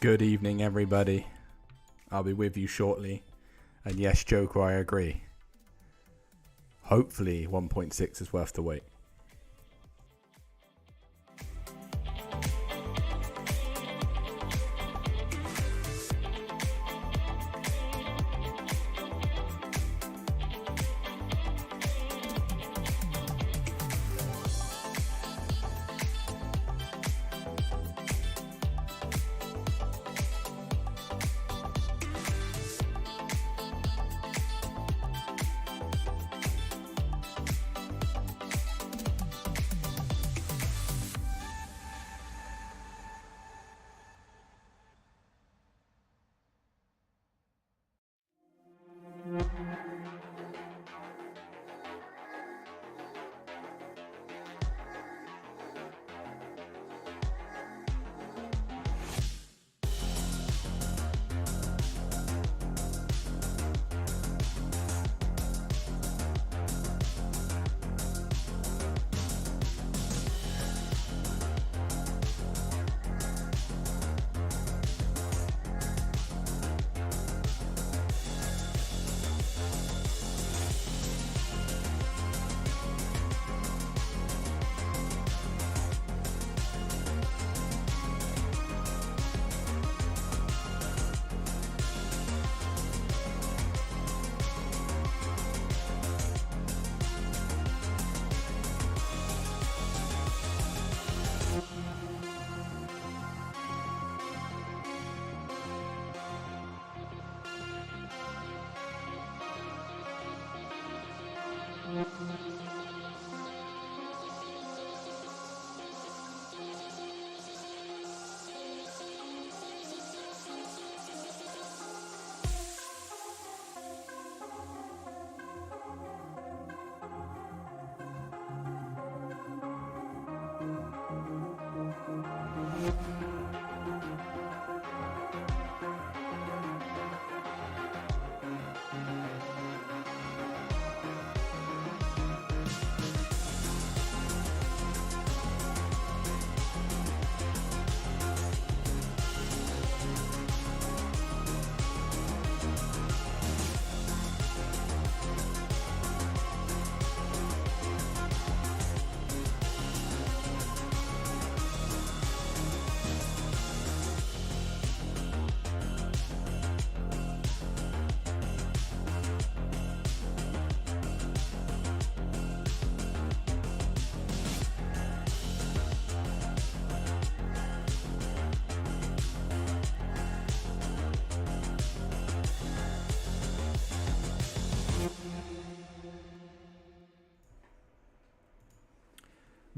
Good evening, everybody. I'll be with you shortly. And yes, Joker, I agree. Hopefully 1.6 is worth the wait.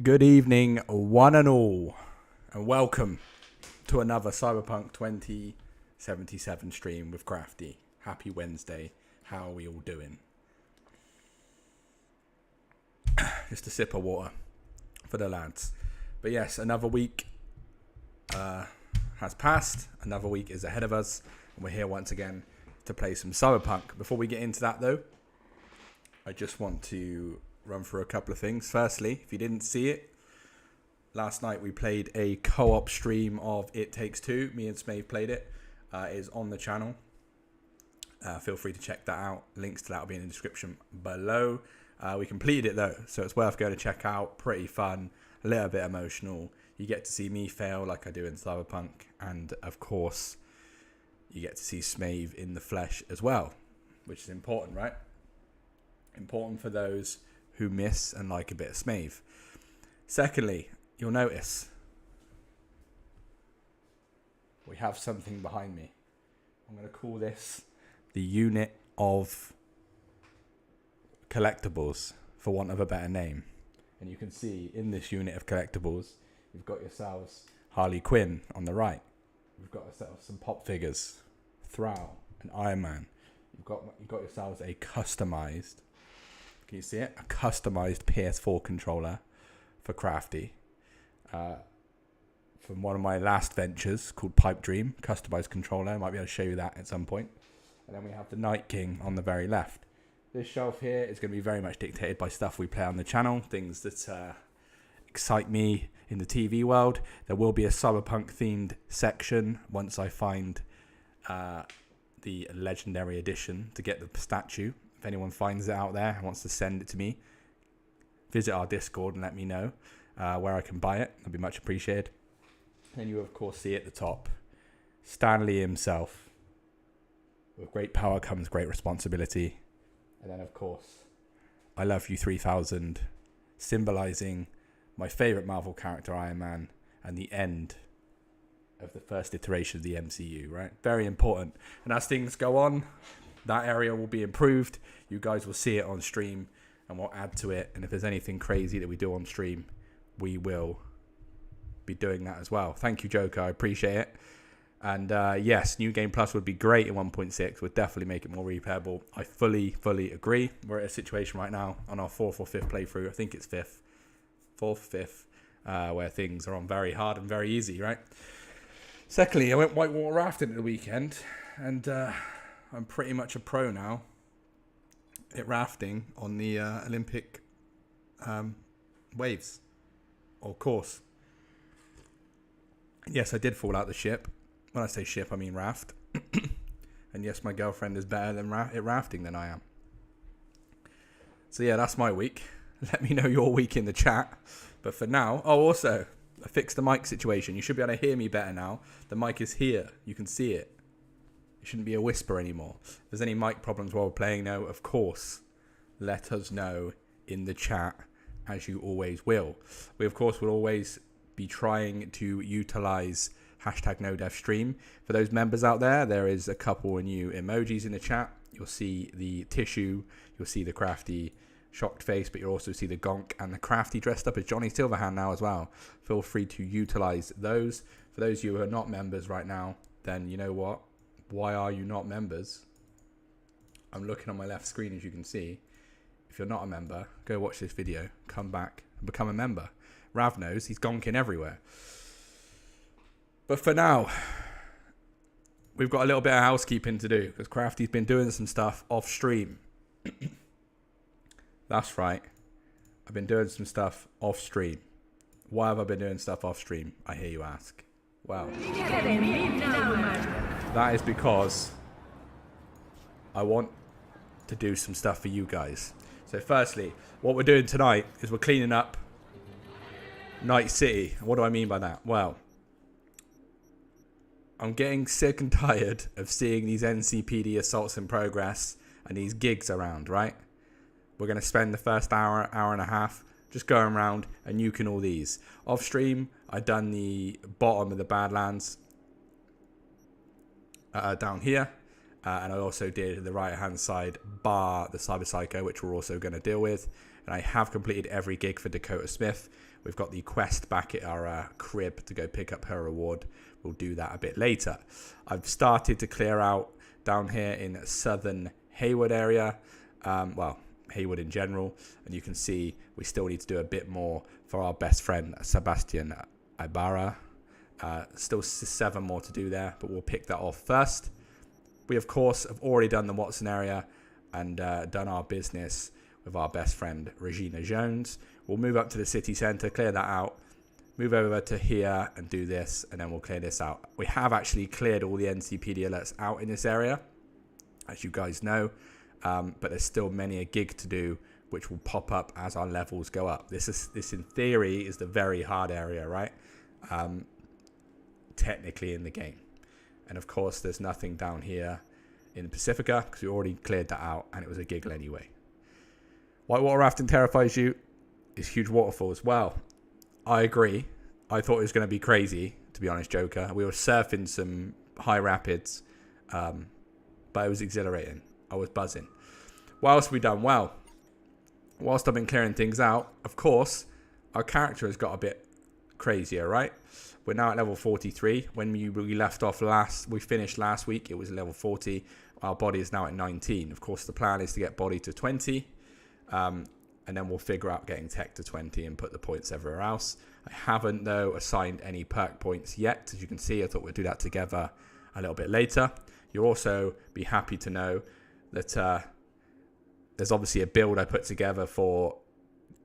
Good evening, one and all, and welcome to another Cyberpunk 2077 stream with Crafty. Happy Wednesday. How are we all doing? Just a sip of water for the lads. But yes, another week has passed. Another week is ahead of us, and we're here once again to play some Cyberpunk. Before we get into that, though, I just want to run through a couple of things. Firstly, if you didn't see it, last night we played a co-op stream of It Takes Two. Me and Smave played it. It is on the channel. Feel free to check that out. Links to that will be in the description below. We completed it though, so it's worth going to check out. Pretty fun, a little bit emotional. You get to see me fail like I do in Cyberpunk, and of course, you get to see Smave in the flesh as well, which is important, right? Important for those who miss and like a bit of Smave. Secondly, you'll notice we have something behind me. I'm going to call this the unit of collectibles, for want of a better name. And you can see in this unit of collectibles, you've got yourselves Harley Quinn on the right. You've got yourselves some pop figures, Thrall and Iron Man. You've got yourselves a customized, can you see it? A customized PS4 controller for Crafty. From one of my last ventures called Pipe Dream, customized controller. I might be able to show you that at some point. And then we have the Night King on the very left. This shelf here is going to be very much dictated by stuff we play on the channel, things that excite me in the TV world. There will be a Cyberpunk themed section once I find the legendary edition to get the statue. If anyone finds it out there and wants to send it to me, visit our Discord and let me know where I can buy it. That'd be much appreciated. And you of course see at the top Stanley himself. With great power comes great responsibility. And then of course I Love You 3000, symbolizing my favorite Marvel character, Iron Man, and the end of the first iteration of the MCU, right? Very important. And as things go on, that area will be improved. You guys will see it on stream and we'll add to it. And if there's anything crazy that we do on stream, we will be doing that as well. Thank you, Joker. I appreciate it. And yes, New Game Plus would be great in 1.6. Would definitely make it more replayable. I fully agree. We're at a situation right now on our 4th or 5th playthrough. I think it's 5th. 4th, 5th. Where things are on very hard and very easy, right? Secondly, I went whitewater rafting at the weekend. And I'm pretty much a pro now at rafting on the Olympic waves or course. Yes, I did fall out the ship. When I say ship, I mean raft. And yes, my girlfriend is better at rafting than I am. So yeah, that's my week. Let me know your week in the chat. But for now, also, I fixed the mic situation. You should be able to hear me better now. The mic is here. You can see it. It shouldn't be a whisper anymore. If there's any mic problems while we're playing now, of course, let us know in the chat, as you always will. We, of course, will always be trying to utilize #NoDevStream. For those members out there, there is a couple of new emojis in the chat. You'll see the tissue, you'll see the Crafty shocked face, but you'll also see the Gonk and the Crafty dressed up as Johnny Silverhand now as well. Feel free to utilize those. For those of you who are not members right now, then you know what? Why are you not members? I'm looking on my left screen, as you can see. If you're not a member, go watch this video, come back and become a member. Rav knows, he's gonking everywhere. But for now, we've got a little bit of housekeeping to do because Crafty's been doing some stuff off stream. That's right. I've been doing some stuff off stream. Why have I been doing stuff off stream? I hear you ask. Well, that is because I want to do some stuff for you guys. So firstly, what we're doing tonight is we're cleaning up Night City. What do I mean by that? Well, I'm getting sick and tired of seeing these NCPD assaults in progress and these gigs around, right? We're going to spend the first hour and a half just going around and nuking all these. Off stream, I've done the bottom of the Badlands down here. And I also did the right hand side bar the Cyberpsycho, which we're also going to deal with. And I have completed every gig for Dakota Smith. We've got the quest back at our crib to go pick up her reward. We'll do that a bit later. I've started to clear out down here in southern Haywood area. Well, Haywood in general. And you can see we still need to do a bit more for our best friend, Sebastian Ibarra. Still 7 more to do there, but we'll pick that off first. We, of course, have already done the Watson area and done our business with our best friend, Regina Jones. We'll move up to the city centre, clear that out, move over to here and do this, and then we'll clear this out. We have actually cleared all the NCPD alerts out in this area, as you guys know, but there's still many a gig to do, which will pop up as our levels go up. This in theory is the very hard area, right? Technically in the game. And of course, there's nothing down here in Pacifica because we already cleared that out and it was a giggle anyway. Whitewater rafting terrifies you. It's huge waterfalls. Well, I agree. I thought it was going to be crazy, to be honest, Joker. We were surfing some high rapids, but it was exhilarating. I was buzzing. What else have we done? Well, whilst I've been clearing things out, of course, our character has got a bit crazier, right? We're now at level 43. When we left off we finished last week, it was level 40. Our body is now at 19. Of course, the plan is to get body to 20. And then we'll figure out getting tech to 20 and put the points everywhere else. I haven't, though, assigned any perk points yet. As you can see, I thought we'd do that together a little bit later. You'll also be happy to know that there's obviously a build I put together for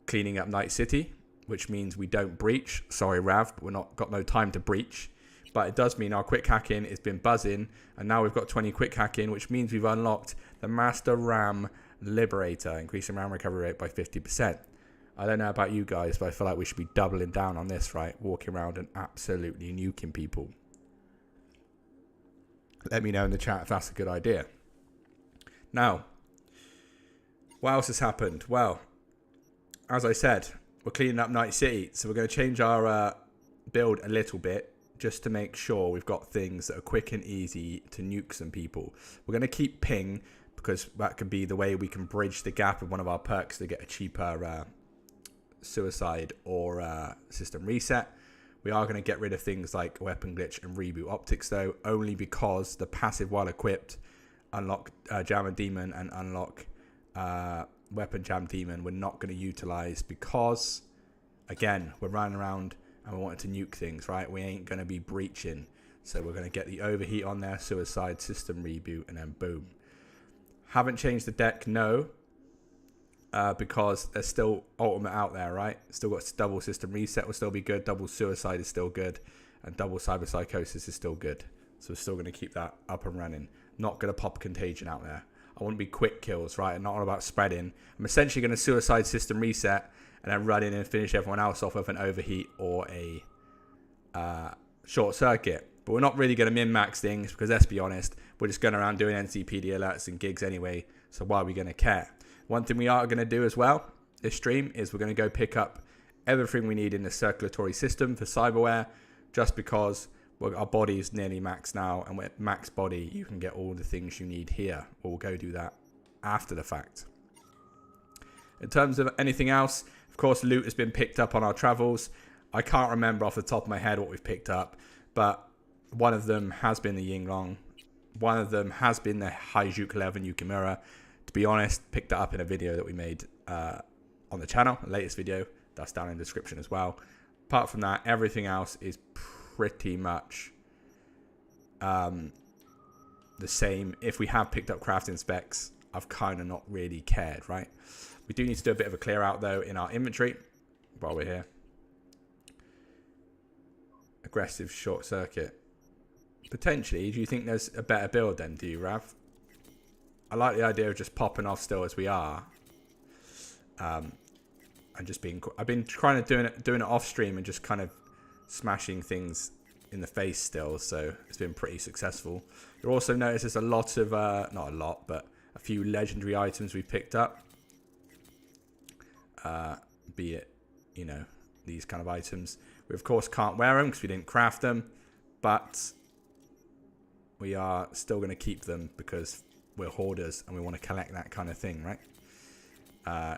cleaning up Night City, which means we don't breach. Sorry, Rav, but got no time to breach. But it does mean our quick hacking has been buzzing, and now we've got 20 quick hacking, which means we've unlocked the Master RAM Liberator, increasing RAM recovery rate by 50%. I don't know about you guys, but I feel like we should be doubling down on this, right? Walking around and absolutely nuking people. Let me know in the chat if that's a good idea. Now, what else has happened? Well, as I said, we're cleaning up Night City, so we're going to change our build a little bit just to make sure we've got things that are quick and easy to nuke some people. We're going to keep ping because that could be the way we can bridge the gap of one of our perks to get a cheaper suicide or system reset. We are going to get rid of things like weapon glitch and reboot optics, though, only because the passive while equipped unlock Jam and Demon and unlock weapon Jam Demon we're not going to utilize because, again, we're running around and we wanted to nuke things, right? We ain't going to be breaching. So we're going to get the overheat on there, suicide, system reboot, and then boom. Haven't changed the deck, no. Because there's still ultimate out there, right? Still got double system reset will still be good. Double suicide is still good. And double cyberpsychosis is still good. So we're still going to keep that up and running. Not going to pop contagion out there. I want to be quick kills, right? And not all about spreading. I'm essentially going to suicide system reset and then run in and finish everyone else off with an overheat or a short circuit. But we're not really going to min-max things because, let's be honest, we're just going around doing NCPD alerts and gigs anyway. So why are we going to care? One thing we are going to do as well this stream is we're going to go pick up everything we need in the circulatory system for cyberware, just because our body is nearly max now, and with max body you can get all the things you need here. We'll go do that after the fact. In terms of anything else, of course, loot has been picked up on our travels. I can't remember off the top of my head what we've picked up, but one of them has been the Yinglong. One of them has been the Haijuk 11 Yukimura. To be honest, picked that up in a video that we made on the channel, the latest video. That's down in the description as well. Apart from that, everything else is pretty much the same. If we have picked up crafting specs, I've kind of not really cared, right? We do need to do a bit of a clear out, though, in our inventory while we're here. Aggressive short circuit. Potentially, do you think there's a better build then, do you, Rav? I like the idea of just popping off still as we are. And just being... I've been trying to doing it off stream and just kind of smashing things in the face still. So it's been pretty successful. You'll also notice there's a lot of... not a lot, but a few legendary items we picked up. Be it, you know, these kind of items. We, of course, can't wear them because we didn't craft them. But we are still going to keep them because we're hoarders and we want to collect that kind of thing, right?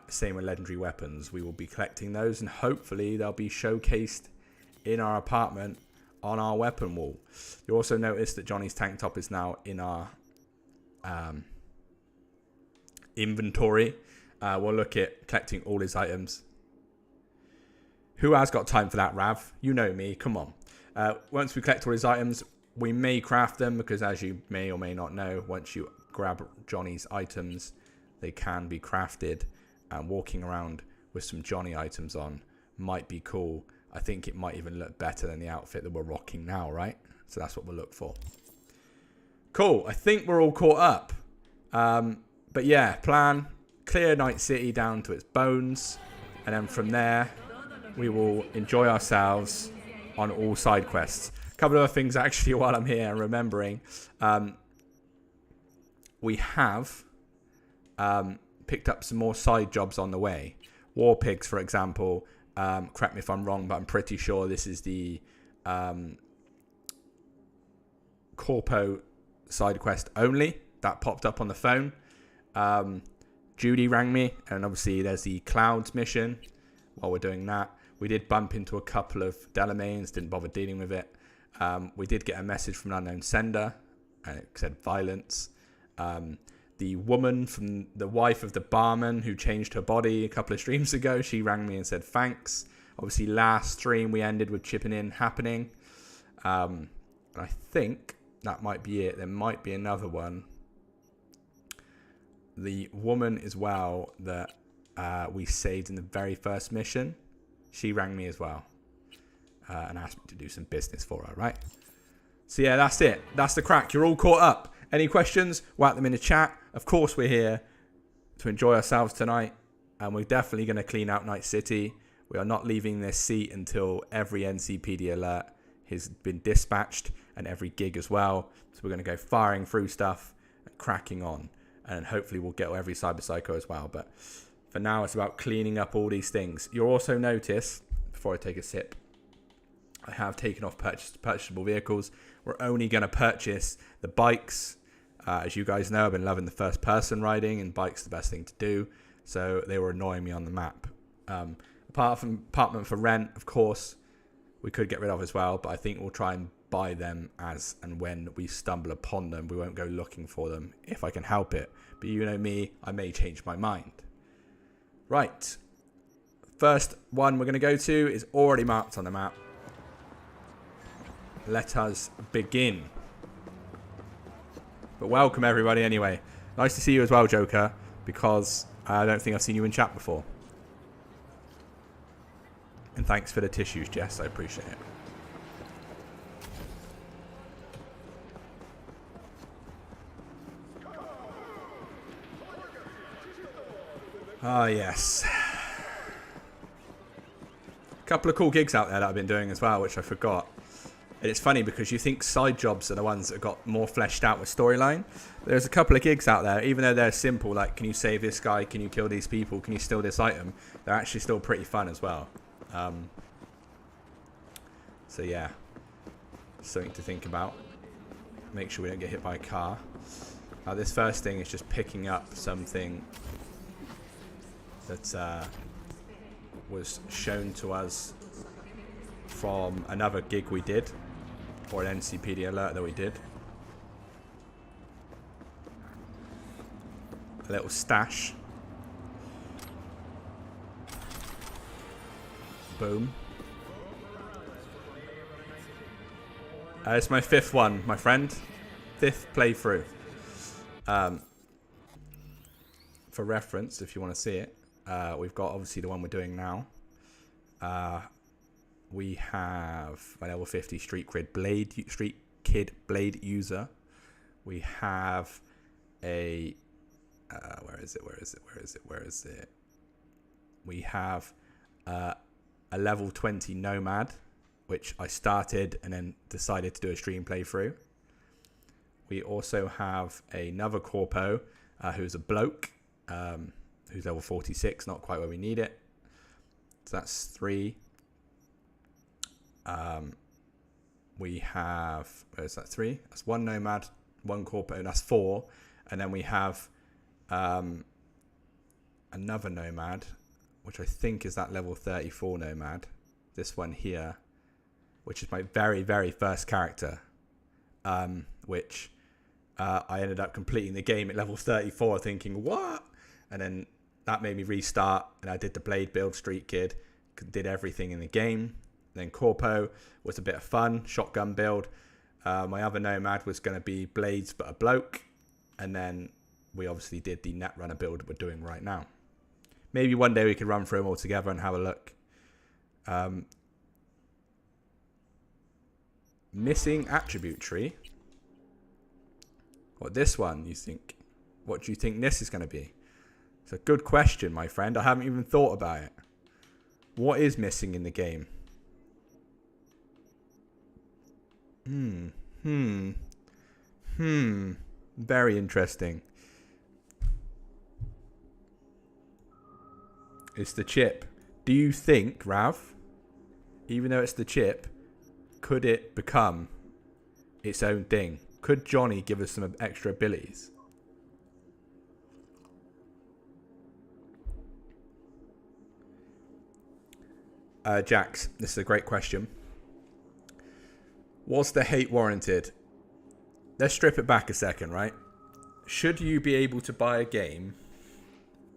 Same with legendary weapons. We will be collecting those, and hopefully they'll be showcased in our apartment on our weapon wall. You also notice that Johnny's tank top is now in our inventory. We'll look at collecting all his items. Who has got time for that, Rav? You know me. Come on. Once we collect all his items, we may craft them, because as you may or may not know, once you grab Johnny's items, they can be crafted. And walking around with some Johnny items on might be cool. I think it might even look better than the outfit that we're rocking now, right? So that's what we'll look for. Cool. I think we're all caught up. But yeah, plan, clear Night City down to its bones. And then from there, we will enjoy ourselves on all side quests. A couple of other things actually while I'm here and remembering. We have picked up some more side jobs on the way. War Pigs, for example. Correct me if I'm wrong, but I'm pretty sure this is the Corpo side quest only. That popped up on the phone. Judy rang me, and obviously there's the Clouds mission. While we're doing that, we did bump into a couple of Delamains, didn't bother dealing with it. We did get a message from an unknown sender, and it said violence. The woman from the wife of the barman who changed her body a couple of streams ago, she rang me and said thanks. Obviously last stream we ended with chipping in happening. And I think that might be it. There might be another one. The woman as well that we saved in the very first mission, she rang me as well and asked me to do some business for her, right? So yeah, that's it. That's the crack. You're all caught up. Any questions? Whack them in the chat. Of course, we're here to enjoy ourselves tonight, and we're definitely going to clean out Night City. We are not leaving this seat until every NCPD alert has been dispatched, and every gig as well. So we're going to go firing through stuff and cracking on, and hopefully we'll get every Cyberpsycho as well. But for now, it's about cleaning up all these things. You'll also notice, before I take a sip, I have taken off purchasable vehicles. We're only going to purchase the bikes. As you guys know, I've been loving the first person riding, and bikes the best thing to do. So they were annoying me on the map. Apart from apartment for rent, of course, we could get rid of as well. But I think we'll try and buy them as and when we stumble upon them. We won't go looking for them if I can help it. But you know me, I may change my mind. Right. First one we're going to go to is already marked on the map. Let us begin. But welcome everybody anyway. Nice to see you as well, Joker, because I don't think I've seen you in chat before. And thanks for the tissues, Jess. I appreciate it. Ah, yes. A couple of cool gigs out there that I've been doing as well, which I forgot. And it's funny because you think side jobs are the ones that got more fleshed out with storyline. There's a couple of gigs out there, even though they're simple, like can you save this guy, can you kill these people, can you steal this item, they're actually still pretty fun as well. So yeah, something to think about. Make sure we don't get hit by a car. This first thing is just picking up something that was shown to us from another gig we did, or an NCPD alert that we did. A little stash. Boom. It's my 5th one, my friend. 5th playthrough. For reference, if you want to see it, we've got obviously the one we're doing now. We have my level 50 Street Kid Blade user. We have a where is it? We have a level 20 Nomad, which I started and then decided to do a stream playthrough. We also have another Corpo who's a bloke who's level 46, not quite where we need it. So that's 3. We have, where's that, 3? That's 1 Nomad, 1 Corpo, and that's 4. And then we have another nomad, which I think is that level 34 nomad. This one here, which is my very, very first character, which I ended up completing the game at level 34 thinking, what? And then that made me restart, and I did the Blade build, Street Kid, did everything in the game. Then Corpo was a bit of fun, shotgun build. My other nomad was going to be Blades but a bloke, and then we obviously did the Netrunner build we're doing right now. Maybe one day we could run through them all together and have a look. Missing attribute tree. What, this one, you think? What do you think this is going to be? It's a good question, my friend. I haven't even thought about it. What is missing in the game? Very interesting. It's the chip. Do you think, Rav, even though it's the chip, could it become its own thing? Could Johnny give us some extra abilities? Jax, this is a great question. Was the hate warranted? Let's strip it back a second, right? Should you be able to buy a game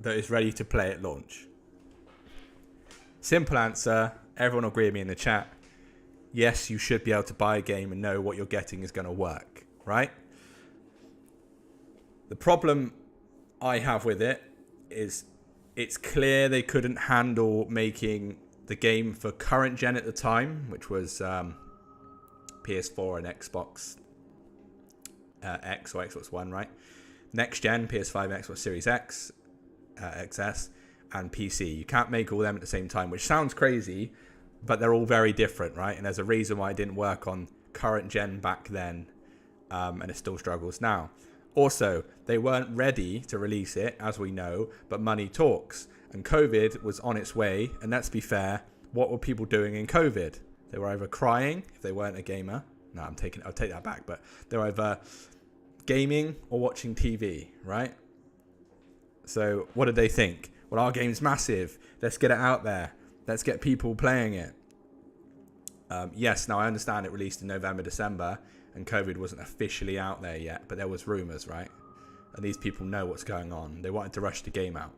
that is ready to play at launch? Simple answer. Everyone will agree with me in the chat. Yes, you should be able to buy a game and know what you're getting is going to work, right? The problem I have with it is it's clear they couldn't handle making the game for current gen at the time, which was PS4 and Xbox X or Xbox One, right? Next gen, PS5 and Xbox Series X, XS, and PC. You can't make all them at the same time, which sounds crazy, but they're all very different, right? And there's a reason why it didn't work on current gen back then, and it still struggles now. Also, they weren't ready to release it, as we know, but money talks. And COVID was on its way, and let's be fair, what were people doing in COVID? They were either crying, if they weren't a gamer. No, I'll take that back, but they're either gaming or watching TV, right? So what did they think? Well, our game's massive. Let's get it out there. Let's get people playing it. Yes, now I understand it released in November, December, and COVID wasn't officially out there yet, but there was rumors, right? And these people know what's going on. They wanted to rush the game out.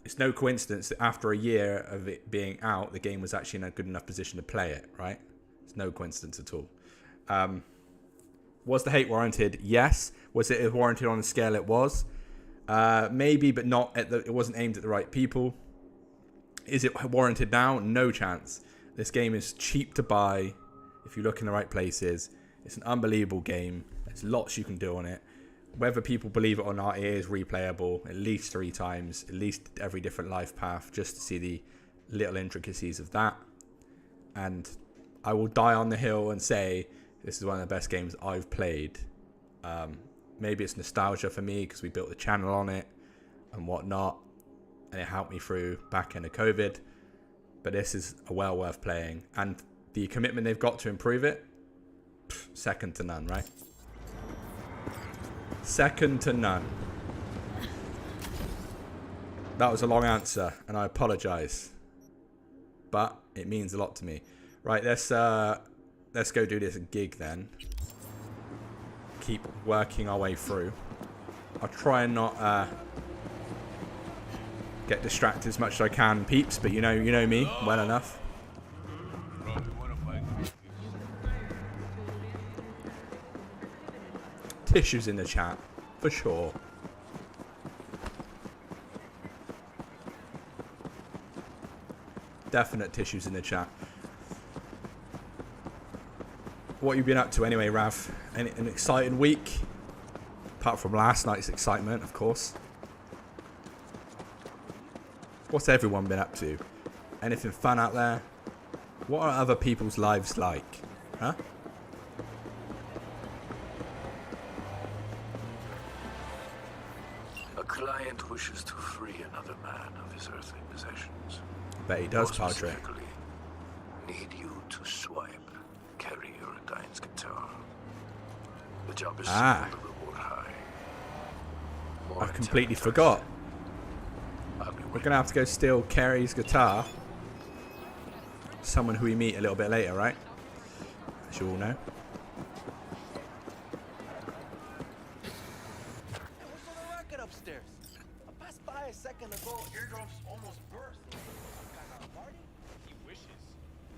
It's no coincidence that after a year of it being out, the game was actually in a good enough position to play it, right? It's no coincidence at all. Was the hate warranted? Yes. Was it warranted on the scale it was? Maybe, but not at it wasn't aimed at the right people. Is it warranted now? No chance. This game is cheap to buy if you look in the right places. It's an unbelievable game. There's lots you can do on it. Whether people believe it or not, it is replayable at least 3 times, at least every different life path, just to see the little intricacies of that. And I will die on the hill and say this is one of the best games I've played. Maybe it's nostalgia for me because we built the channel on it and whatnot, and it helped me through back end of COVID. But this is a well worth playing, and the commitment they've got to improve it, second to none, right? Second to none. That was a long answer, and I apologize, but it means a lot to me. Right, let's go do this gig then. Keep working our way through. I'll try and not get distracted as much as I can, peeps, but you know me well enough. Tissues in the chat, for sure. Definite tissues in the chat. What have you been up to anyway, Rav? An exciting week? Apart from last night's excitement, of course. What's everyone been up to? Anything fun out there? What are other people's lives like? Huh? A client wishes to free another man of his earthly possessions. Bet he does, Padre. Need you to swipe Kerry Uridine's guitar. The job is Ah. simple, the reward high. I completely forgot. I'll be We're waiting. gonna have to go steal Kerry's guitar. Someone who we meet a little bit later, right? As you all know. What's on the racket upstairs? I passed by a second ago. Eardrums almost burst. Some guy got a party? He wishes.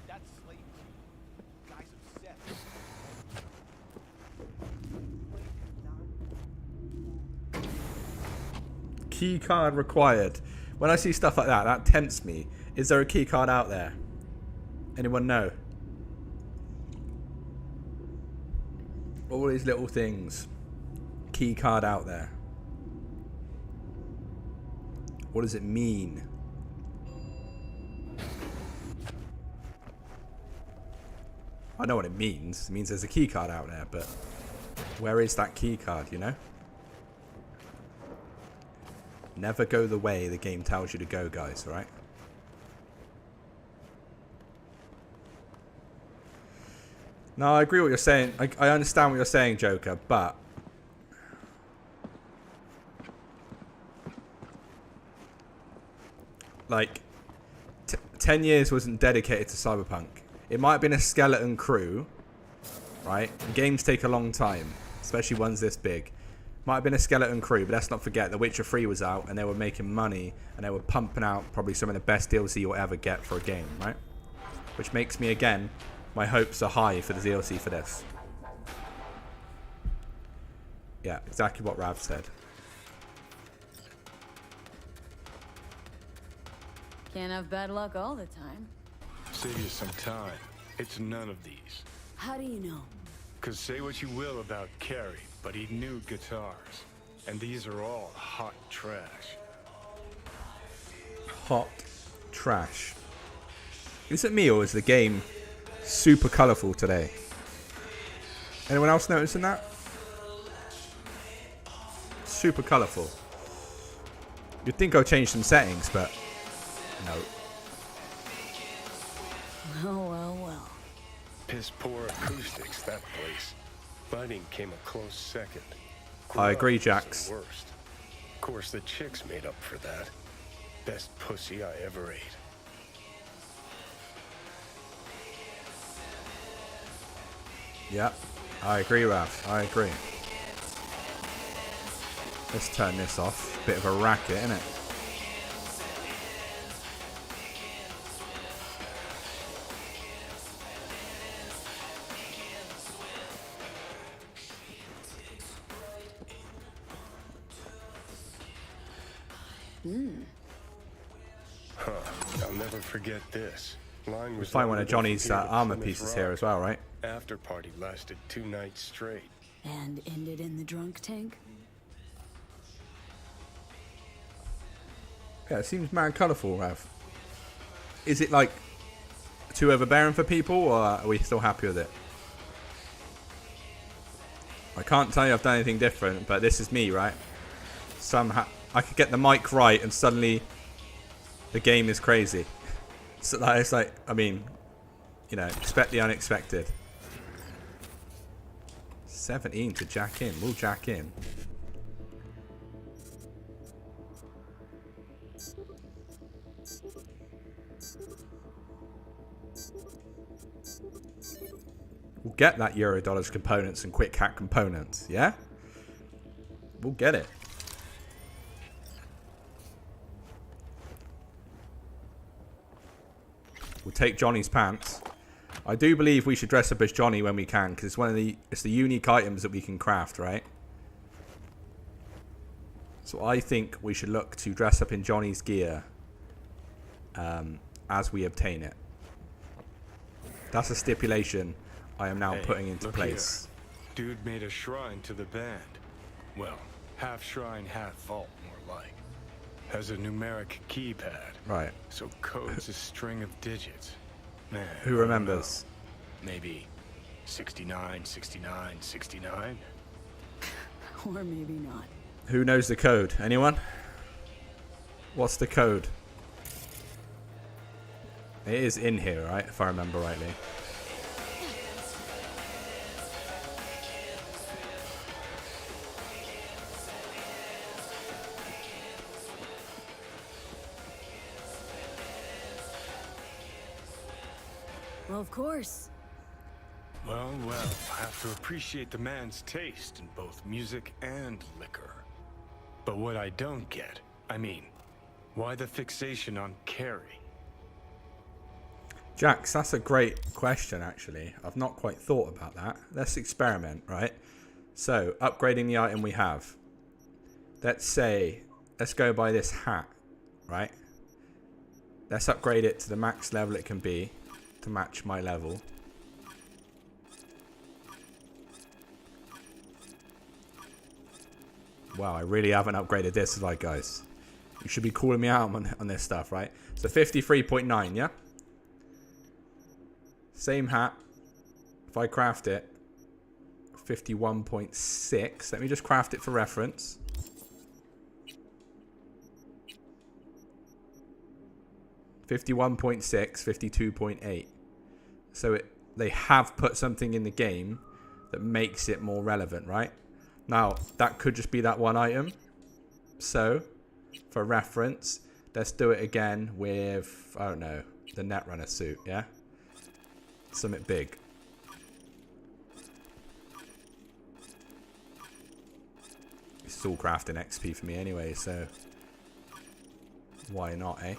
That's slavery. Guy's obsessed. Key card required. When I see stuff like that, that tempts me. Is there a key card out there? Anyone know? All these little things. Key card out there. What does it mean? I know what it means. It means there's a key card out there, but where is that key card, you know? Never go the way the game tells you to go, guys, right? No, I agree what you're saying. I understand what you're saying, Joker, but... like, 10 years wasn't dedicated to Cyberpunk. It might have been a skeleton crew, right? Games take a long time, especially ones this big. Might have been a skeleton crew, but let's not forget The Witcher 3 was out and they were making money and they were pumping out probably some of the best DLC you'll ever get for a game, right? Which makes me, again, my hopes are high for the DLC for this. Yeah, exactly what Rav said. Can't have bad luck all the time. Save you some time. It's none of these. How do you know? 'Cause say what you will about Kerry, but he knew guitars. And these are all hot trash. Hot trash. Is it me or is the game super colourful today? Anyone else noticing that? Super colourful. You'd think I'll change some settings, but no. Well. Piss poor acoustics, that place. Lighting came a close second. I agree, Crowd was Jax. the worst. Of course, the chicks made up for that. Best pussy I ever ate. Yeah, I agree, Rav. I agree. Let's turn this off. Bit of a racket, isn't it? Huh. I'll never forget this. Line was Find one of lined up Johnny's here to armor Plymouth pieces here Rock. as well, right? After party lasted 2 nights straight. And ended in the drunk tank? Yeah, it seems mad colourful, Rav. Is it like too overbearing for people, or are we still happy with it? I can't tell you I've done anything different, but this is me, right? Somehow I could get the mic right, and suddenly the game is crazy. So that it's like, I mean, you know, expect the unexpected. 17 to jack in. We'll jack in. We'll get that Eurodollars components and Quick Hack components, yeah? We'll get it. We'll take Johnny's pants. I do believe we should dress up as Johnny when we can, because it's the unique items that we can craft, right? So I think we should look to dress up in Johnny's gear as we obtain it. That's a stipulation I am now Hey, putting into look place. here. Dude made a shrine to the band. Well, half shrine, half vault, more like. Has a numeric keypad. Right. So code's a string of digits. Man, Who remembers? maybe 69, 69, 69? Or maybe not. Who knows the code? Anyone? What's the code? It is in here, right? If I remember rightly. Well, of course. Well, I have to appreciate the man's taste in both music and liquor. But what I don't get, I mean, why the fixation on Kerry? Jax, that's a great question, actually. I've not quite thought about that. Let's experiment, right? So, upgrading the item we have. Let's go by this hat, right? Let's upgrade it to the max level it can be to match my level. Wow, I really haven't upgraded this, have I, guys? You should be calling me out on this stuff, right? So 53.9, yeah? Same hat. If I craft it, 51.6. Let me just craft it for reference. $51.6, 52.8. So they have put something in the game that makes it more relevant, right? Now, that could just be that one item. So, for reference, let's do it again with, I don't know, the Netrunner suit, yeah? Something big. It's all crafting XP for me anyway, so why not, eh?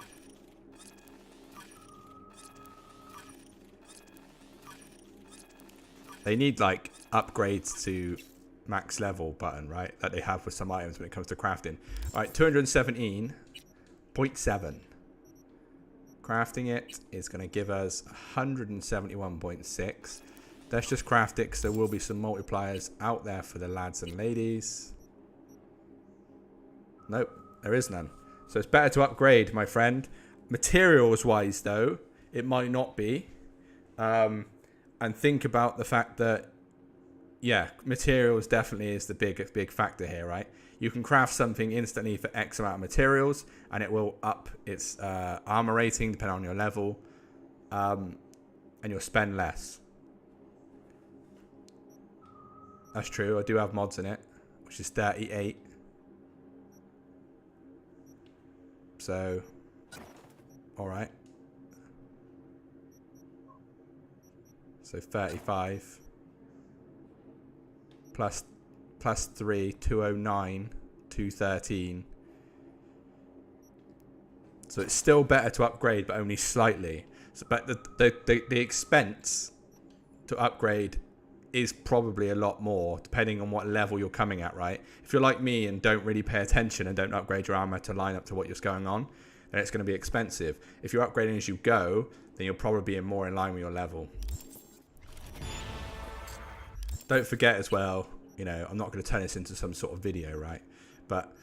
They need, like, upgrades to max level button, right? That they have with some items when it comes to crafting. Alright, 217.7. Crafting it is going to give us 171.6. Let's just craft it because there will be some multipliers out there for the lads and ladies. Nope, there is none. So it's better to upgrade, my friend. Materials wise, though, it might not be. And think about the fact that, yeah, materials definitely is the big factor here, right? You can craft something instantly for X amount of materials, and it will up its armor rating depending on your level, and you'll spend less. That's true. I do have mods in it, which is 38. So, all right. So 35 plus 3, 209, 213. So it's still better to upgrade, but only slightly. So, but the expense to upgrade is probably a lot more, depending on what level you're coming at, right? If you're like me and don't really pay attention and don't upgrade your armor to line up to what's going on, then it's going to be expensive. If you're upgrading as you go, then you'll probably be more in line with your level. Don't forget as well, you know, I'm not going to turn this into some sort of video, right? But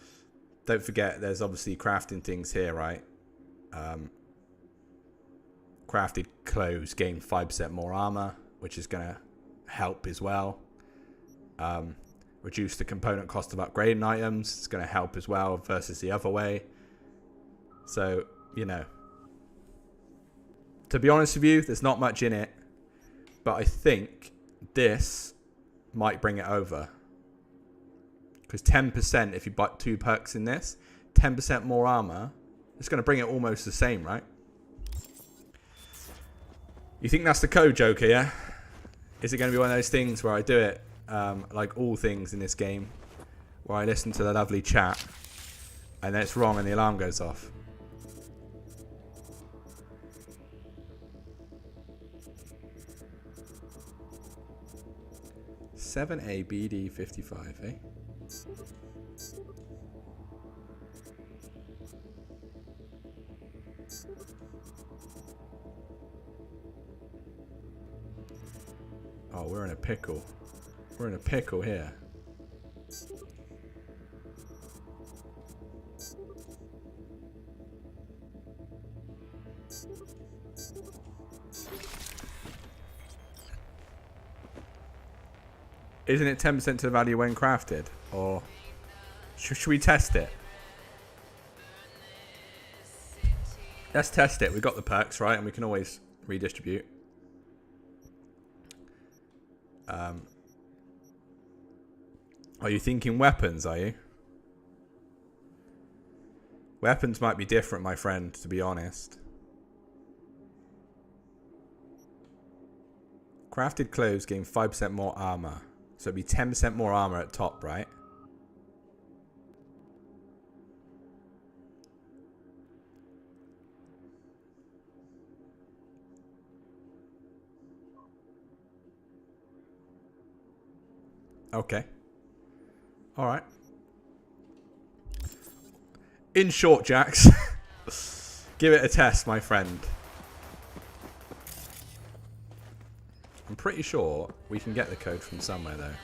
don't forget there's obviously crafting things here, right? Crafted clothes gain 5% more armor, which is going to help as well. Reduce the component cost of upgrading items. It's going to help as well versus the other way. So, you know, to be honest with you, there's not much in it, but I think this might bring it over, because 10%, if you buy 2 perks in this, 10% more armor, it's going to bring it almost the same, right? You think that's the code, Joker, yeah? Is it going to be one of those things where I do it, like all things in this game, where I listen to the lovely chat, and then it's wrong and the alarm goes off? $7ABD55, eh? Oh, we're in a pickle. We're in a pickle here. Isn't it 10% to the value when crafted? Or should we test it? Let's test it. We got the perks, right? And we can always redistribute. Are you thinking weapons, are you? Weapons might be different, my friend, to be honest. Crafted clothes gain 5% more armor. So it'd be 10% more armor at top, right? Okay. Alright. In short, Jax, give it a test, my friend. I'm pretty sure we can get the code from somewhere, though.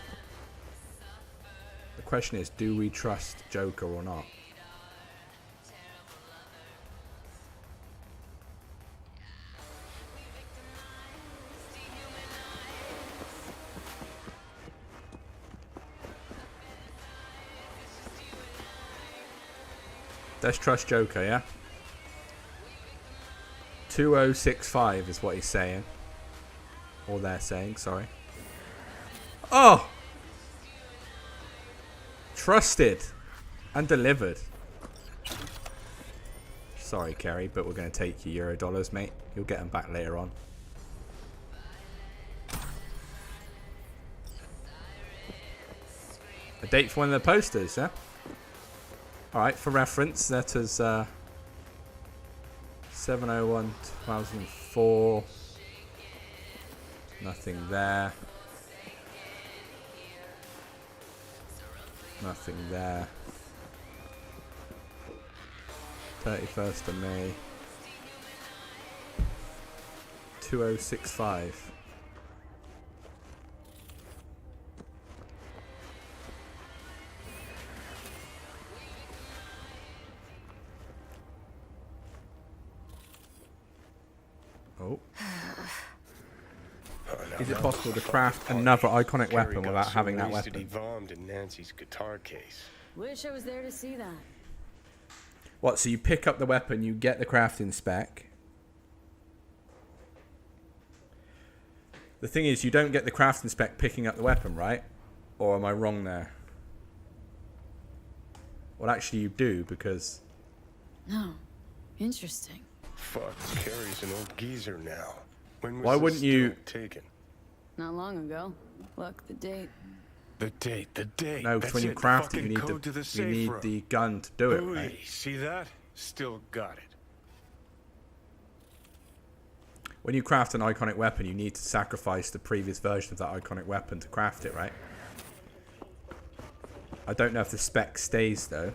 The question is, do we trust Joker or not? Let's trust Joker, yeah? 2065 is what he's saying. Or they're saying, sorry. Oh! Trusted. And delivered. Sorry, Kerry, but we're going to take your Euro dollars, mate. You'll get them back later on. A date for one of the posters, yeah? Alright, for reference, that is 7/01/2004. Nothing there. Nothing there. 31st of May. 2065. Oh. Is it possible to craft another iconic weapon without having that weapon? In Nancy's guitar case. Wish I was there to see that. What, so you pick up the weapon, you get the crafting spec. The thing is, you don't get the crafting spec picking up the weapon, right? Or am I wrong there? Well, actually you do, because... No. Interesting. Fuck, Kerry's an old geezer now. When was Why wouldn't you... taken? Not long ago. Look, the date. The date. No, because when you craft it, you need the gun to do it, right? See that? Still got it. When you craft an iconic weapon, you need to sacrifice the previous version of that iconic weapon to craft it, right? I don't know if the spec stays, though.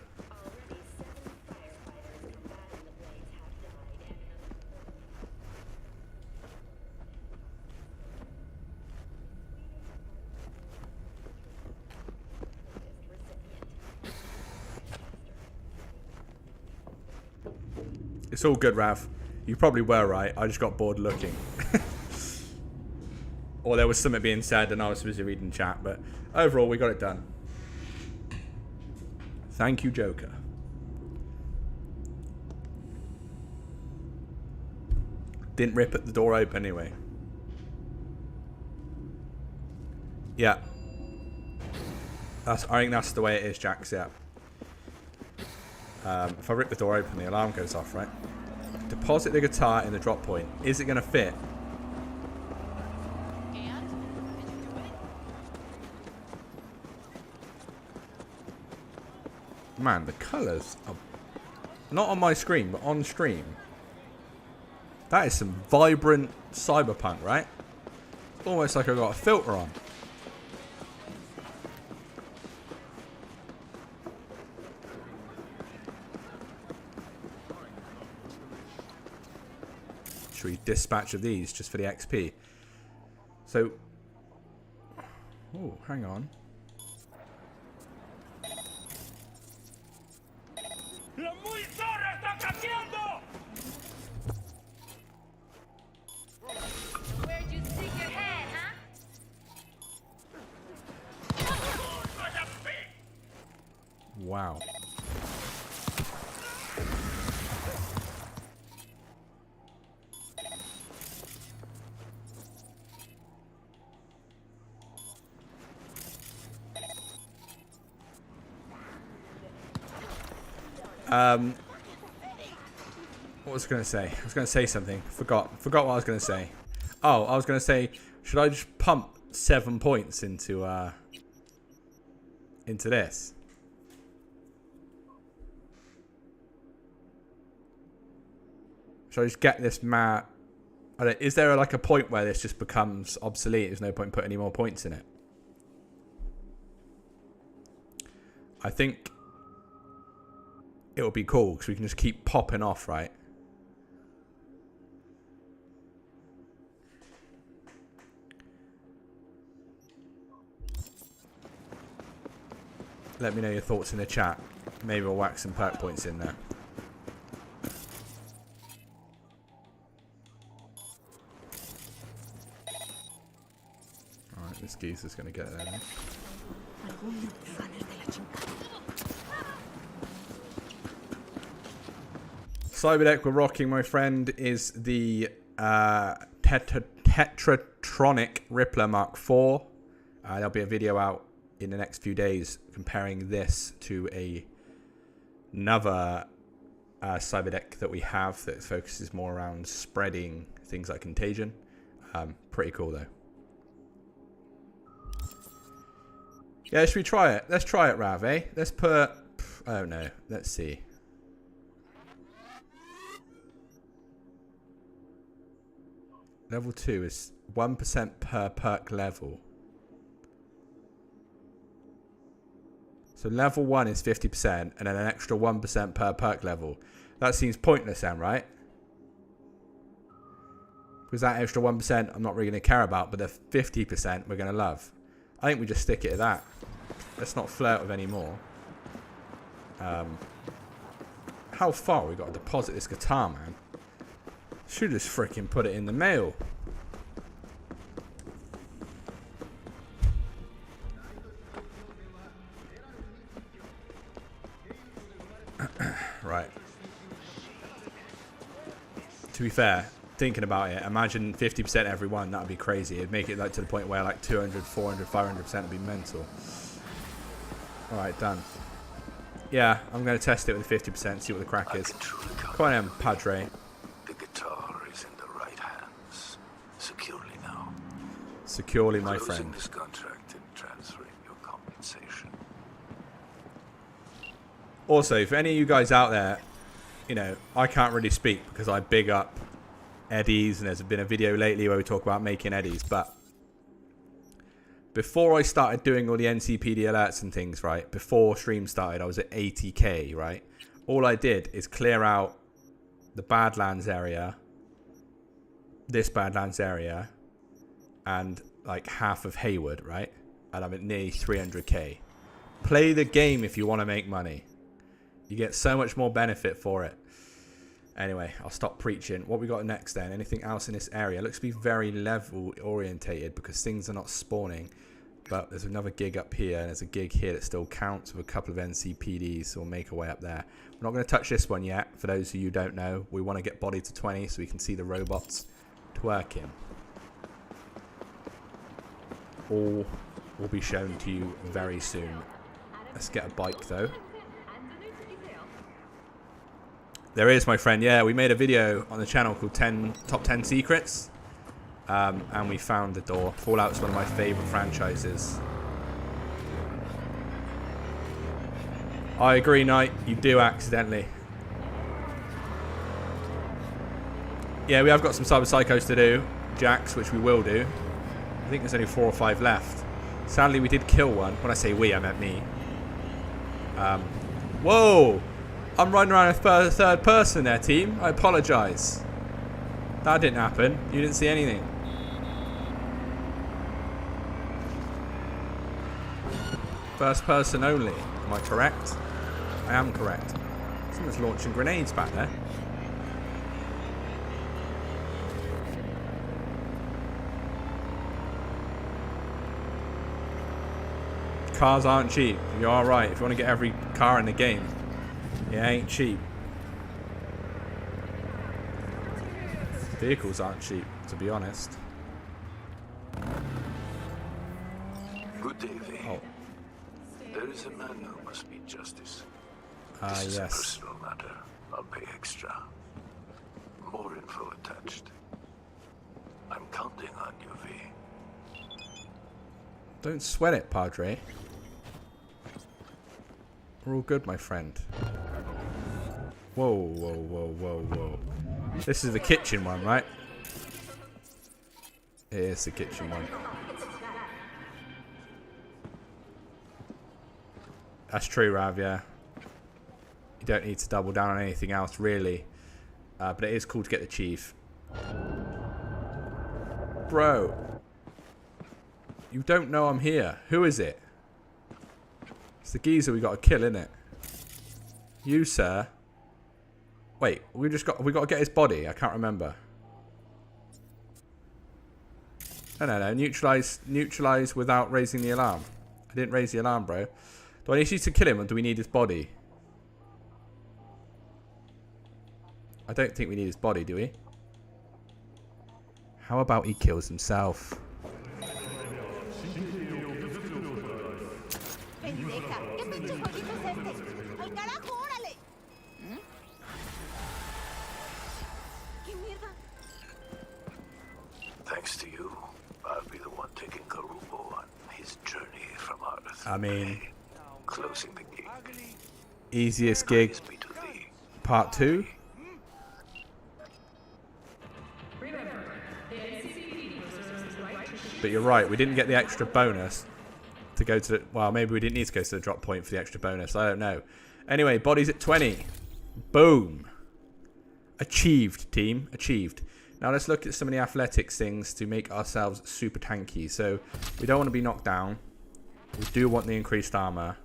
It's all good, Rav. You probably were right. I just got bored looking. Or there was something being said and I was busy reading chat. But overall, we got it done. Thank you, Joker. Didn't rip at the door open anyway. Yeah. I think that's the way it is, Jax, yeah. If I rip the door open, the alarm goes off, right? Deposit the guitar in the drop point. Is it going to fit? Man, the colours are not on my screen, but on stream. That is some vibrant cyberpunk, right? Almost like I've got a filter on. Should we dispatch of these just for the XP? So, oh, hang on. Where'd you stick your head, huh? Wow. What was I going to say? I was going to say something. Forgot what I was going to say. Oh, I was going to say, Should I just pump 7 points into this? Should I just get this mat? Is there like a point where this just becomes obsolete? There's no point putting any more points in it. I think it would be cool because we can just keep popping off, right? Let me know your thoughts in the chat. Maybe we'll whack some perk points in there. Alright, this geezer's going to get there now. Cyberdeck we're rocking, my friend, is the Tetratronic Rippler Mark IV. There'll be a video out in the next few days comparing this to another Cyberdeck that we have that focuses more around spreading things like contagion. Pretty cool though. Yeah, should we try it? Let's try it, Rav, eh? Let's put... I don't know. Let's see. Level 2 is 1% per perk level. So level 1 is 50% and then an extra 1% per perk level. That seems pointless then, right? Because that extra 1% I'm not really going to care about, but the 50% we're going to love. I think we just stick it at that. Let's not flirt with any more. How far we got to deposit this guitar, man? Should just freaking put it in the mail. Right. To be fair, thinking about it, imagine 50% every one. That would be crazy. It'd make it like to the point where like 200, 400, 500% would be mental. Alright, done. Yeah, I'm going to test it with 50%, see what the crack is. Come on in, Padre. The guitar is in the right hands. Securely now. Securely, my Closing friend. this contract and transferring your compensation. Also, for any of you guys out there, you know, I can't really speak because I big up eddies, and there's been a video lately where we talk about making eddies, but before I started doing all the NCPD alerts and things, right, before stream started, I was at 80k, right? All I did is clear out the Badlands area, this Badlands area, and like half of Hayward, right? And I'm at nearly 300k. Play the game if you want to make money. You get so much more benefit for it. Anyway, I'll stop preaching. What we got next then? Anything else in this area? Looks to be very level orientated because things are not spawning. But there's another gig up here, and there's a gig here that still counts with a couple of NCPDs, so we'll make our way up there. We're not going to touch this one yet. For those of you who don't know, we want to get body to 20 so we can see the robots twerking. All will be shown to you very soon. Let's get a bike though. There is, my friend. Yeah, we made a video on the channel called Top 10 Secrets. And we found the door. Fallout's one of my favourite franchises. I agree, Knight. You do accidentally. Yeah, we have got some Cyberpsychos to do. Jacks, which we will do. I think there's only 4 or 5 left. Sadly, we did kill one. When I say we, I meant me. Whoa! I'm running around in third person there, team. I apologise. That didn't happen. You didn't see anything. First person only. Am I correct? I am correct. Someone's launching grenades back there. Cars aren't cheap. You are right. If you want to get every car in the game, it ain't cheap. Vehicles aren't cheap, to be honest. Good day, V. Oh. There is a man who must meet justice. This is a Yes. personal matter. I'll pay extra. More info attached. I'm counting on you, V. Don't sweat it, Padre. We're all good, my friend. Whoa, whoa, whoa, whoa, whoa. This is the kitchen one, right? It is the kitchen one. That's true, Rav, yeah. You don't need to double down on anything else, really. But it is cool to get the chief. Bro. You don't know I'm here. Who is it? It's the geezer we got to kill, innit? You, sir. Wait, we got to get his body. I can't remember. No. Neutralize without raising the alarm. I didn't raise the alarm, bro. Do I need you to kill him, or do we need his body? I don't think we need his body, do we? How about he kills himself? Thanks to you, I'll be the one taking Garubo on his journey from Earth. I mean, closing the gig. Easiest gig, Praise be to thee. part 2. But you're right, we didn't get the extra bonus to go to the... Well, maybe we didn't need to go to the drop point for the extra bonus. I don't know. Anyway, bodies at 20. Boom. Achieved, team. Achieved. Now let's look at some of the athletics things to make ourselves super tanky. So we don't want to be knocked down. We do want the increased armor.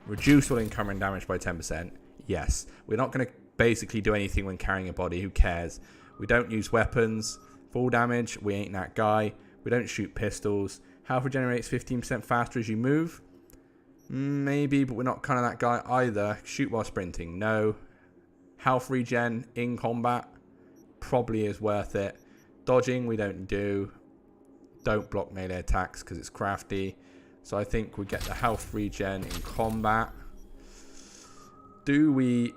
Reduce all incoming damage by 10%. Yes. We're not going to basically do anything when carrying a body. Who cares? We don't use weapons. Full damage. We ain't that guy. We don't shoot pistols. Health regenerates 15% faster as you move. Maybe, but we're not kind of that guy either. Shoot while sprinting. No. Health regen in combat. Probably is worth it. Dodging we don't do. Don't block melee attacks because it's crafty. So I think we get the health regen in combat. Do we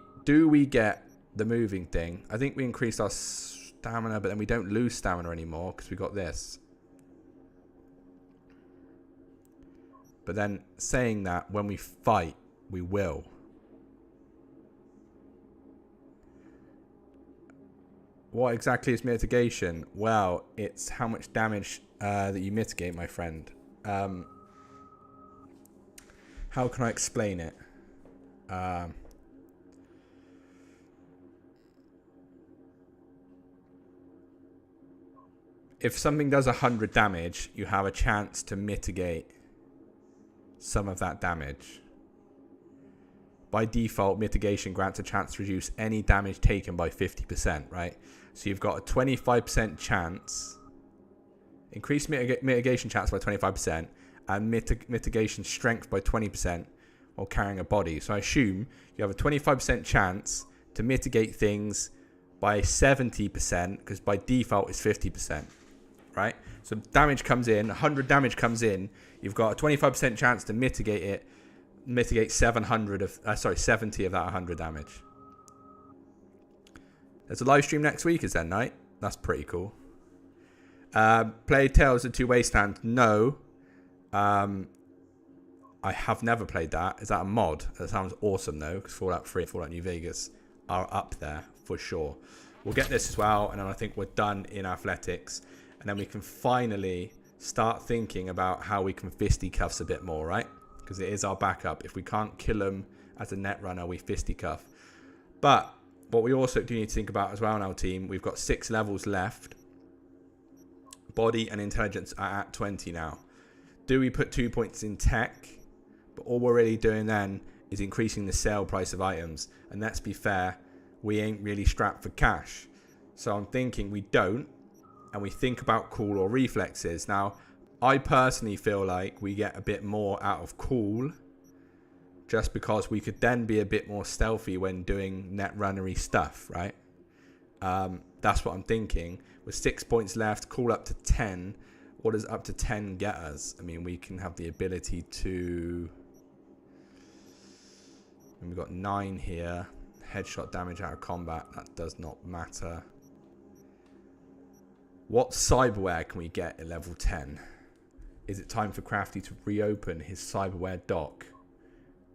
get the moving thing? I think we increase our stamina, but then we don't lose stamina anymore because we got this. But then saying that, when we fight, we will. What exactly is mitigation? Well, it's how much damage that you mitigate, my friend. How can I explain it? If something does 100 damage, you have a chance to mitigate some of that damage. By default, mitigation grants a chance to reduce any damage taken by 50%, right? So you've got a 25% chance, increase mitigation chance by 25%, and mitigation strength by 20% while carrying a body. So I assume you have a 25% chance to mitigate things by 70%, because by default it's 50%, right? So damage comes in, 100 damage comes in, you've got a 25% chance to mitigate it, mitigate 70 of that 100 damage. There's a live stream next week, is there, Night? That's pretty cool. Play Tales of Two Wastelands? No. I have never played that. Is that a mod? That sounds awesome, though, because Fallout 3 and Fallout New Vegas are up there for sure. We'll get this as well, and then I think we're done in athletics. And then we can finally start thinking about how we can fisticuffs a bit more, right? Because it is our backup. If we can't kill them as a net runner, we fisticuff. But what we also do need to think about as well in our team, we've got 6 levels left. Body and intelligence are at 20 now. Do we put 2 points in tech? But all we're really doing then is increasing the sale price of items. And let's be fair, we ain't really strapped for cash. So I'm thinking we don't. And we think about cool or reflexes. Now, I personally feel like we get a bit more out of cool, just because we could then be a bit more stealthy when doing net runnery stuff, right? That's what I'm thinking. With 6 points left, cool up to 10. What does up to 10 get us? I mean, we can have the ability to... And we've got 9 here. Headshot damage out of combat. That does not matter. What cyberware can we get at level 10? is it time for Crafty to reopen his cyberware dock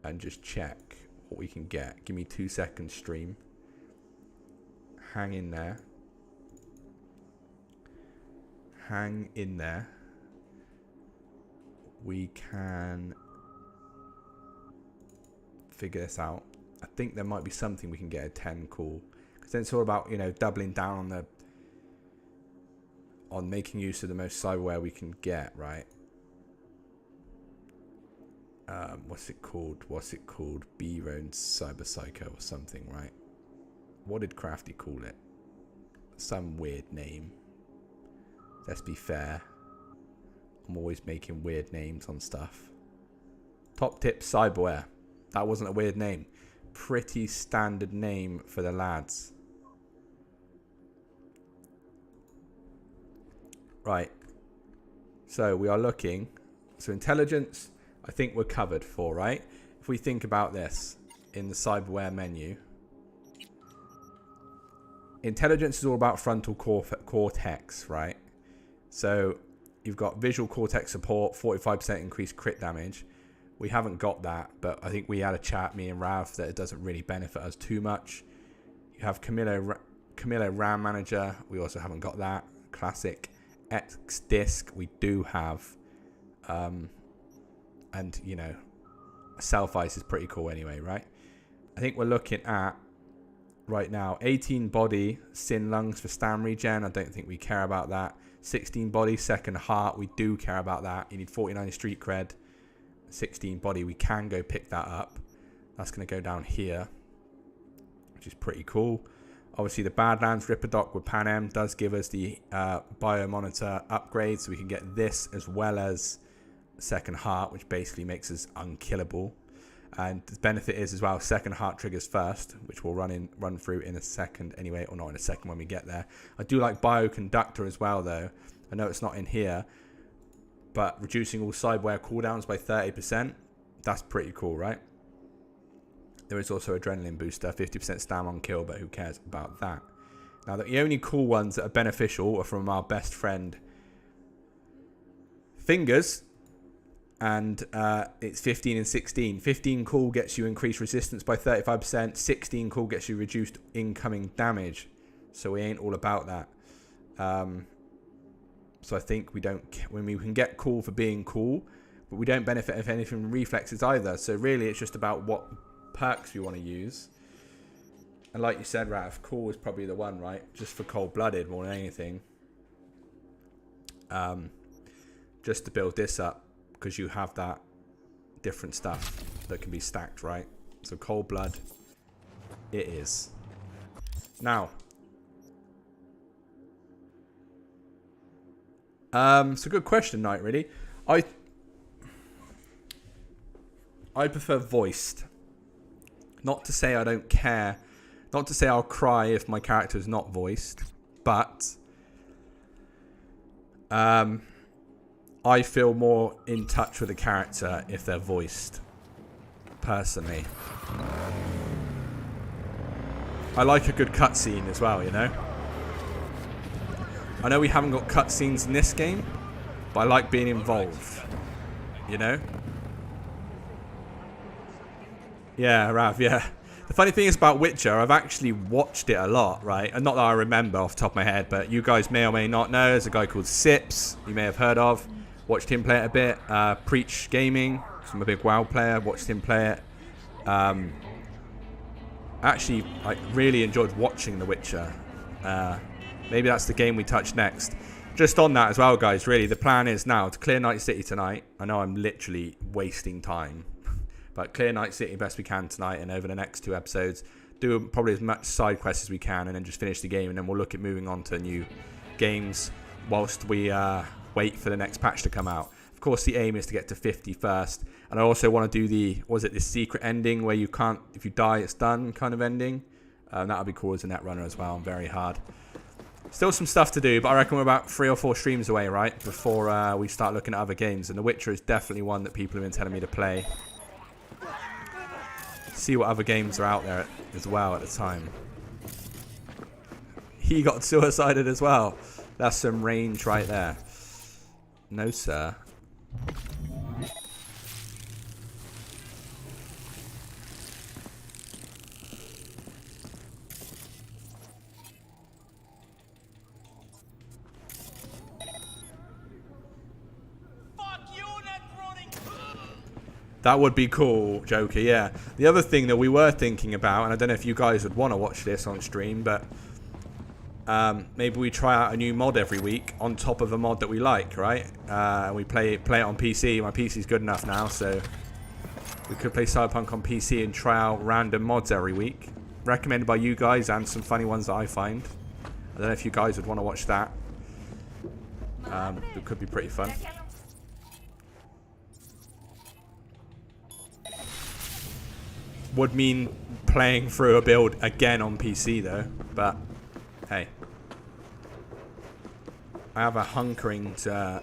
and just check what we can get? Give me 2 seconds, stream. Hang in there. Hang in there. We can figure this out. I think there might be something we can get a 10 cool. Because then it's all about, you know, doubling down on making use of the most cyberware we can get, right? What's it called? B-Roan Cyberpsycho or something, right? What did Crafty call it? Some weird name. Let's be fair. I'm always making weird names on stuff. Top tip cyberware. That wasn't a weird name. Pretty standard name for the lads. Right. So we are looking. So intelligence, I think we're covered for, right? If we think about this in the cyberware menu. Intelligence is all about frontal cortex, right? So you've got visual cortex support, 45% increased crit damage. We haven't got that, but I think we had a chat, me and Rav, that it doesn't really benefit us too much. You have Camillo RAM Manager. We also haven't got that. Classic. X Disc we do have. And, you know, Self-Ice is pretty cool anyway, right? I think we're looking at, right now, 18 body, Sin Lungs for stam regen. I don't think we care about that. 16 body, second heart. We do care about that. You need 49 street cred. 16 body. We can go pick that up. That's going to go down here, which is pretty cool. Obviously, the Badlands Ripper Dock with Pan Am does give us the Biomonitor upgrade. So we can get this as well as second heart, which basically makes us unkillable. And the benefit is as well, second heart triggers first, which we'll run through in a second anyway, or not in a second when we get there. I do like Bioconductor as well, though. I know it's not in here, but reducing all cyberware cooldowns by 30%, that's pretty cool, right? There is also Adrenaline Booster, 50% stam on kill, but who cares about that? Now, the only cool ones that are beneficial are from our best friend Fingers. And it's 15 and 16. 15 cool gets you increased resistance by 35%. 16 cool gets you reduced incoming damage. So we ain't all about that. So I think we don't... When we can get cool for being cool, but we don't benefit of anything from reflexes either. So really it's just about what perks we want to use. And like you said, Raph, cool is probably the one, right? Just for cold-blooded more than anything. Just to build this up. Because you have that different stuff that can be stacked, right? So cold blood, it is. Now, it's a good question, Knight. Really, I prefer voiced. Not to say I don't care. Not to say I'll cry if my character is not voiced, but I feel more in touch with the character if they're voiced, personally. I like a good cutscene as well, you know? I know we haven't got cutscenes in this game, but I like being involved, you know? Yeah, Rav, yeah. The funny thing is about Witcher, I've actually watched it a lot, right? And not that I remember off the top of my head, but you guys may or may not know, there's a guy called Sips, you may have heard of. Watched him play it a bit. Preach Gaming, I'm a big WoW player. Watched him play it. Actually, I really enjoyed watching The Witcher. Maybe that's the game we touch next. Just on that as well, guys. Really, the plan is now to clear Night City tonight. I know I'm literally wasting time, but clear Night City best we can tonight, and over the next 2 episodes, do probably as much side quests as we can, and then just finish the game, and then we'll look at moving on to new games whilst we wait for the next patch to come out. Of course, the aim is to get to 50 first, and I also want to do the this secret ending where you can't, if you die it's done kind of ending. That'll be cool as a netrunner as well. I'm very hard. Still some stuff to do, but I reckon we're about 3 or 4 streams away, right, before we start looking at other games, and The Witcher is definitely one that people have been telling me to play. See what other games are out there as well at the time. He got suicided as well. That's some range right there. No, sir. That would be cool, Joker, yeah. The other thing that we were thinking about, and I don't know if you guys would want to watch this on stream, but maybe we try out a new mod every week on top of a mod that we like, right? And we play it on PC. My PC's good enough now, so we could play Cyberpunk on PC and try out random mods every week. Recommended by you guys and some funny ones that I find. I don't know if you guys would want to watch that. It could be pretty fun. Would mean playing through a build again on PC though, but hey. I have a hunkering to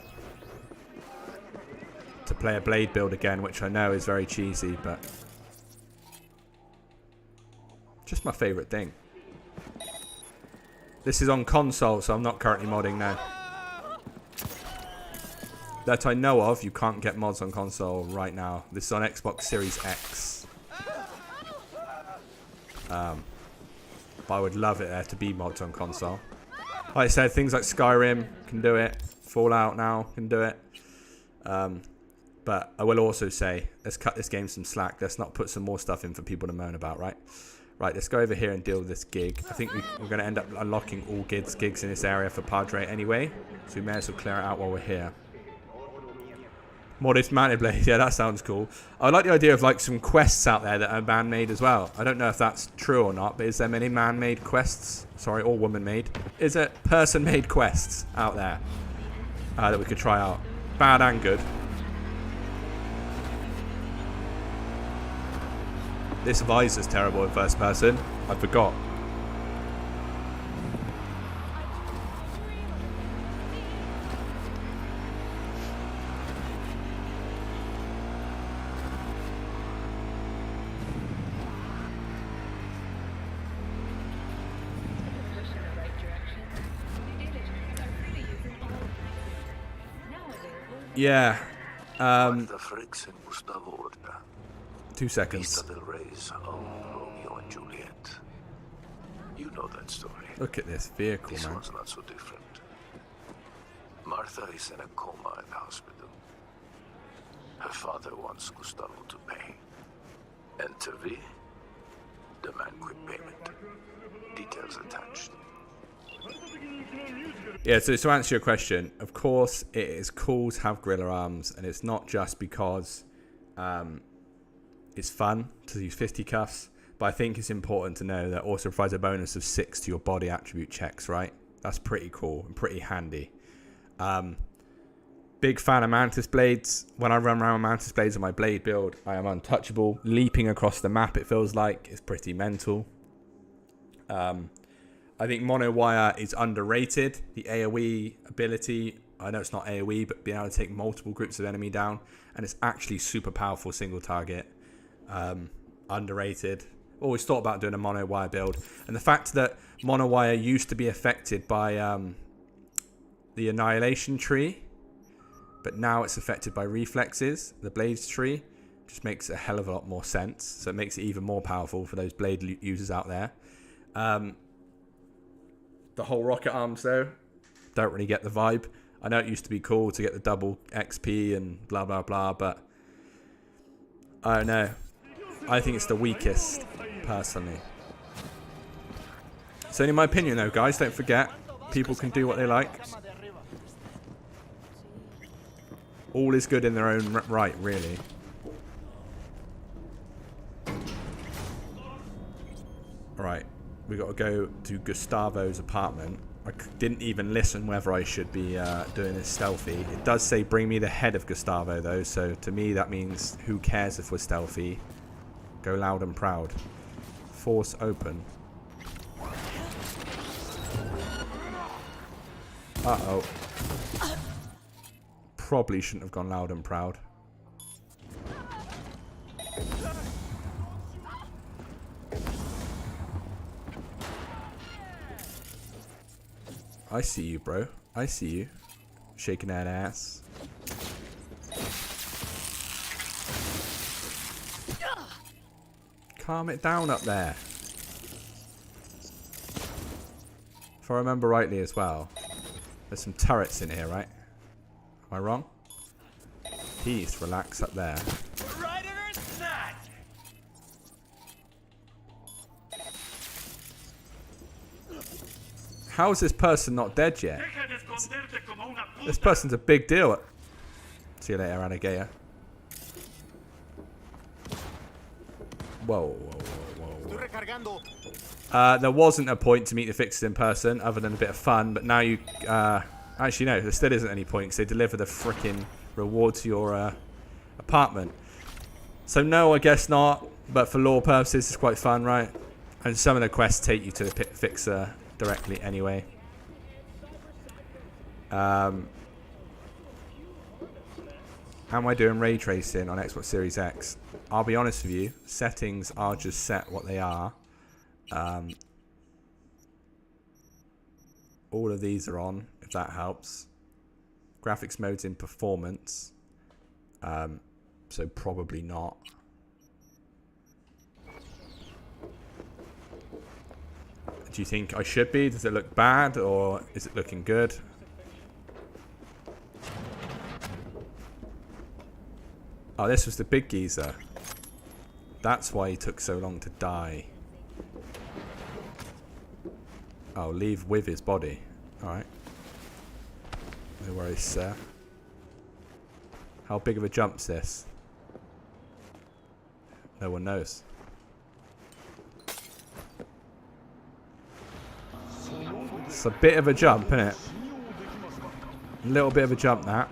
play a Blade build again, which I know is very cheesy, but just my favourite thing. This is on console, so I'm not currently modding now. That I know of, you can't get mods on console right now. This is on Xbox Series X. But I would love it there to be mods on console. Like I said, things like Skyrim can do it. Fallout now can do it. But I will also say, let's cut this game some slack. Let's not put some more stuff in for people to moan about, right? Right, let's go over here and deal with this gig. I think we're going to end up unlocking all gigs in this area for Padre anyway. So we may as well clear it out while we're here. Modest Manted Blade, yeah, that sounds cool. I like the idea of like some quests out there that are man-made as well. I don't know if that's true or not, but is there many man-made quests? Sorry, or woman-made. Is there person-made quests out there that we could try out? Bad and good. This visor's terrible in first person. I forgot. Yeah. What the frick's in Gustavo order? 2 seconds. Vista del Rey's own Romeo and Juliet. You know that story. Look at this vehicle, This man. one's not so different. Martha is in a coma in the hospital. Her father wants Gustavo to pay. And to V, the man quit payment. Details attached. Yeah, so to answer your question, of course it is cool to have gorilla arms, and it's not just because it's fun to use fisticuffs, but I think it's important to know that it also provides a bonus of 6 to your body attribute checks, right? That's pretty cool and pretty handy. Big fan of Mantis Blades. When I run around with Mantis Blades on my Blade build, I am untouchable. Leaping across the map, it feels like, is pretty mental. I think Monowire is underrated. The AoE ability, I know it's not AoE, but being able to take multiple groups of enemy down, and it's actually super powerful single target. Underrated. Always thought about doing a Monowire build. And the fact that Monowire used to be affected by the Annihilation tree, but now it's affected by reflexes, the Blades tree, just makes a hell of a lot more sense. So it makes it even more powerful for those Blade users out there. The whole rocket arms, though, don't really get the vibe. I know it used to be cool to get the double XP and blah, blah, blah, but I don't know. I think it's the weakest, personally. It's only my opinion, though, guys. Don't forget, people can do what they like. All is good in their own right, really. Alright. We got to go to Gustavo's apartment. I didn't even listen whether I should be doing this stealthy. It does say bring me the head of Gustavo though, so to me that means who cares if we're stealthy. Go loud and proud. Force open. Uh-oh. Probably shouldn't have gone loud and proud. I see you, bro. I see you. Shaking that ass. Calm it down up there. If I remember rightly as well, there's some turrets in here, right? Am I wrong? Please relax up there. Right, How is this person not dead yet? This person's a big deal. See you later, alligator. Whoa, whoa, whoa, whoa. There wasn't a point to meet the fixers in person other than a bit of fun, but now you... actually, no, there still isn't any point because they deliver the freaking reward to your apartment. So, no, I guess not, but for lore purposes, it's quite fun, right? And some of the quests take you to the fixer directly anyway. How am I doing ray tracing on Xbox Series X? I'll be honest with you, settings are just set what they are. All of these are on, if that helps. Graphics mode's in performance. So probably not. Do you think I should be? Does it look bad or is it looking good? Oh, this was the big geezer. That's why he took so long to die. Oh, leave with his body. Alright. No worries, sir. How big of a jump's this? No one knows. It's a bit of a jump, isn't it? A little bit of a jump, that.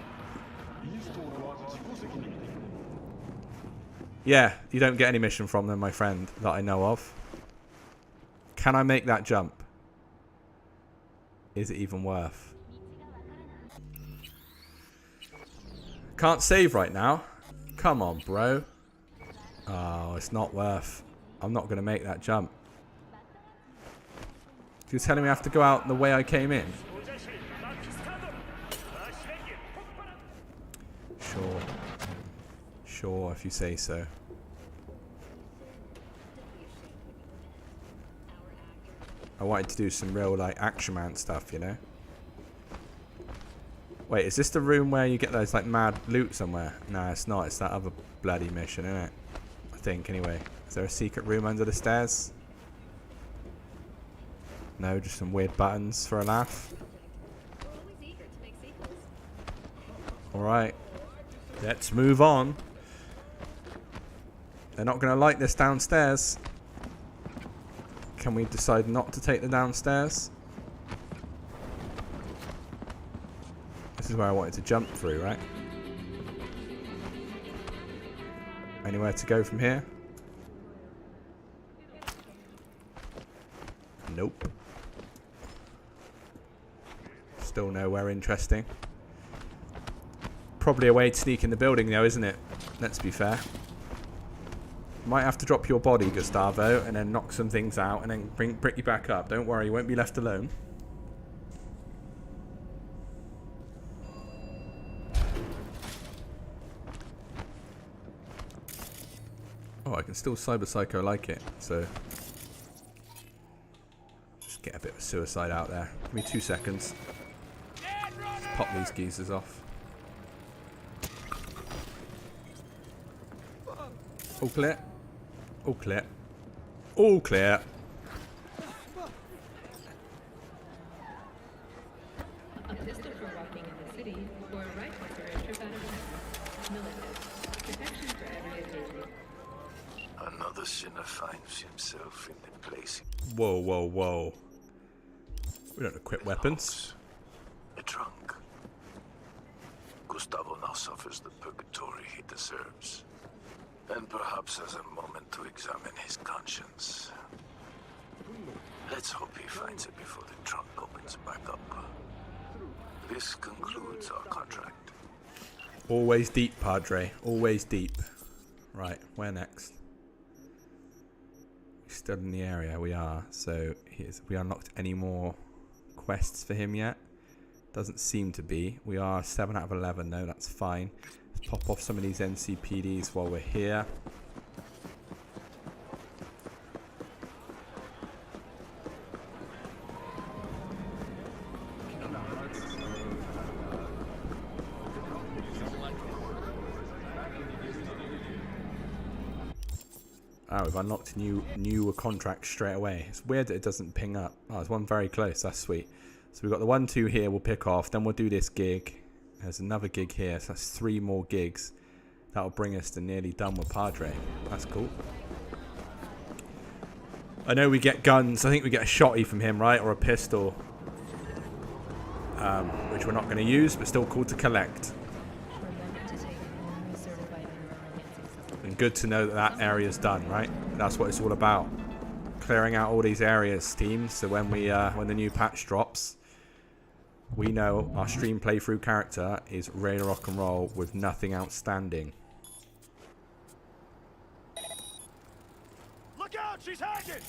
Yeah, you don't get any mission from them, my friend, that I know of. Can I make that jump? Is it even worth? Can't save right now. Come on, bro. Oh, it's not worth. I'm not going to make that jump. You're telling me I have to go out the way I came in? Sure. Sure, if you say so. I wanted to do some real, like, Action Man stuff, you know? Wait, is this the room where you get those, like, mad loot somewhere? No, it's not. It's that other bloody mission, isn't it? I think, anyway. Is there a secret room under the stairs? No, just some weird buttons for a laugh. Alright. Let's move on. They're not going to like this downstairs. Can we decide not to take the downstairs? This is where I wanted to jump through, right? Anywhere to go from here? Nope. Still nowhere interesting. Probably a way to sneak in the building though, isn't it? Let's be fair. Might have to drop your body, Gustavo, and then knock some things out and then bring you back up. Don't worry, you won't be left alone. Oh, I can still Cyberpsycho like it, so... Just get a bit of suicide out there. Give me 2 seconds. Just pop these geezers off. All clear. All clear. All clear. A pistol for walking in the city, or a rifle for a trip out of town. Militant. Protection for every occasion. Another sinner finds himself in the place. Whoa, whoa, whoa. We don't equip weapons. A trunk. Gustavo now suffers the purgatory he deserves. And perhaps has a moment to examine his conscience. Let's hope he finds it before the trunk opens back up. This concludes our contract. Always deep, Padre. Always deep. Right, where next? We're still in the area, we are. So, have we unlocked any more quests for him yet? Doesn't seem to be. We are 7 out of 11 though, that's fine. Let's pop off some of these NCPDs while we're here. Oh, we've unlocked newer contracts straight away. It's weird that it doesn't ping up. Oh, there's one very close. That's sweet. So we've got the 1, 2 here. We'll pick off. Then we'll do this gig. There's another gig here. So that's 3 more gigs. That'll bring us to nearly done with Padre. That's cool. I know we get guns. I think we get a shotty from him, right? Or a pistol. Which we're not going to use, but still cool to collect. And good to know that that area's done, right? That's what it's all about. Clearing out all these areas, team. So when the new patch drops, we know our stream playthrough character is ready to rock and roll with nothing outstanding. Look out, she's hacking!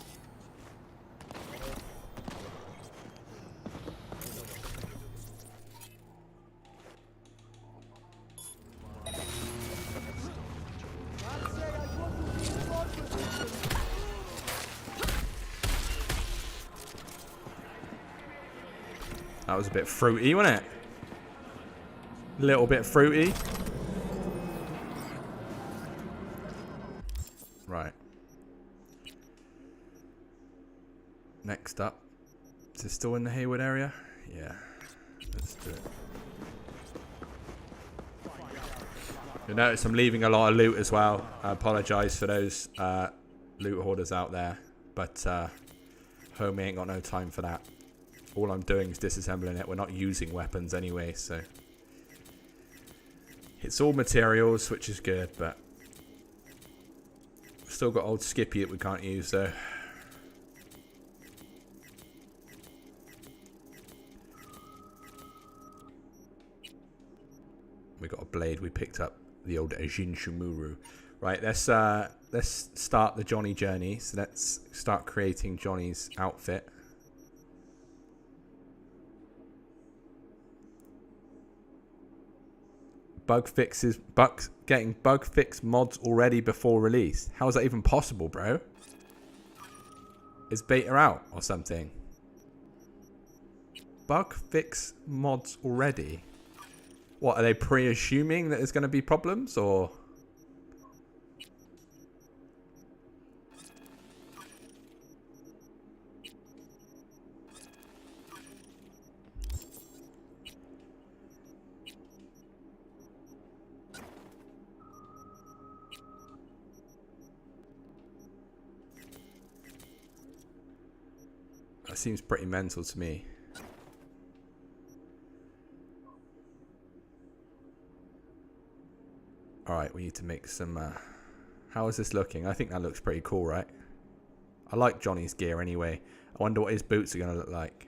That was a bit fruity, wasn't it? A little bit fruity. Right. Next up. Is it still in the Hayward area? Yeah. Let's do it. You'll notice I'm leaving a lot of loot as well. I apologise for those loot hoarders out there. But homie ain't got no time for that. All I'm doing is disassembling it. We're not using weapons anyway, so it's all materials, which is good, but we've still got old Skippy that we can't use, though. We got a blade. We picked up the old Jin Shumuru. Right, let's start the Johnny journey. So let's start creating Johnny's outfit. Getting bug fix mods already before release. How is that even possible, bro? Is beta out or something? Bug fix mods already? What, are they pre-assuming that there's going to be problems, or? That seems pretty mental to me. Alright, we need to make some... how is this looking? I think that looks pretty cool, right? I like Johnny's gear anyway. I wonder what his boots are going to look like.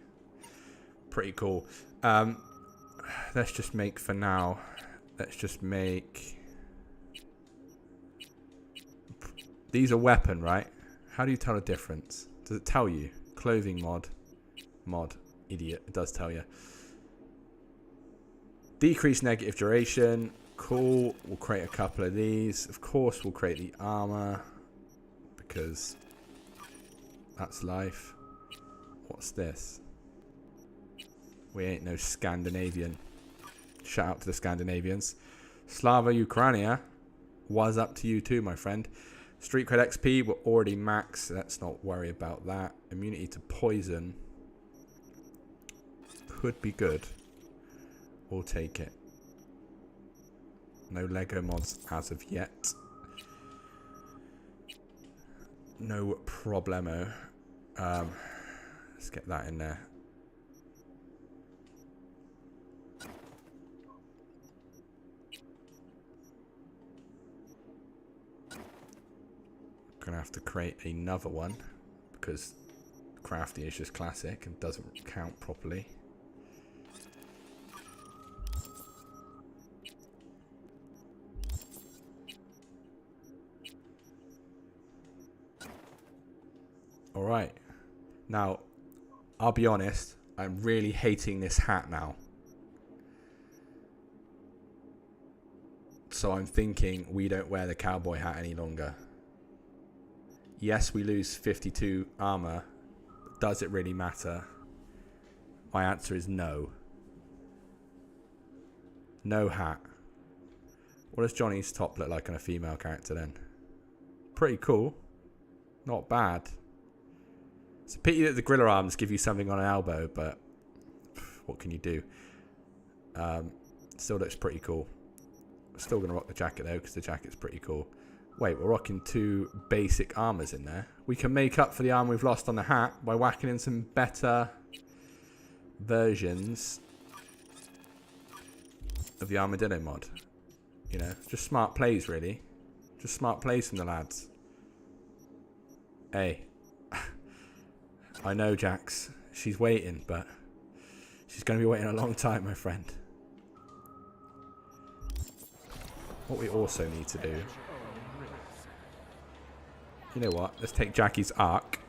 Pretty cool. Let's just make, for now, let's just make... These are weapon, right? How do you tell the difference? Does it tell you? Clothing mod, idiot, it does tell you. Decrease negative duration, cool. We'll create a couple of these. Of course we'll create the armor, because that's life. What's this? We ain't no Scandinavian. Shout out to the Scandinavians. Slava Ukraina, was up to you too, my friend. Street cred XP, we're already max. Let's not worry about that. Immunity to poison could be good. We'll take it. No Lego mods as of yet. No problemo. Let's get that in there. Gonna have to create another one because crafty is just classic and doesn't count properly. Alright, now I'll be honest, I'm really hating this hat now. So I'm thinking we don't wear the cowboy hat any longer. Yes, we lose 52 armor. Does it really matter? My answer is no. No hat. What does Johnny's top look like on a female character then? Pretty cool. Not bad. It's a pity that the gorilla arms give you something on an elbow, but what can you do? Still looks pretty cool. Still going to rock the jacket, though, because the jacket's pretty cool. Wait, we're rocking 2 basic armors in there. We can make up for the armor we've lost on the hat by whacking in some better versions of the Armadillo mod. You know, just smart plays, really. Just smart plays from the lads. Hey. I know, Jax. She's waiting, but she's going to be waiting a long time, my friend. What we also need to do... You know what? Let's take Jackie's arc.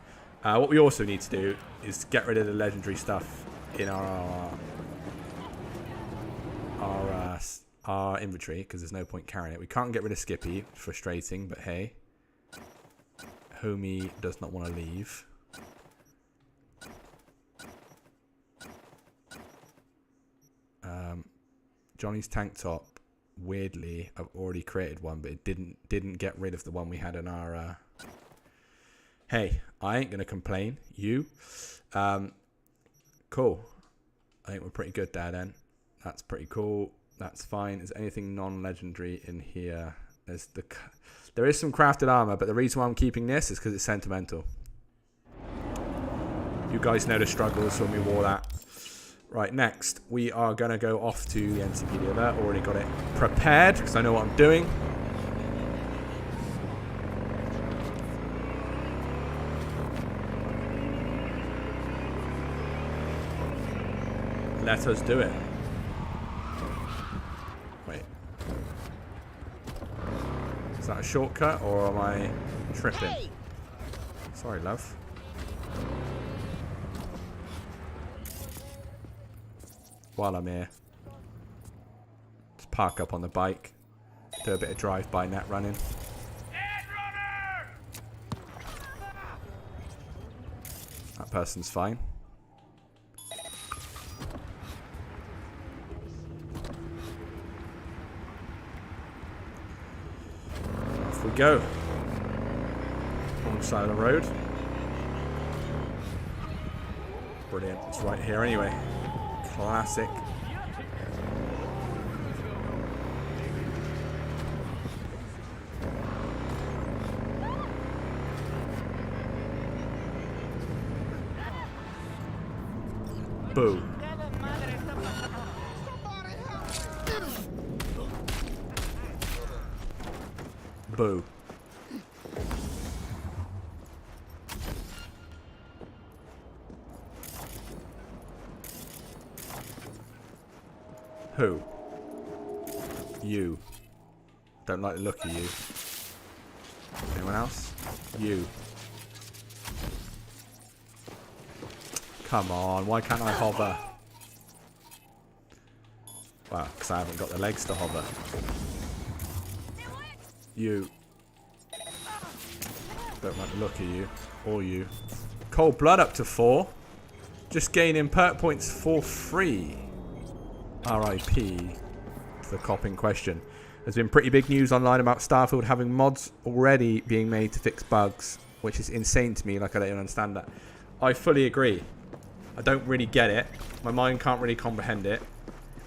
What we also need to do is get rid of the legendary stuff in our inventory, because there's no point carrying it. We can't get rid of Skippy. Frustrating, but hey. Homie does not want to leave. Johnny's tank top. Weirdly, I've already created one, but it didn't get rid of the one we had in our... Hey, I ain't gonna complain. You? Cool. I think we're pretty good there then. That's pretty cool. That's fine. Is anything non-legendary in here? There is some crafted armor, but the reason why I'm keeping this is because it's sentimental. You guys know the struggles when we wore that. Right, next, we are going to go off to the NCPD alert. Already got it prepared, because I know what I'm doing. Let us do it. Wait. Is that a shortcut, or am I tripping? Sorry, love. While I'm here, just park up on the bike, do a bit of drive-by net running. That person's fine. Off we go. Wrong side of the road. Brilliant. It's right here anyway. Classic. Boo. Boo. Who? You. Don't like the look of you. Anyone else? You. Come on, why can't I hover? Well, because I haven't got the legs to hover. You. Don't like the look of you. Or you. Cold blood up to 4. Just gaining perk points for free. R.I.P. to the cop in question. There's been pretty big news online about Starfield having mods already being made to fix bugs, which is insane to me. Like, I don't even understand that. I fully agree. I don't really get it. My mind can't really comprehend it.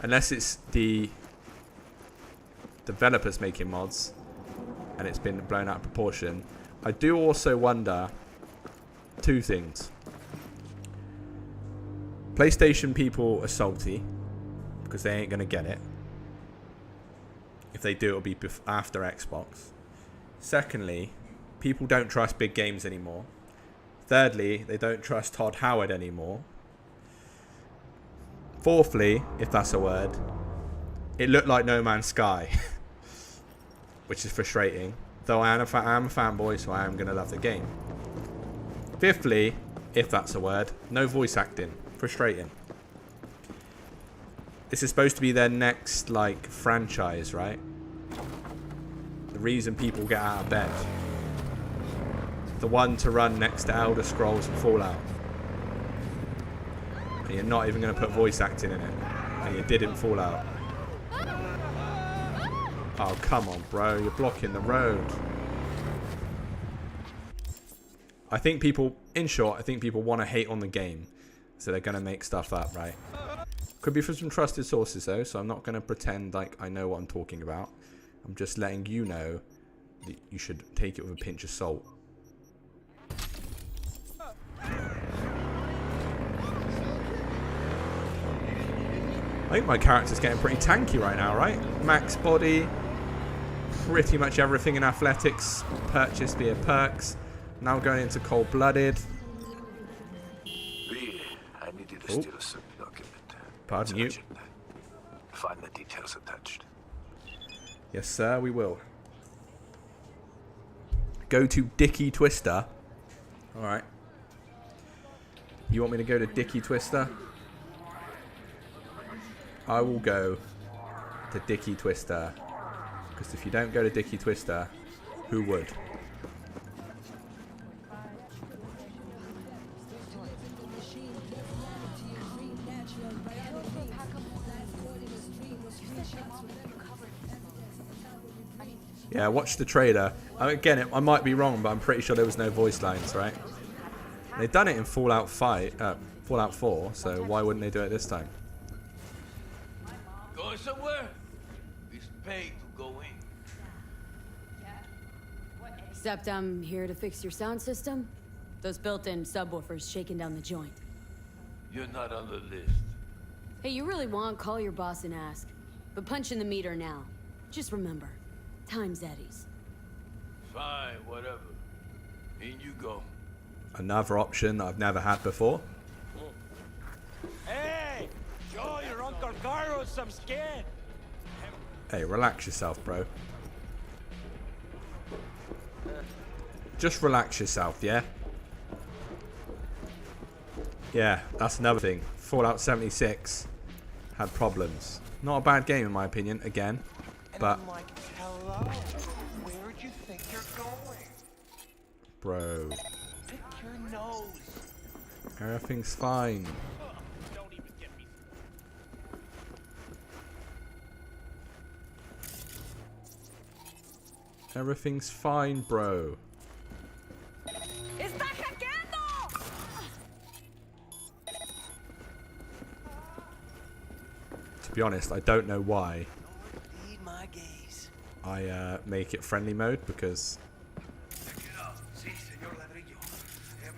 Unless it's the developers making mods and it's been blown out of proportion. I do also wonder 2 things. PlayStation people are salty because they ain't going to get it. If they do, it'll be after Xbox. Secondly, people don't trust big games anymore. Thirdly, they don't trust Todd Howard anymore. Fourthly, if that's a word, it looked like No Man's Sky. Which is frustrating. Though I am a fanboy, so I am going to love the game. Fifthly, if that's a word, no voice acting. Frustrating. This is supposed to be their next, like, franchise, right? The reason people get out of bed. The one to run next to Elder Scrolls and Fallout. And you're not even going to put voice acting in it. And you did in Fallout. Oh, come on, bro. You're blocking the road. I think people, in short, I think people want to hate on the game. So they're going to make stuff up, right? Could be from some trusted sources, though. So I'm not going to pretend like I know what I'm talking about. I'm just letting you know that you should take it with a pinch of salt. I think my character's getting pretty tanky right now, right? Max body, pretty much everything in athletics purchased via perks. Now going into cold-blooded. I need you to steal a certain document. Pardon you. Urgent. Find the details attached. Yes, sir, we will. Go to Dickey Twister. Alright. You want me to go to Dickey Twister? I will go to Dickey Twister. Because if you don't go to Dickey Twister, who would? Yeah, watch the trailer. Again, I might be wrong, but I'm pretty sure there was no voice lines, right? They've done it in Fallout 4, so why wouldn't they do it this time? Going somewhere? It's paid to go in. Except I'm here to fix your sound system. Those built-in subwoofers shaking down the joint. You're not on the list. Hey, you really want, call your boss and ask. But punch in the meter now. Just remember, time's eddies. Fine, whatever. In you go. Another option that I've never had before. Hey! Show your Uncle Carlos some skin! Hey, relax yourself, bro. Just relax yourself, yeah? Yeah, that's another thing. Fallout 76 had problems. Not a bad game in my opinion, again. But I'm like, hello? Where'd you think you're going? bro, Pick your nose. everything's fine. Don't even get me. Everything's fine, bro. ¡Está hackeando! To be honest, I don't know why Lead my gaze. I make it friendly mode, because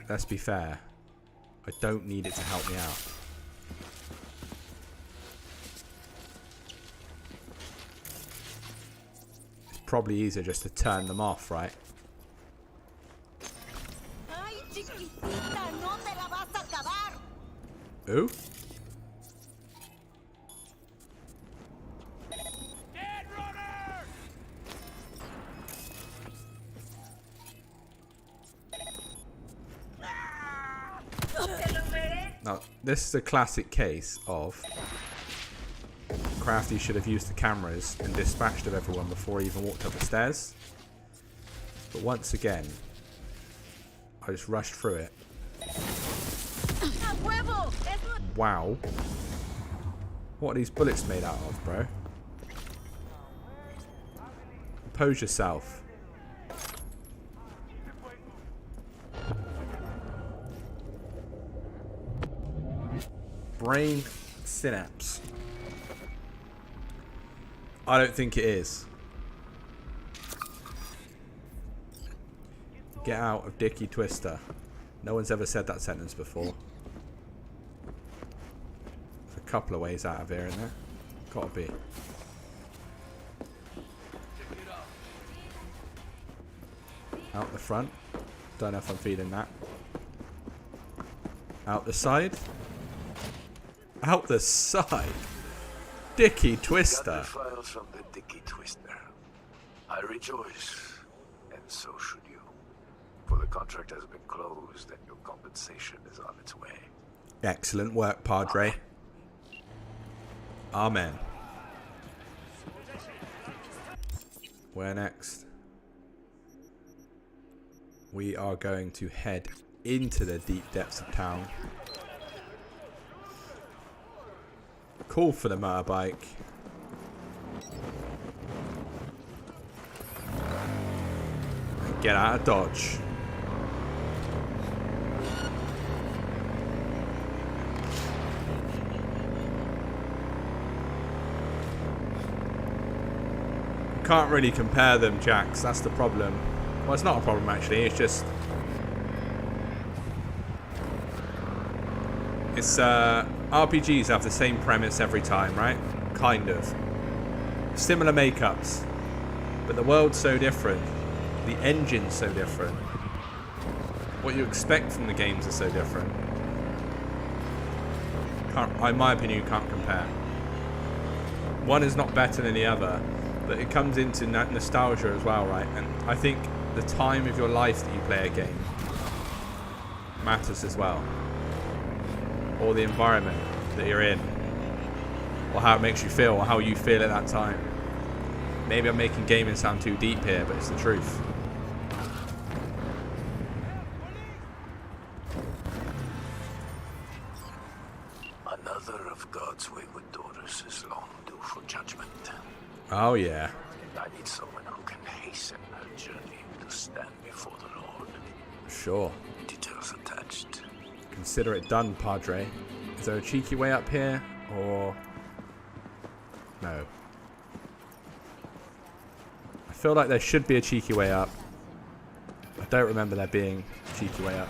let's be fair, I don't need it to help me out. It's probably easier just to turn them off, right? Ay, chiquitita, no te la vas a acabar. Ooh. Dead runner! Now, this is a classic case of Crafty should have used the cameras and dispatched of everyone before he even walked up the stairs. But once again, I just rushed through it. ¡A huevo! Es Wow. What are these bullets made out of, bro? Compose yourself. Brain synapse. I don't think it is. Get out of Dickey Twister. No one's ever said that sentence before. There's a couple of ways out of here, isn't there? Gotta be. Out the front. Don't know if I'm feeling that. Out the side. Out the side. Dickey Got Twister. the files from the Dickey Twister. I rejoice, and so should you. For the contract has been closed, and your compensation is on its way. Excellent work, Padre. Amen. Where next? We are going to head into the deep depths of town. Call for the motorbike. And get out of Dodge. can't really compare them, Jax. That's the problem. Well, it's not a problem, actually. It's just... It's, RPGs have the same premise every time, right? Kind of. Similar makeups. But the world's so different. The engine's so different. What you expect from the games are so different. In my opinion, you can't compare. One is not better than the other, but it comes into nostalgia as well, right? And I think the time of your life that you play a game matters as well. Or the environment that you're in. Or how it makes you feel, or how you feel at that time. Maybe I'm making gaming sound too deep here, but it's the truth. Another of God's wayward daughters is long due for judgment. Oh, yeah. I need someone who can hasten her journey to stand before the Lord. Sure. Details attached. Consider it done, Padre. Is there a cheeky way up here, or... No. I feel like there should be a cheeky way up. I don't remember there being a cheeky way up.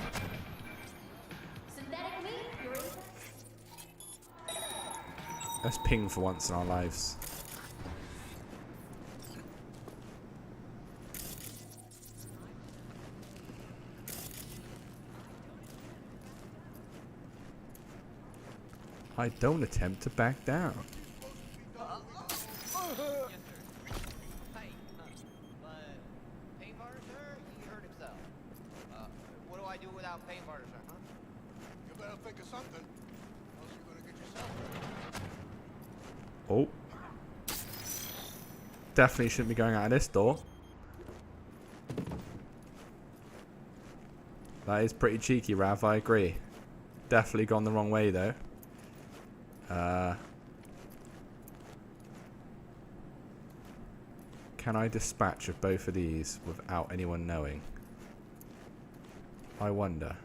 Let's ping for once in our lives. I don't attempt to back down. Paint barter, sir? He hurt himself. What do I do without paint barter, sir, huh? You better think of something, else you're gonna get yourself hurt. Oh. Definitely shouldn't be going out of this door. That is pretty cheeky, Rav, I agree. Definitely gone the wrong way, though. Can I dispatch of both of these without anyone knowing? I wonder.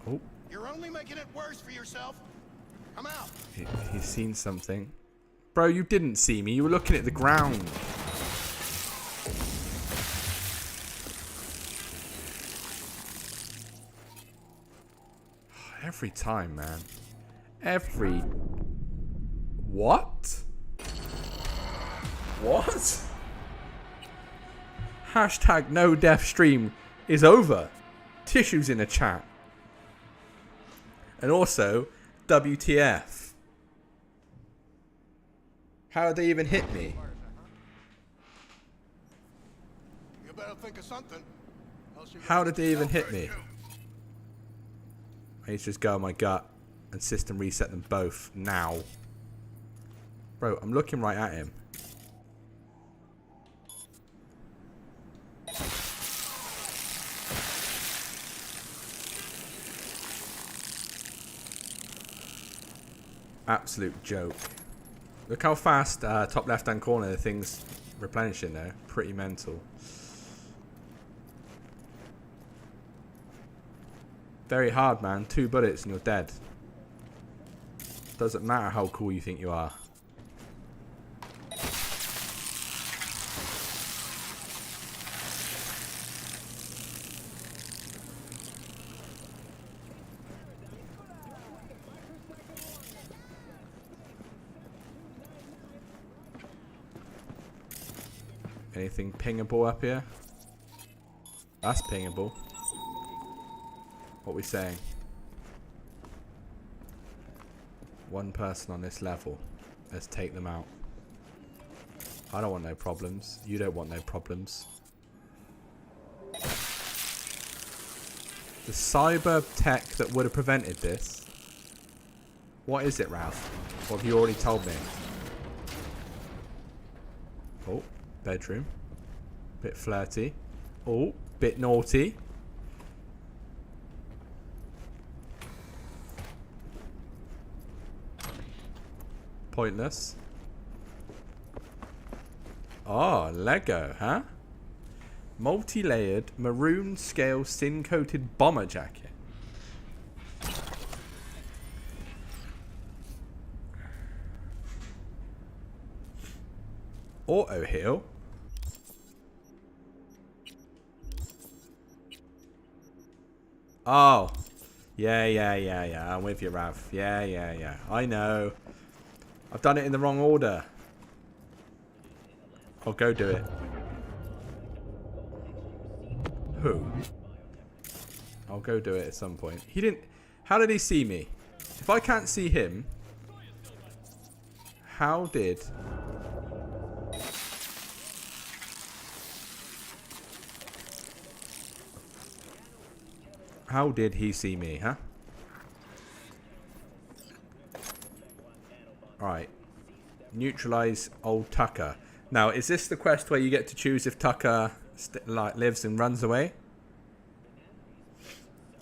Oh. You're only making it worse for yourself. Come out. He's seen something. Bro, you didn't see me. You were looking at the ground. Every time, man. Every... What? What? Hashtag no death stream is over. Tissues in the chat. And also, WTF. How did they even hit me? You better think of something, else you're How gonna did get they even yourself hit me? hurt. I need to just go on my gut and system reset them both now. Bro, I'm looking right at him. Absolute joke. Look how fast top left hand corner the thing's replenishing there. Pretty mental. Very hard, man. 2 bullets and you're dead. Doesn't matter how cool you think you are. Anything pingable up here? That's pingable. What are we saying? One person on this level. Let's take them out. I don't want no problems. You don't want no problems. The cyber tech that would have prevented this. What is it, Ralph? Or have you already told me? Oh, bedroom. Bit flirty. Oh, bit naughty. Pointless. Oh, Lego, huh? Multi-layered, maroon scale, sin-coated bomber jacket. auto heal. Oh. Yeah. I'm with you, Rav. Yeah. I know. I've done it in the wrong order. I'll go do it. Who? I'll go do it at some point. He didn't... How did he see me? If I can't see him... How did... How did he see me, huh? Alright. Neutralize old Tucker. Now, is this the quest where you get to choose if Tucker lives and runs away?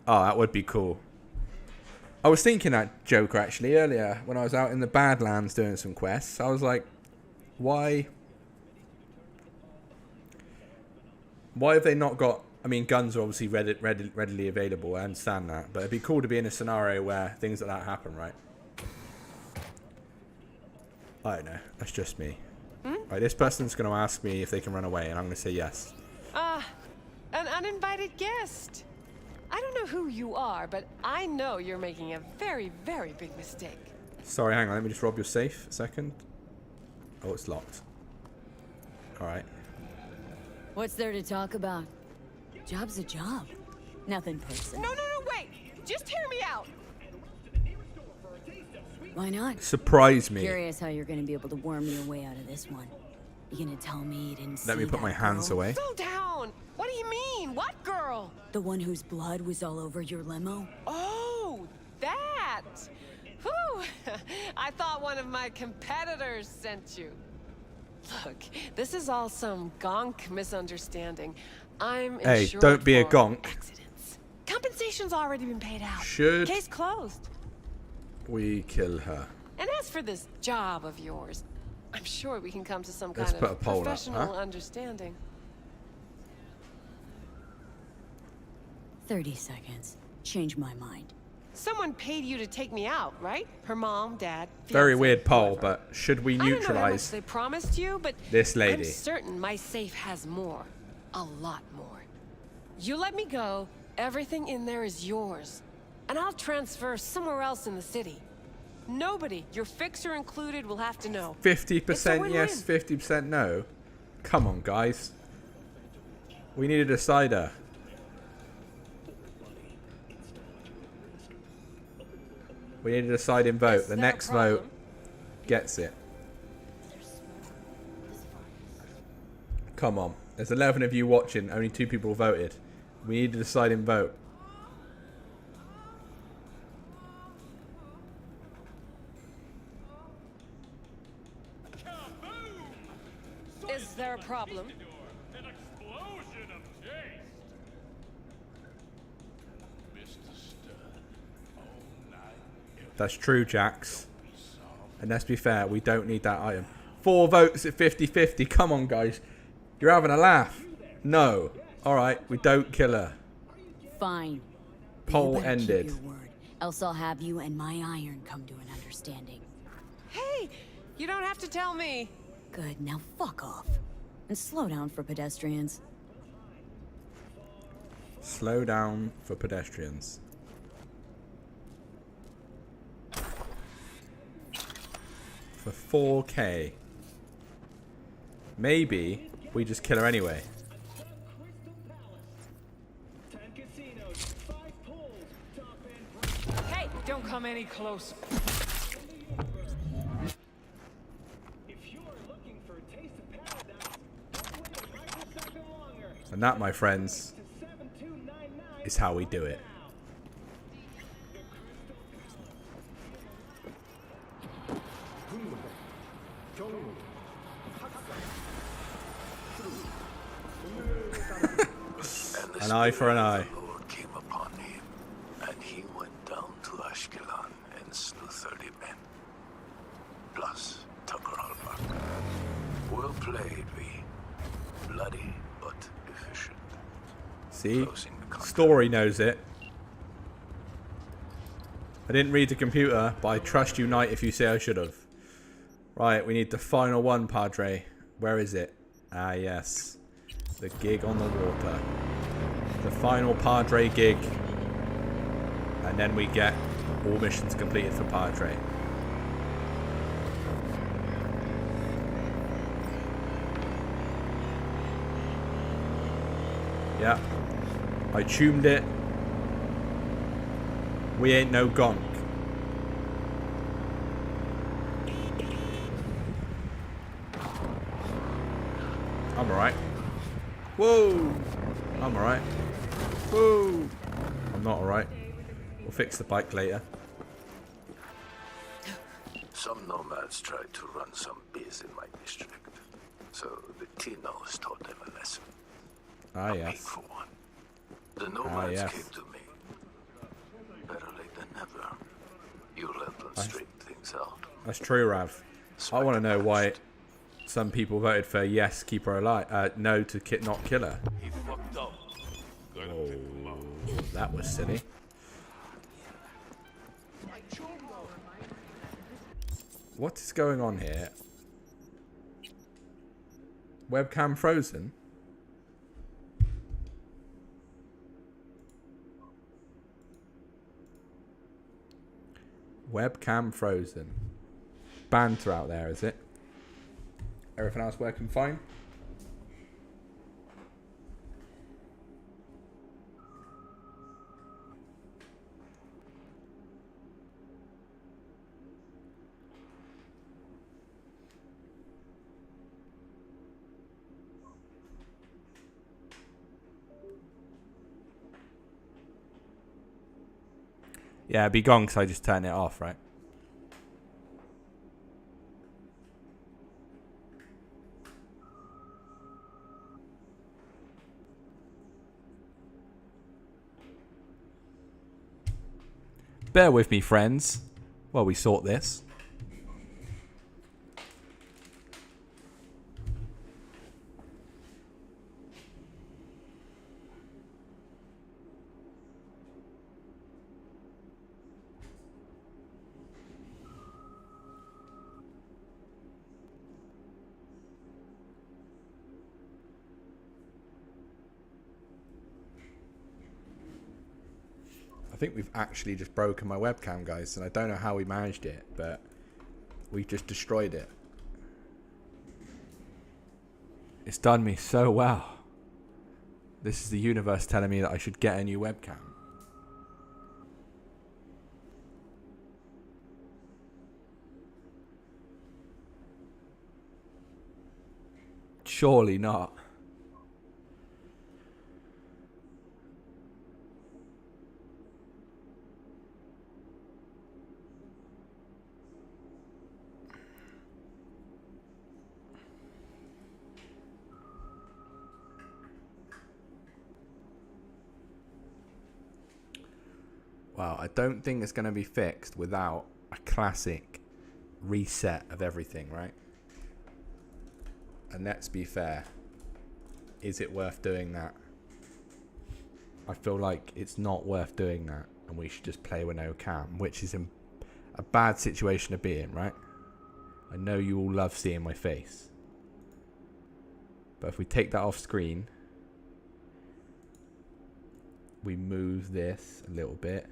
Oh, that would be cool. I was thinking that Joker actually earlier when I was out in the Badlands doing some quests. I was like, why have they not got... I mean, guns are obviously readily available. I understand that. But it'd be cool to be in a scenario where things like that happen, right? I don't know. That's just me. Right, this person's going to ask me if they can run away, and I'm going to say yes. An uninvited guest. I don't know who you are, but I know you're making a very, very big mistake. Sorry, hang on. Let me just rob your safe a second. Oh, it's locked. Alright. What's there to talk about? Job's a job. Nothing personal. No, wait! Just hear me out! Why not? Surprise me. Curious how you're gonna be able to worm your way out of this one. You gonna tell me you didn't see Let me put my hands away. Slow down! What do you mean? What girl? The one whose blood was all over your limo? Oh, that! Whew! I thought one of my competitors sent you. Look, this is all some gonk misunderstanding. I'm insured don't be a for gonk. accidents. Compensation's already been paid out. Should Case closed. we kill her? And as for this job of yours, I'm sure we can come to some Let's kind put a of poll up, professional huh? understanding. 30 seconds. Change my mind. Someone paid you to take me out, right? Her mom, dad, Very fiance, weird poll, whoever. but should we I don't know how much neutralize they promised you, but this lady? I'm certain my safe has more. A lot more. You let me go, everything in there is yours. And I'll transfer somewhere else in the city. Nobody, your fixer included, will have to know. 50% yes, 50% no. Come on, guys. We need a decider. We need a deciding vote. Is The there a next vote problem? gets it. Come on. There's 11 of you watching. Only 2 people voted. We need a deciding vote. Is there a problem? That's true, Jax. And let's be fair, we don't need that item. 4 votes at 50-50. Come on, guys. You're having a laugh. No. Alright, we don't kill her. Fine. Poll You better ended. Keep your word, else I'll have you and my iron come to an understanding. Hey, you don't have to tell me. Good, now fuck off. And slow down for pedestrians. Slow down for pedestrians. For 4K. Maybe we just kill her anyway. Hey, don't come any closer. And that, my friends, is how we do it. An eye for an eye. Lord came upon him, and he went down to Ashkelon and slew 30 men. Plus Tucker al-Bak. Well played, V. Bloody but efficient. See? Closing the contract. Story knows it. I didn't read the computer, but I trust you, Knight, if you say I should have. Right, we need the final one, Padre. Where is it? Ah, yes. The gig on the water. The final Padre gig. And then we get all missions completed for Padre. Yeah. I tuned it. We ain't no gonk. I'm alright. Whoa! I'm alright. Whoa! I'm not alright. We'll fix the bike later. Some nomads tried to run some biz in my district, so the Tinos taught them a lesson. Ah, Me yes. for one. The nomads yes. came to me. Better late than never. You let them straighten things out. That's true, Rav. I want to know why some people voted for yes, keep her alive. No to not kill her. He fucked up. Oh, that was silly. What is going on here? Webcam frozen? Webcam frozen. Banter out there, is it? Everything else working fine? Yeah, it'd be gone because I just turned it off, right? Bear with me, friends, while we sort this. I think we've actually just broken my webcam, guys, and I don't know how we managed it, but we just destroyed it. It's done me so well. This is the universe telling me that I should get a new webcam. Surely not. Wow, I don't think it's going to be fixed without a classic reset of everything, right? And let's be fair. Is it worth doing that? I feel like it's not worth doing that, and we should just play with no cam, which is a bad situation to be in, right? I know you all love seeing my face. But if we take that off screen, we move this a little bit.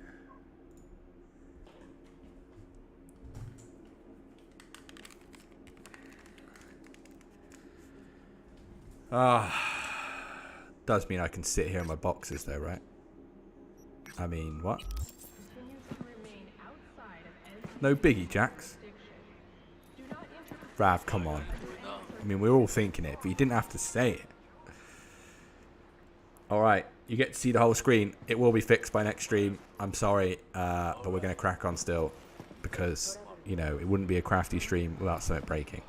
Does mean I can sit here in my boxes though, right? I mean, what? No biggie, Jax. Rav, come on. I mean, we're all thinking it, but you didn't have to say it. Alright, you get to see the whole screen. It will be fixed by next stream. I'm sorry, but we're going to crack on still. Because, you know, it wouldn't be a crafty stream without something breaking.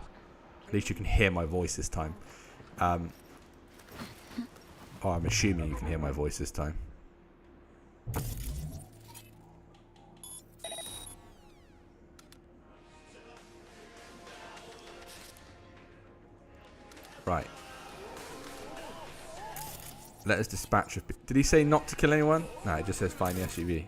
At least you can hear my voice this time. Oh, I'm assuming you can hear my voice this time. Right. Let us dispatch. Did he say not to kill anyone? No, it just says find the SUV.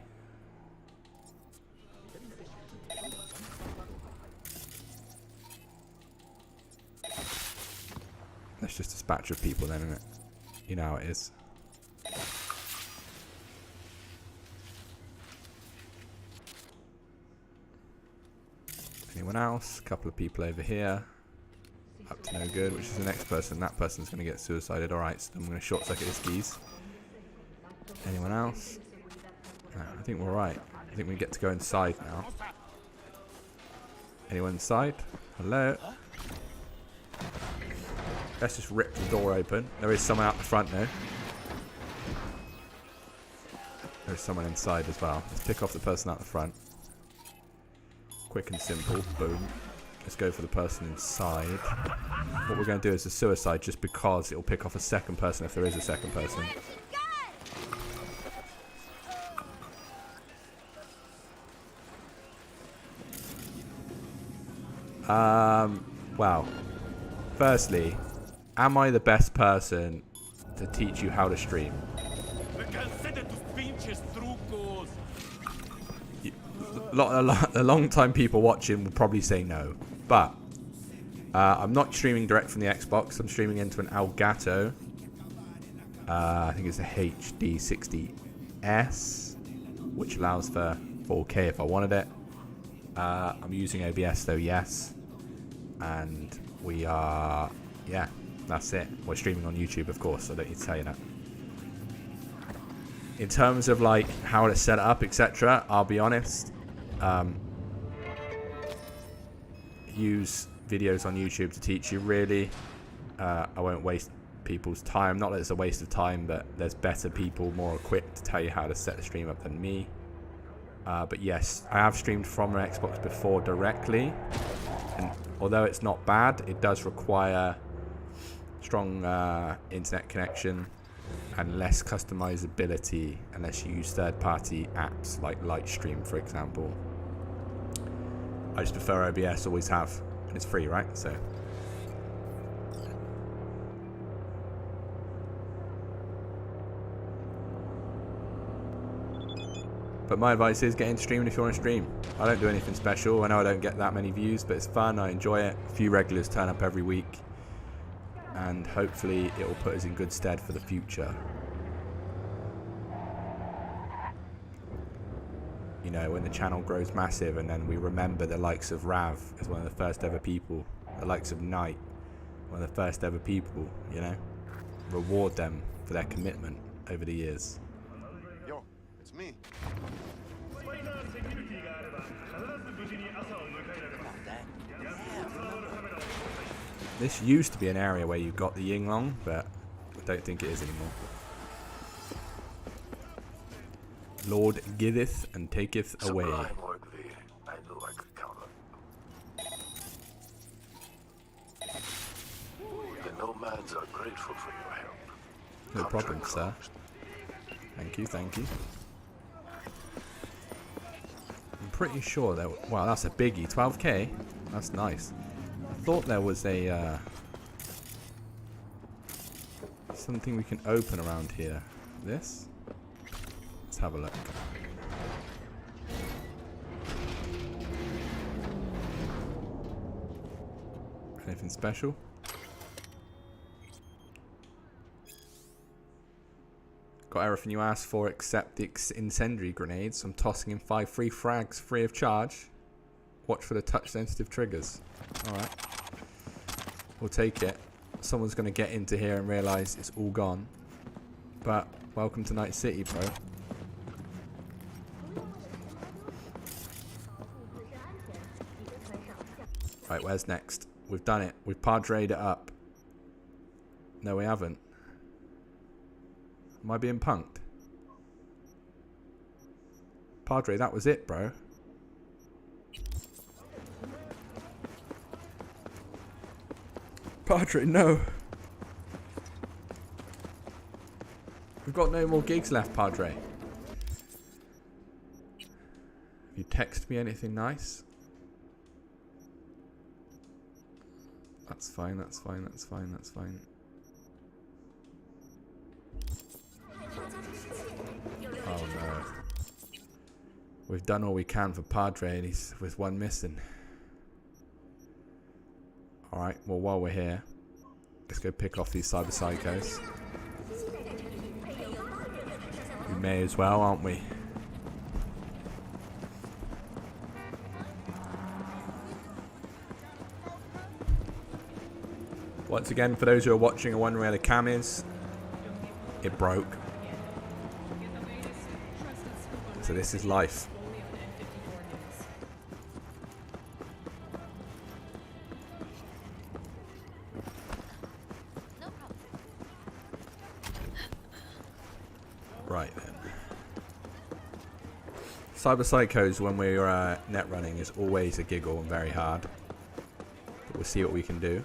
it's just a spatch of people then, isn't it? You know how it is. Anyone else? A couple of people over here. Up to no good, which is the next person. That person's going to get suicided. Alright, so I'm going to short circuit this geese. Anyone else? No, I think we're right. I think we get to go inside now. Anyone inside? Hello? Let's just rip the door open. There is someone out the front now. There's someone inside as well. Let's pick off the person out the front. Quick and simple. Boom. Let's go for the person inside. What we're going to do is a suicide just because it'll pick off a second person if there is a second person. Well, firstly, am I the best person to teach you how to stream? The long time people watching will probably say no, but I'm not streaming direct from the Xbox. I'm streaming into an Elgato. I think it's a HD 60S, which allows for 4K if I wanted it. I'm using OBS though, yes. And we are, yeah, that's it. We're streaming on YouTube, of course. I don't need to tell you that. In terms of like how to set it up, etc., I'll be honest. Use videos on YouTube to teach you, really. I won't waste people's time. Not that it's a waste of time, but there's better people more equipped to tell you how to set the stream up than me. But yes, I have streamed from an Xbox before directly, and although it's not bad, it does require strong internet connection and less customizability unless you use third-party apps like Lightstream, for example. I just prefer OBS, always have, and it's free, right? So but my advice is get into streaming if you want to stream. I don't do anything special. I know I don't get that many views, but it's fun. I enjoy it. A few regulars turn up every week, and hopefully it will put us in good stead for the future. You know, when the channel grows massive, and then we remember the likes of Rav as one of the first ever people, the likes of Knight, one of the first ever people, you know, reward them for their commitment over the years. Yo, it's me. This used to be an area where you got the Yinglong, but I don't think it is anymore. Lord giveth and taketh away. Sublime work, V. I knew I could count on you. The nomads are grateful for your help. No problem, sir. Thank you, thank you. I'm pretty sure that... Wow, that's a biggie. 12k? That's nice. I thought there was a... something we can open around here. This? Let's have a look. Anything special? Got everything you asked for except the incendiary grenades. I'm tossing in 5 free frags free of charge. Watch for the touch sensitive triggers. Alright. We'll take it. Someone's going to get into here and realise it's all gone. But welcome to Night City, bro. Right, where's next? We've done it. We've padre'd it up. No, we haven't. Am I being punked? Padre, that was it, bro. Padre, no. We've got no more gigs left, Padre. Have you texted me anything nice? That's fine, that's fine, that's fine, that's fine. Oh no. We've done all we can for Padre and he's with one missing. Alright, well while we're here, Let's go pick off these Cyberpsychos. We may as well, aren't we? Once again, for those who are watching and wondering where the cam is, it broke. So this is life. Right then. Cyberpsychos when we're net running is always a giggle and very hard. But we'll see what we can do.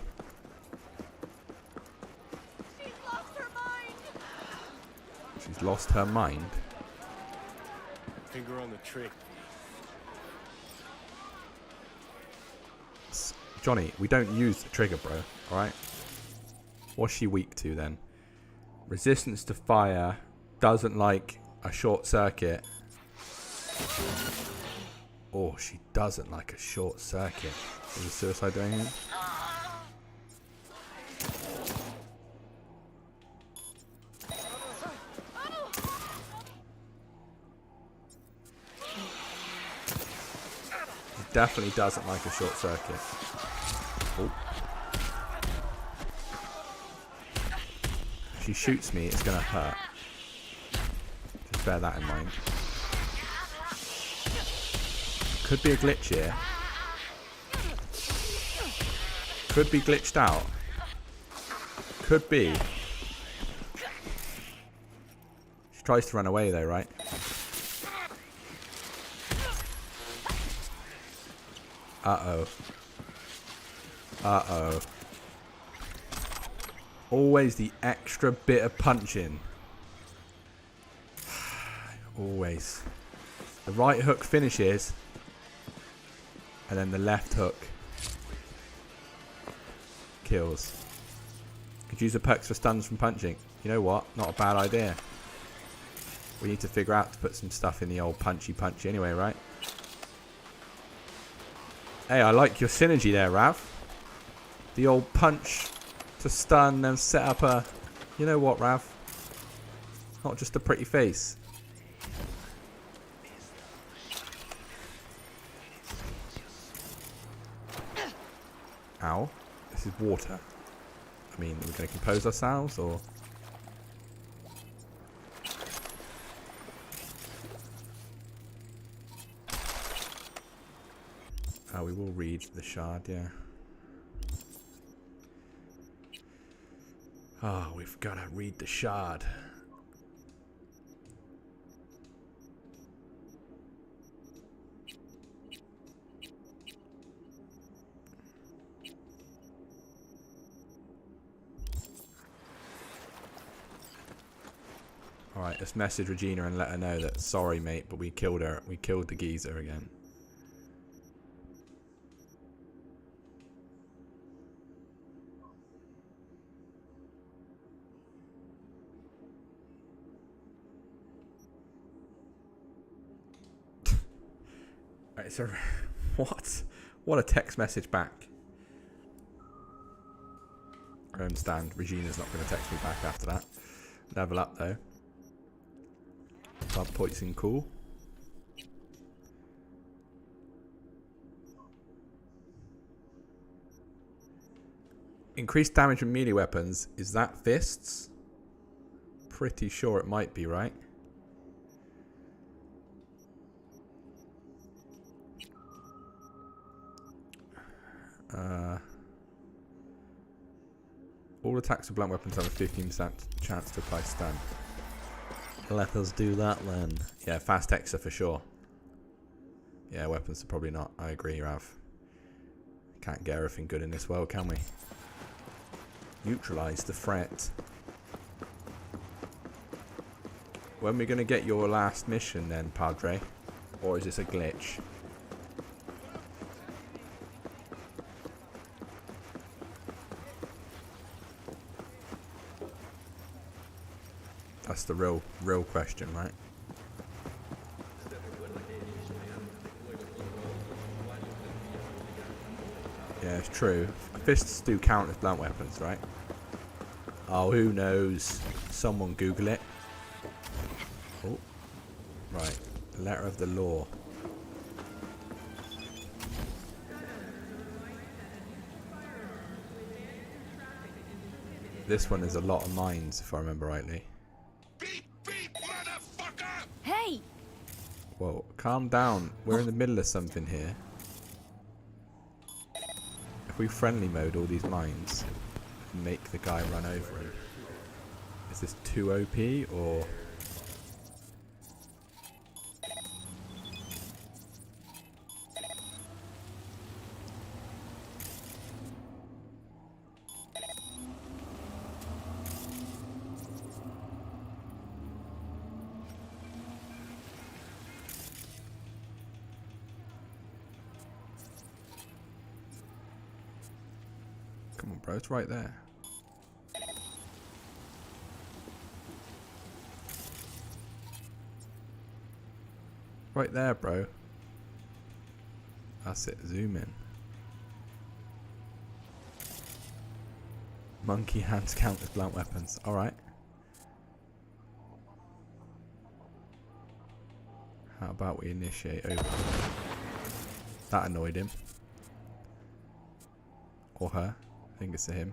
She's lost her mind. Finger on the trigger. Johnny, we don't use the trigger, bro. Alright? What's she weak to then? Resistance to fire. Doesn't like a short circuit. Oh, she doesn't like a short circuit. Is the suicide doing it? Definitely doesn't like a short circuit. Oh. If she shoots me, it's gonna hurt. Just bear that in mind. Could be a glitch here. Could be glitched out. Could be. She tries to run away though, right? Uh-oh. Uh-oh. Always the extra bit of punching. Always. The right hook finishes. And then the left hook kills. Could use the perks for stuns from punching. You know what? Not a bad idea. We need to figure out to put some stuff in the old punchy anyway, right? Hey, I like your synergy there, Rav. The old punch to stun, then set up a... You know what, Rav? Not just a pretty face. Ow. This is water. I mean, are we going to compose ourselves, or... Oh, we will read the shard, yeah. Oh, we've got to read the shard. Alright, let's message Regina and let her know that, sorry mate, but we killed her. We killed the geezer again. Alright, so what a text message back. I understand Regina's not going to text me back after that. Level up though. Blood poison cool. Increased damage from melee weapons. Is that fists? Pretty sure it might be, right? All attacks with blunt weapons have a 15% chance to apply stun. Let us do that then. Yeah, fast Hexa for sure. Yeah, weapons are probably not. I agree, Rav. Can't get everything good in this world, can we? Neutralize the threat. When are we going to get your last mission then, Padre? Or is this a glitch? That's the real question, right? Yeah, it's true. Fists do count as blunt weapons, right? Oh, who knows? Someone Google it. Oh, right. Letter of the law. This one is a lot of mines, if I remember rightly. Beep, beep, motherfucker! Hey! Whoa, calm down. We're in the middle of something here. If we friendly mode all these mines and make the guy run over him, is this too OP or? Come on, bro, it's right there. Right there, bro. That's it, zoom in. Monkey hands count as blunt weapons. Alright. How about we initiate over? That annoyed him. Or her. I think it's a him.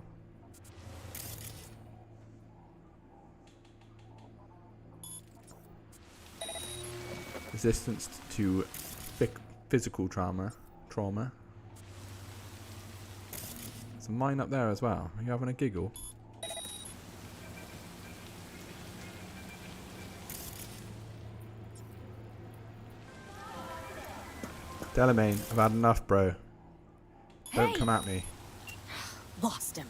Resistance to physical trauma. There's a mine up there as well. Are you having a giggle? Delamain, I've had enough, bro. Don't come at me. Lost him.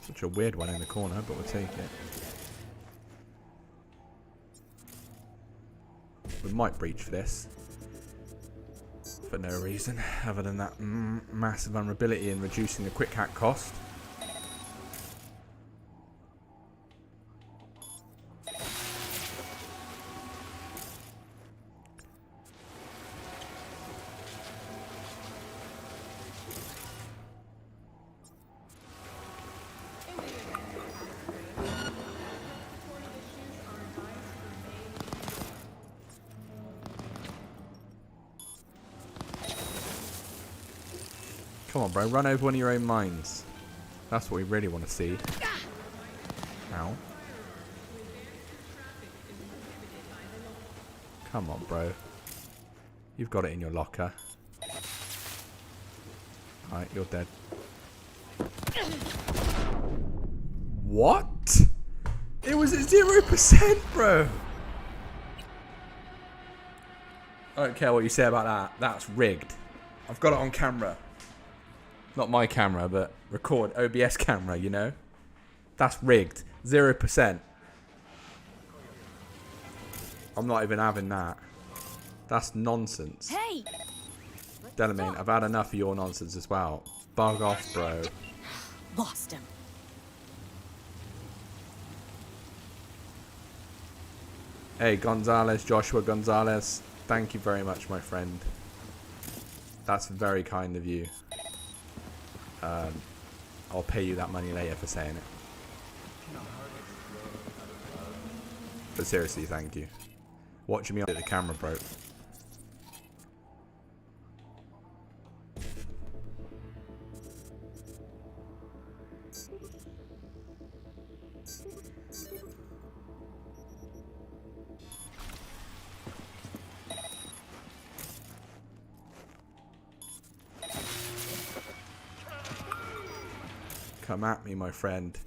Such a weird one in the corner, but we'll take it. We might breach for this. For no reason, other than that massive vulnerability and reducing the quick hack cost. Come on, bro. Run over one of your own mines. That's what we really want to see. Ow. Come on, bro. You've got it in your locker. Alright, you're dead. What? It was at 0%, bro. I don't care what you say about that. That's rigged. I've got it on camera. Not my camera, but record OBS camera, you know? That's rigged. 0%. I'm not even having that. That's nonsense. Hey! Delamain, I've had enough of your nonsense as well. Bug off, bro. Lost him. Hey, Gonzalez, Joshua Gonzalez. Thank you very much, my friend. That's very kind of you. I'll pay you that money later for saying it. But seriously, thank you. Watching me on the camera broke. Come at me, my friend.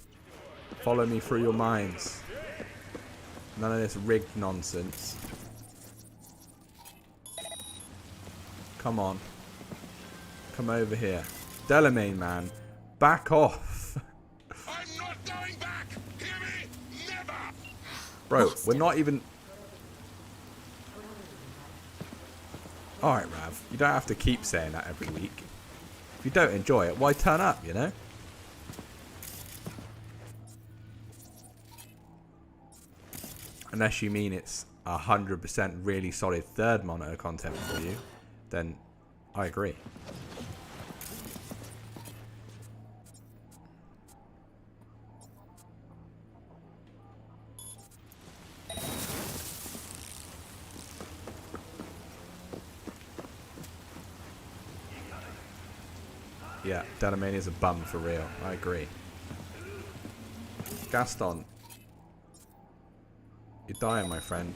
Follow me through your mines. None of this rigged nonsense. Come on. Come over here. Delamain, man. Back off. I'm not going back! Hear me? Never! Bro, we're not even... Alright, Rav. You don't have to keep saying that every week. If you don't enjoy it, why turn up, you know? Unless you mean it's 100% really solid third monitor content for you, then I agree. Yeah, Delamania's a bum for real. I agree. Gaston, you're dying, my friend.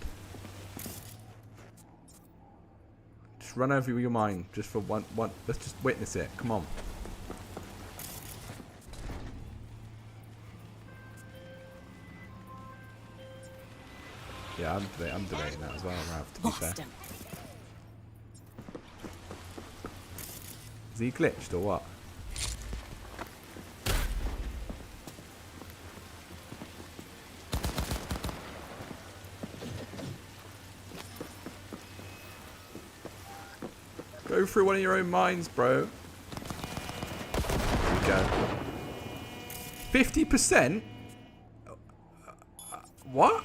Just run over your mind, just for one. Let's just witness it. Come on. Yeah, I'm debating that as well, Rav, to be fair. Is he glitched or what? Go through one of your own mines, bro. Here we go. 50%? What?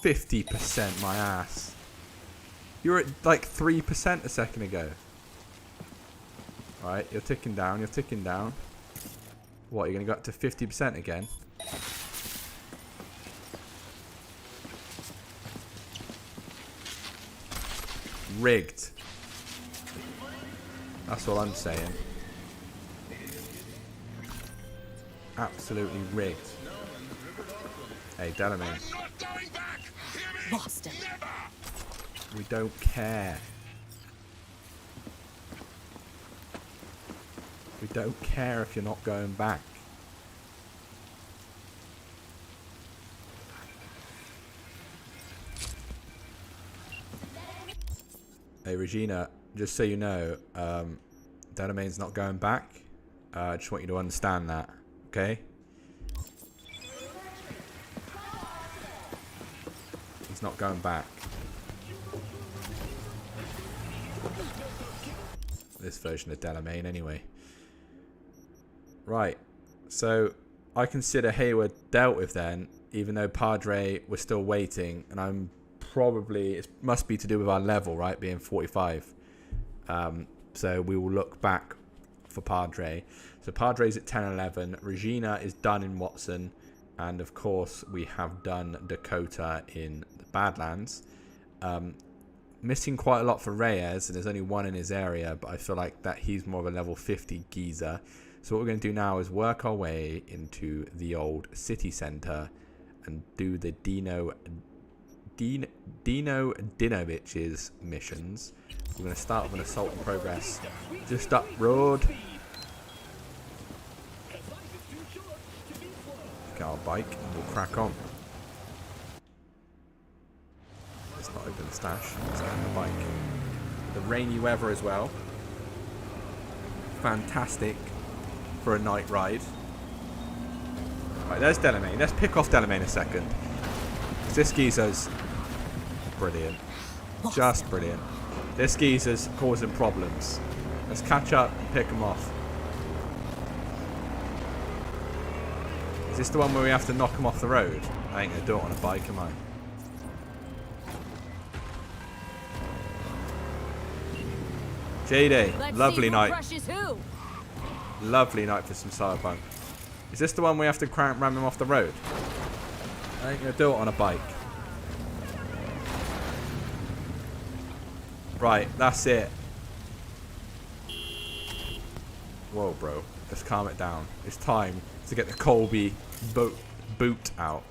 50%, my ass. You were at like 3% a second ago. Alright, you're ticking down, you're ticking down. What, you're going to go up to 50% again? Rigged. That's all I'm saying. Absolutely rigged. Hey, Delamane. Lost him. We don't care. We don't care if you're not going back. Hey Regina, just so you know, Delamane's not going back. I just want you to understand that, okay? He's not going back. This version of Delamane anyway. Right, so I consider Hayward dealt with then, even though Padre was still waiting, and I'm probably, it must be to do with our level, right, being 45. So we will look back for Padre. So Padre's at 10-11, Regina is done in Watson, and of course we have done Dakota in the Badlands. Missing quite a lot for Reyes, and there's only one in his area, but I feel like that he's more of a level 50 geezer. So what we're going to do now is work our way into the old city centre and do the Dino Dinovich's missions. We're going to start with an assault in progress just up road. Get our bike and we'll crack on. Let's not open the stash, let's open the bike. The rainy weather as well. Fantastic for a night ride. Right, there's Delamane. Let's pick off Delamane a second. This geezer's brilliant. Just brilliant. This geezer's causing problems. Let's catch up and pick him off. Is this the one where we have to knock him off the road? I ain't gonna do it on a bike, am I? JD, lovely night. Lovely night for some Cyberpunk. Is this the one we have to ram him off the road? I ain't gonna do it on a bike. Right, that's it. Whoa, bro. Let's calm it down. It's time to get the Colby boot out.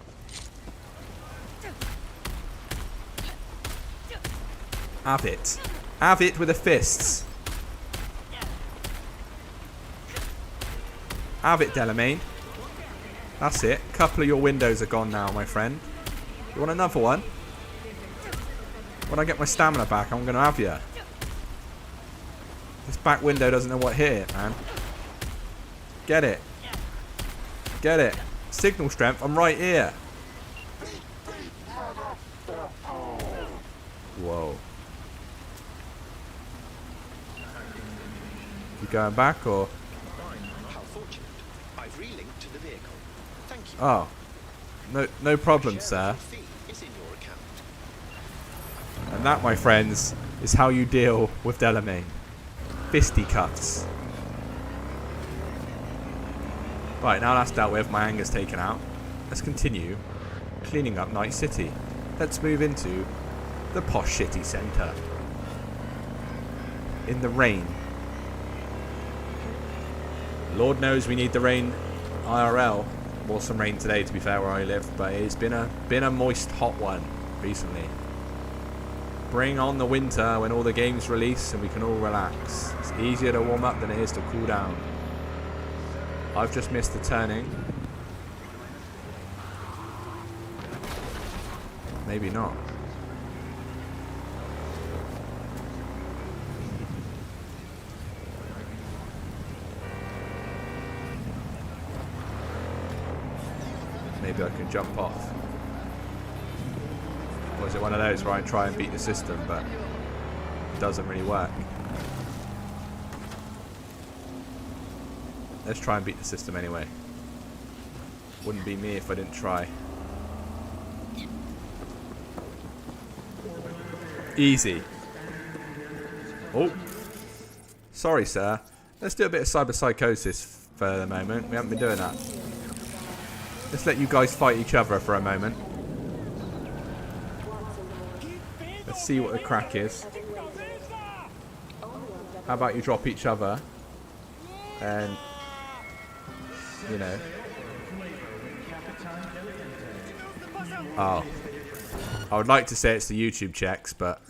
Have it. Have it with the fists. Have it, Delamane. That's it. A couple of your windows are gone now, my friend. You want another one? When I get my stamina back, I'm going to have you. This back window doesn't know what hit it, man. Get it. Get it. Signal strength, I'm right here. Whoa. You going back, or? Oh, no problem, sir. And that, my friends, is how you deal with Delamain. Fisticuffs. Right, now that's dealt with, my anger's taken out. Let's continue cleaning up Night City. Let's move into the posh city centre. In the rain. Lord knows we need the rain IRL. More some rain today, to be fair, where I live, but it's been a moist, hot one recently. Bring on the winter when all the games release and we can all relax. It's easier to warm up than it is to cool down. I've just missed the turning. Maybe not. Maybe I can jump off. Or is it one of those where I try and beat the system, but it doesn't really work? Let's try and beat the system anyway. Wouldn't be me if I didn't try. Easy. Oh. Sorry, sir. Let's do a bit of cyberpsychosis for the moment. We haven't been doing that. Let's let you guys fight each other for a moment. Let's see what the crack is. How about you drop each other? And, you know. Oh. I would like to say it's the YouTube checks, but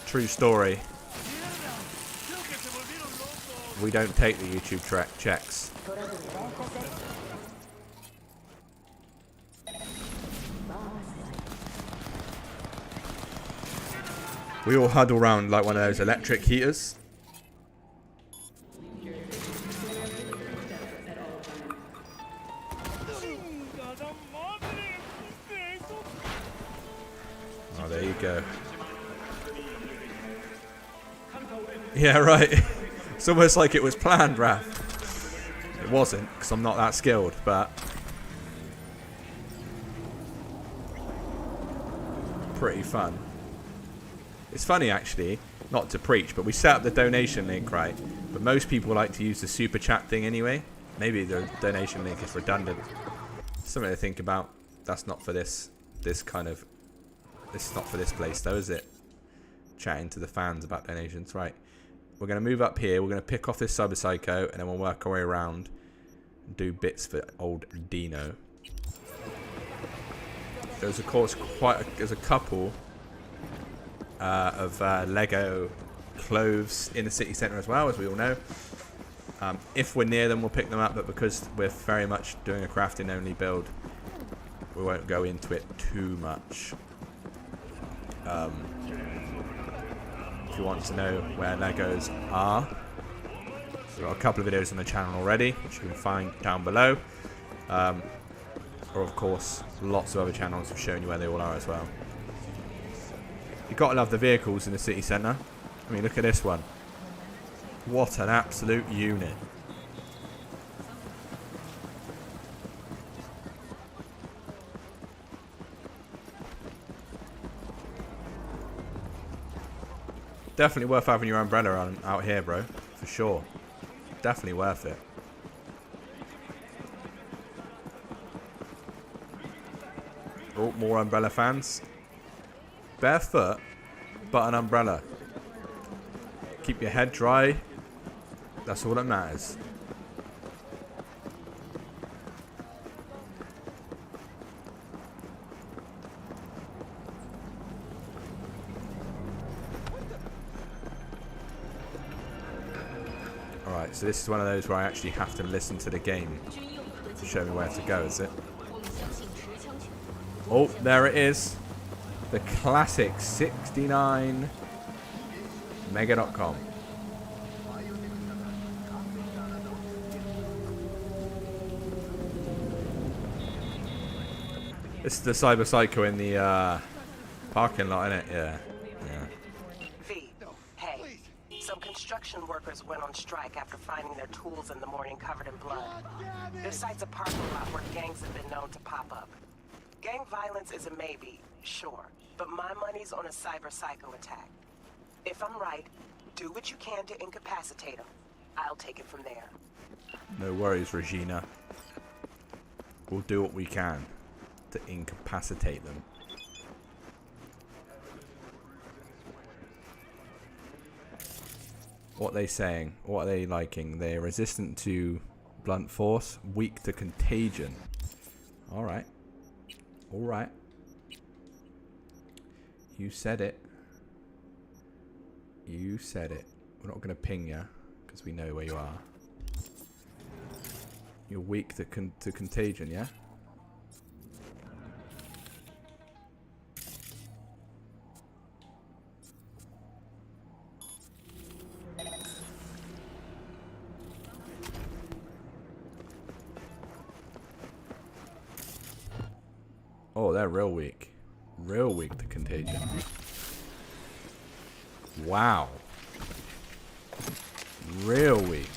true story. We don't take the YouTube checks. We all huddle around like one of those electric heaters. Oh, there you go. Yeah, right. It's almost like it was planned, Raph. It wasn't, because I'm not that skilled, but pretty fun. It's funny, actually, not to preach, but we set up the donation link, right? But most people like to use the super chat thing anyway. Maybe the donation link is redundant. Something to think about. That's not for this kind of... This is not for this place, though, is it? Chatting to the fans about donations. Right. We're going to move up here. We're going to pick off this Cyberpsycho, and then we'll work our way around and do bits for old Dino. There's, of course, there's a couple of Lego clothes in the city centre as well, as we all know. If we're near them, we'll pick them up, but because we're very much doing a crafting only build, we won't go into it too much. If you want to know where Legos are, we've got a couple of videos on the channel already, which you can find down below. Or of course, lots of other channels have shown you where they all are as well. You've got to love the vehicles in the city centre. I mean, look at this one. What an absolute unit. Definitely worth having your umbrella on out here, bro. For sure. Definitely worth it. Oh, more umbrella fans. Barefoot, but an umbrella. Keep your head dry. That's all that matters. Alright, so this is one of those where I actually have to listen to the game to show me where to go, is it? Oh, there it is. The classic 69 mega.com. This is the Cyberpsycho in the parking lot, isn't it? Yeah. V, hey. Some construction workers went on strike after finding their tools in the morning covered in blood. Their site's a parking lot where gangs have been known to pop up. Gang violence is a maybe, sure. but my money's on a Cyberpsycho attack. If I'm right, do what you can to incapacitate him. I'll take it from there. No worries, Regina. We'll do what we can to incapacitate them. What are they saying? What are they liking? They're resistant to blunt force, weak to contagion. Alright. Alright. You said it. You said it. We're not going to ping you, because we know where you are. You're weak to contagion, yeah? Oh, they're real weak. Real weak to contagion. Wow. Real weak.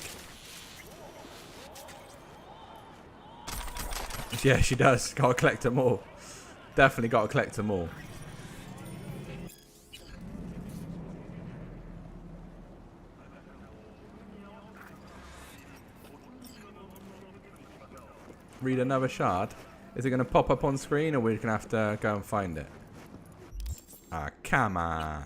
Yeah, she does. Gotta collect them all. Definitely gotta collect them all. Read another shard. Is it going to pop up on screen, or we're going to have to go and find it? Ah, come on.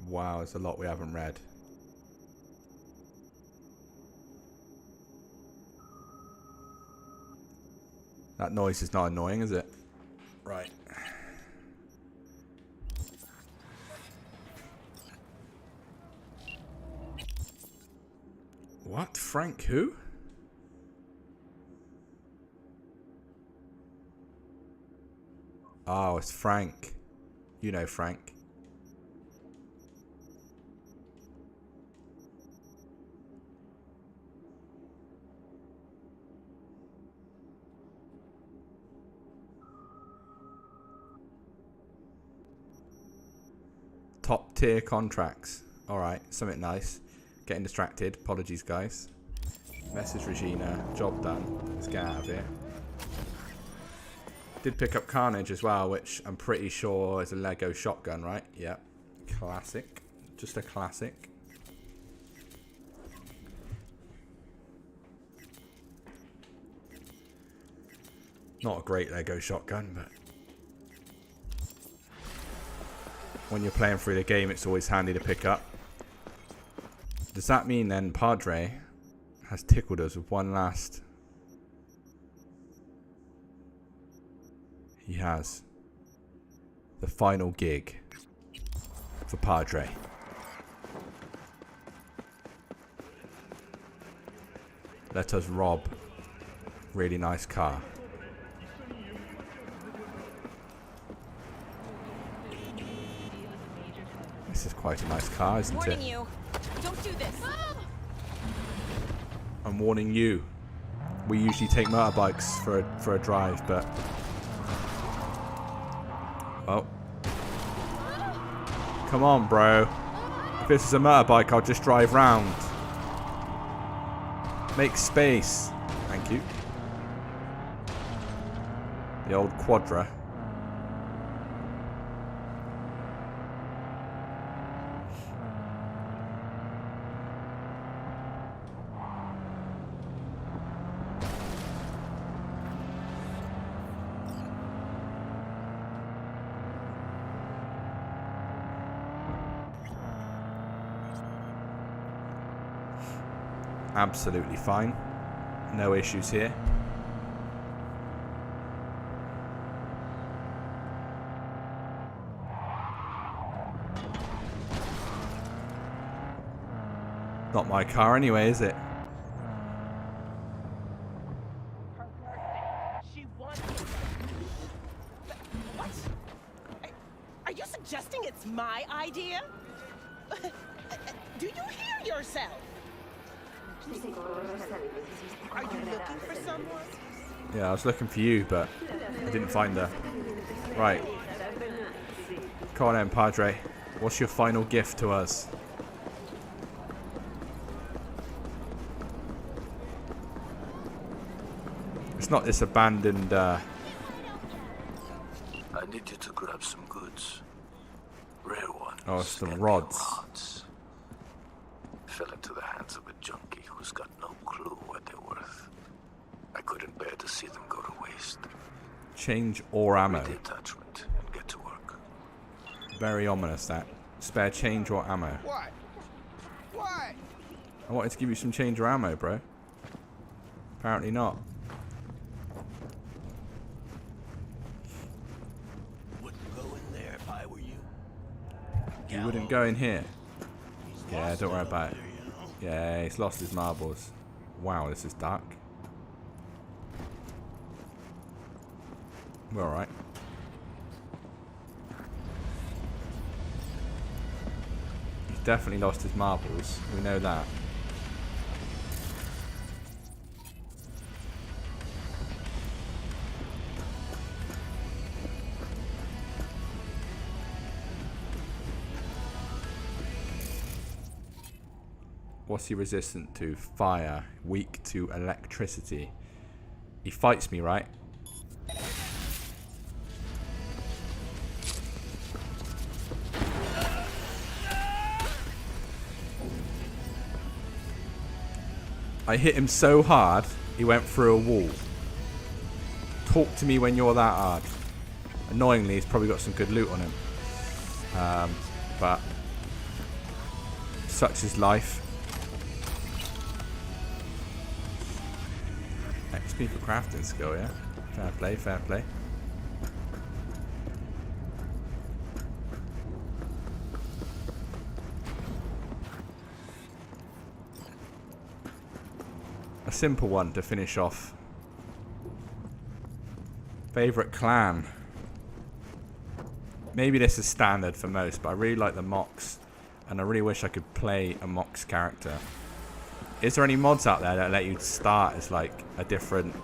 Wow, it's a lot we haven't read. That noise is not annoying, is it? Right. What? Frank who? Oh, it's Frank. You know Frank. Top tier contracts. Alright, something nice. Getting distracted. Apologies, guys. Message Regina. Job done. Let's get out of here. Did pick up Carnage as well, which I'm pretty sure is a Lego shotgun, right? Yep. Classic. Just a classic. Not a great Lego shotgun, but when you're playing through the game, it's always handy to pick up. Does that mean then Padre has tickled us with one last... He has. The final gig for Padre. Let us rob really nice car. This is quite a nice car, isn't it? Warning you. Don't do this. I'm warning you. We usually take motorbikes for a drive, but... Oh. Come on, bro. If this is a motorbike, I'll just drive round. Make space. Thank you. The old Quadra. Absolutely fine. No issues here. Not my car anyway, is it? She wants it. What? Are you suggesting it's my idea? Do you hear yourself? Are you looking for someone? Yeah, I was looking for you, but I didn't find her. Right. Come on then, Padre. What's your final gift to us? It's not this abandoned... I need you to grab some goods. Rare ones. Oh, it's the Scandium rods. Fell into the hands of a junkie who's got no clue what they're worth. I couldn't bear to see them go to waste. Change or ammo. Read the attachment and get to work. Very ominous, that. Spare change or ammo. What? What? I wanted to give you some change or ammo, bro. Apparently not. Wouldn't go in there if I were you. You wouldn't go in here. Yeah, don't worry about it. Yeah, he's lost his marbles. Wow, this is dark. We're alright. He's definitely lost his marbles. We know that. What's he resistant to? Fire. Weak to electricity. He fights me, right? I hit him so hard, he went through a wall. Talk to me when you're that hard. Annoyingly, he's probably got some good loot on him. But such is life. XP for crafting skill, yeah? Fair play, fair play. A simple one to finish off. Favorite clan. Maybe this is standard for most, but I really like the Mox. And I really wish I could play a Mox character. Is there any mods out there that let you start as like a different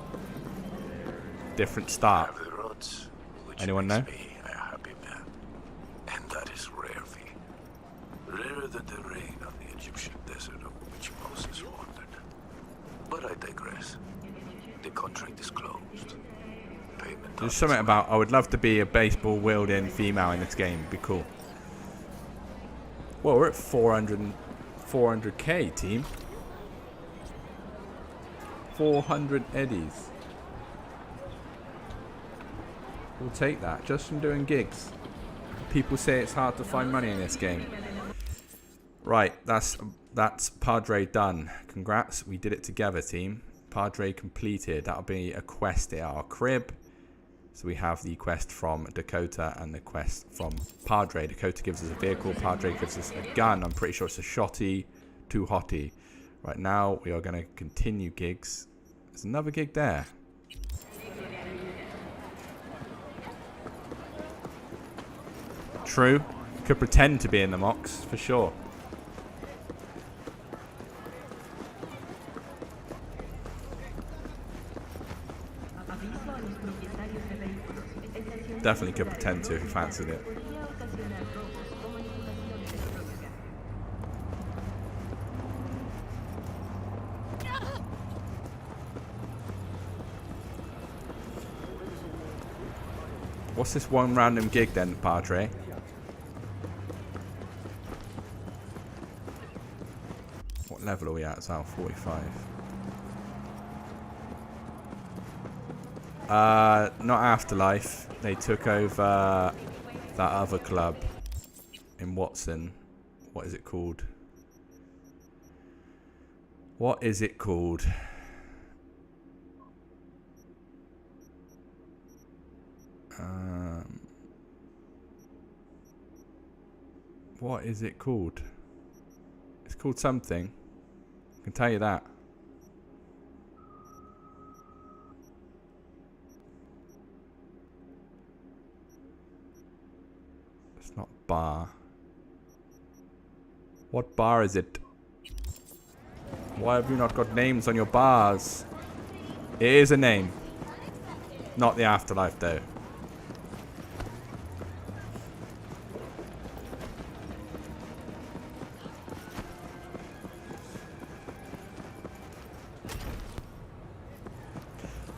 start? Have the rods, which Anyone know? makes me a happy man. And that is rare, V. Rarer than the rain on the Egyptian desert over which Moses wandered. But I digress. The contract is closed. Payment There's something about I would love to be a baseball wielding female in this game. It'd be cool. Well, we're at 400k, team. 400 eddies. We'll take that just from doing gigs. People say it's hard to find money in this game. Right, that's Padre done. Congrats, we did it together, team. Padre completed. That'll be a quest at our crib. So we have the quest from Dakota and the quest from Padre. Dakota gives us a vehicle, Padre gives us a gun. I'm pretty sure it's a shotty, too hotty. Right now, we are going to continue gigs. There's another gig there. True. Could pretend to be in the Mox, for sure. Definitely could pretend to if he fancied it. What's this one random gig then, Padre? What level are we at? It's out 45. Not Afterlife. They took over that other club in Watson. What is it called? What is it called? What is it called? It's called something. I can tell you that. It's not bar. What bar is it? Why have you not got names on your bars? It is a name. Not the Afterlife though.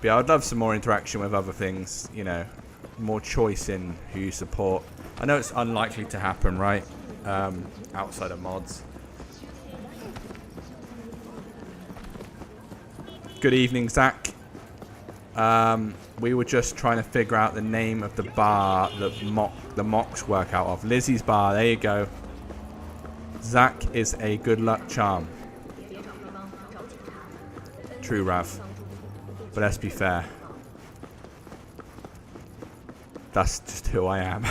But yeah, I'd love some more interaction with other things, you know, more choice in who you support. I know it's unlikely to happen, right? Outside of mods. Good evening, Zach. We were just trying to figure out the name of the bar that the mocks work out of. Lizzie's bar, there you go. Zach is a good luck charm. True, Rav. But let's be fair. That's just who I am.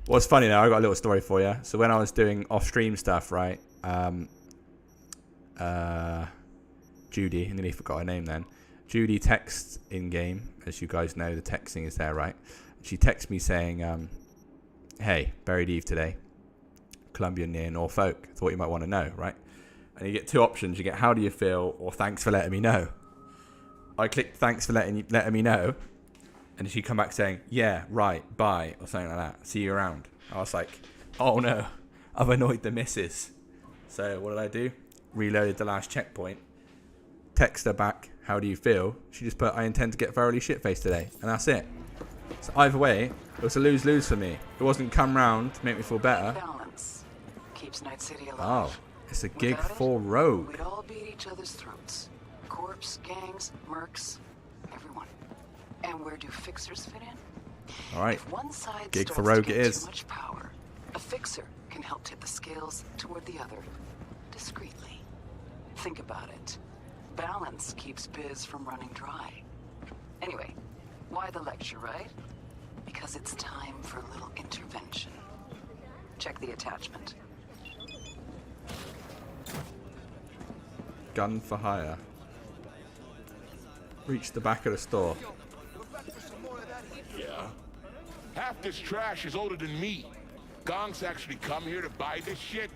What's funny now, I got a little story for you. So when I was doing off-stream stuff, right? Judy, I nearly forgot her name then. Judy texts in-game. As you guys know, the texting is there, right? She texts me saying, hey, buried Eve today. Columbia near Norfolk. Thought you might want to know, right? And you get two options. You get how do you feel or thanks for letting me know. I clicked thanks for letting me know. And she come back saying, yeah, right, bye, or something like that. See you around. I was like, oh no, I've annoyed the missus. So what did I do? Reloaded the last checkpoint. Text her back, how do you feel? She just put, I intend to get thoroughly shit-faced today. And that's it. So either way, it was a lose-lose for me. It wasn't come round to make me feel better. Balance keeps Night City alive. Oh, it's a gig for Rogue. We'd all beat each other's throats. Corps, gangs, mercs, everyone. And where do fixers fit in? All right, if one side gig for starts Rogue to it get is. Too much power, a fixer can help tip the scales toward the other, discreetly. Think about it. Balance keeps Biz from running dry. Anyway, why the lecture, right? Because it's time for a little intervention. Check the attachment. Gun for hire. Reach the back of the store. Yeah. Half this trash is older than me. Gongs actually come here to buy this shit?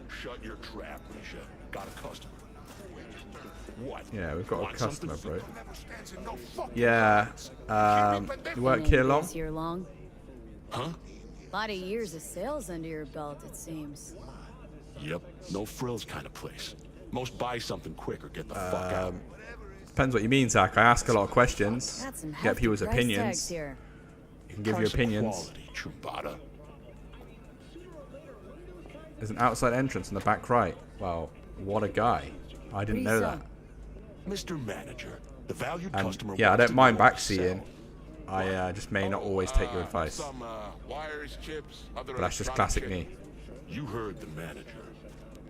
Shut your trap, Misha. Got a customer. What? Yeah, we've got Want a customer, something? bro. Yeah. You work here long? Year long. Huh? A lot of years of sales under your belt, it seems. Yep. No frills kind of place. Most buy something quick or get the fuck out. Depends what you mean, Zach. I ask a lot of questions. Got some Get hefty people's price opinions. tags here. You can give your opinions. Quality, Chumbata. There's an outside entrance in the back right. Wow, what a guy. I didn't know that. Mr. Manager, the valued customer. Yeah, I wants don't to mind know what to backseating. sell. I just may not always take your advice. Some wires, chips, other But that's just electronic classic shit. me. You heard the manager.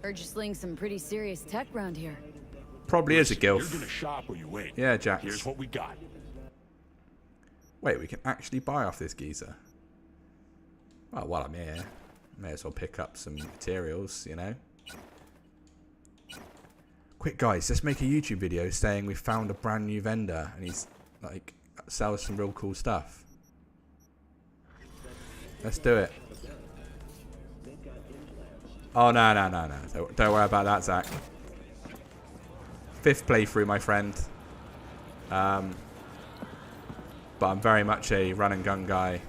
Heard you sling some pretty serious tech around here. Probably is a You're gilf. gonna shop or you ain't. Yeah, Jax. Here's what we got. Wait, we can actually buy off this geezer. Well, while I'm here, may as well pick up some materials, you know. Quick, guys, let's make a YouTube video saying we found a brand new vendor and he's like sells some real cool stuff. Let's do it. Oh no. Don't worry about that, Zach. 5th playthrough, my friend. But I'm very much a run and gun guy,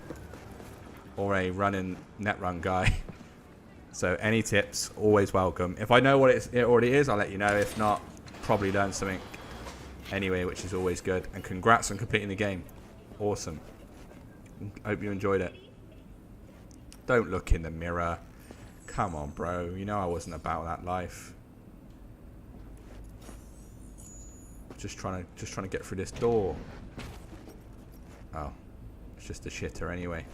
or a run and net run guy. So any tips, always welcome. If I know what it already is, I'll let you know. If not, probably learn something anyway, which is always good. And congrats on completing the game. Awesome. Hope you enjoyed it. Don't look in the mirror. Come on, bro. You know I wasn't about that life. Just trying to get through this door. Oh, it's just a shitter anyway.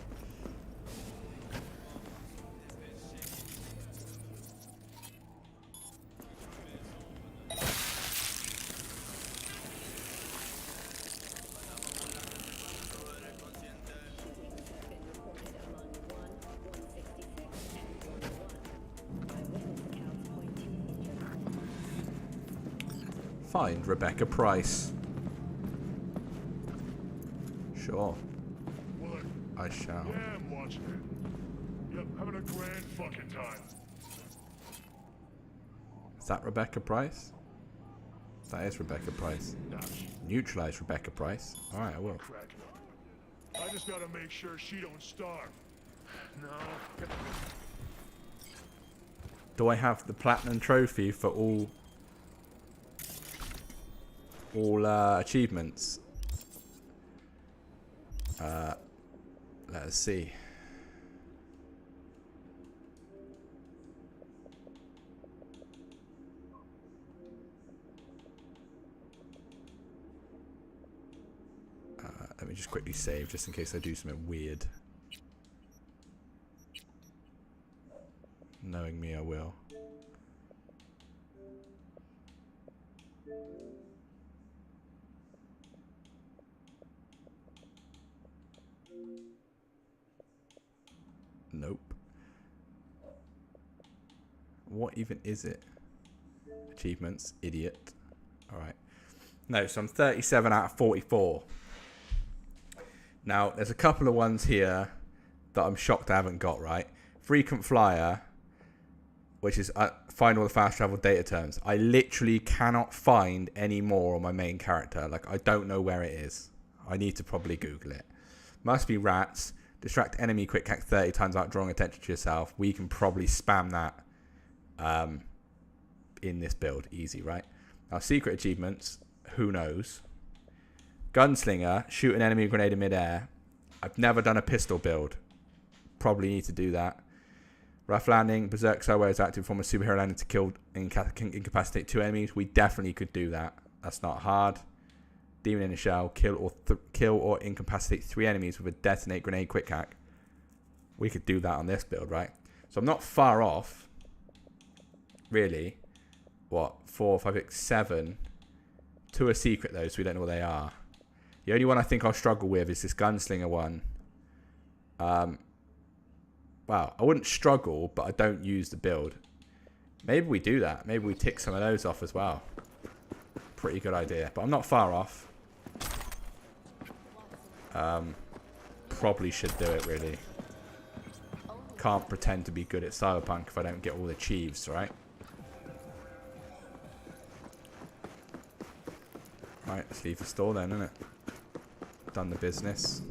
Find Rebecca Price. Sure. What? I shall. Yeah, I'm watching it. Yep, having a grand fucking time. Is that Rebecca Price? That is Rebecca Price. Neutralize Rebecca Price. Alright, I will. Crack it up. I just gotta make sure she don't starve. No. Do I have the platinum trophy for all all achievements. Let us see. Let me just quickly save just in case I do something weird. Knowing me, I will. Nope. What even is it? Achievements, idiot. Alright. No, so I'm 37 out of 44. Now, there's a couple of ones here that I'm shocked I haven't got, right? Frequent Flyer, which is find all the fast travel data terms. I literally cannot find any more on my main character. Like, I don't know where it is. I need to probably Google it. Must be rats. Distract enemy quick hack 30 times without drawing attention to yourself. We can probably spam that in this build. Easy, right? Now, secret achievements. Who knows? Gunslinger. Shoot an enemy grenade in midair. I've never done a pistol build. Probably need to do that. Rough landing. Berserk Sower is active from a superhero landing to kill incapacitate 2 enemies. We definitely could do that. That's not hard. Demon in a shell. Kill or incapacitate 3 enemies with a detonate grenade quick hack. We could do that on this build, right? So I'm not far off. Really. What? 4, 5, 6, 7. 2 are secret though, so we don't know what they are. The only one I think I'll struggle with is this Gunslinger one. Well, I wouldn't struggle, but I don't use the build. Maybe we do that. Maybe we tick some of those off as well. Pretty good idea. But I'm not far off. Probably should do it, really. Can't pretend to be good at Cyberpunk if I don't get all the achieves, right? Right, let's leave the store then, innit? Done the business.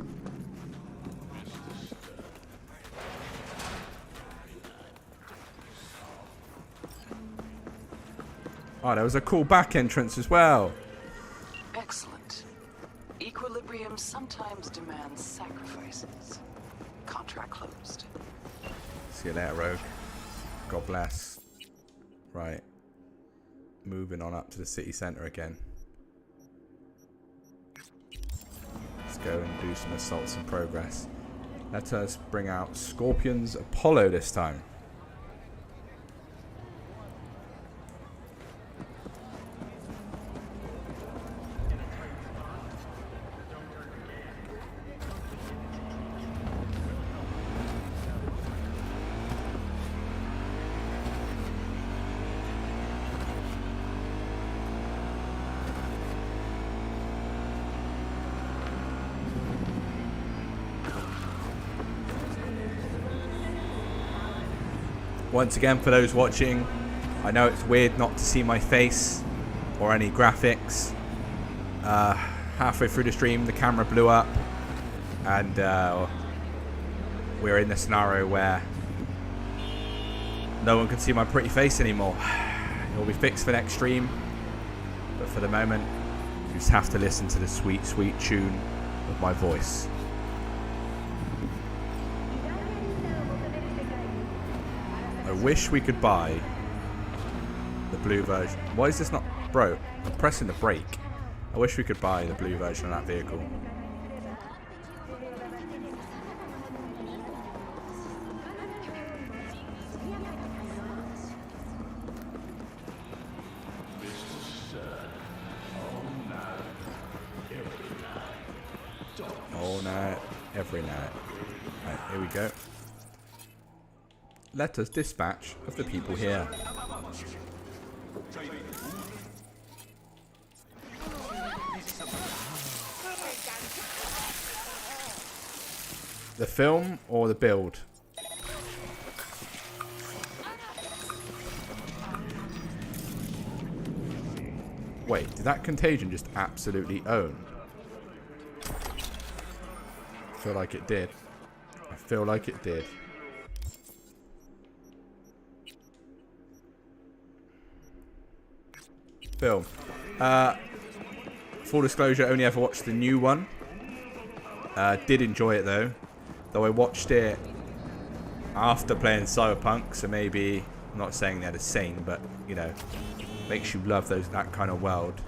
Oh, there was a cool back entrance as well. Excellent. Equilibrium sometimes demands sacrifices. Contract closed. See you later, Rogue. God bless. Right. Moving on up to the city centre again. Let's go and do some assaults in progress. Let us bring out Scorpion's Apollo this time. Once again, for those watching, I know it's weird not to see my face or any graphics. Halfway through the stream, the camera blew up, and we're in the scenario where no one can see my pretty face anymore. It will be fixed for next stream, but for the moment, you just have to listen to the sweet, sweet tune of my voice. I wish we could buy the blue version. Why is this not broke? I'm pressing the brake. I wish we could buy the blue version of that vehicle. All night, every night. Right, here we go. Let us dispatch of the people here. The film or the build? Wait, did that Contagion just absolutely own? I feel like it did. I feel like it did. Film. full disclosure, only ever watched the new one. Did enjoy it though I watched it after playing Cyberpunk, so maybe I'm not saying they're the same, but you know, makes you love that kind of world.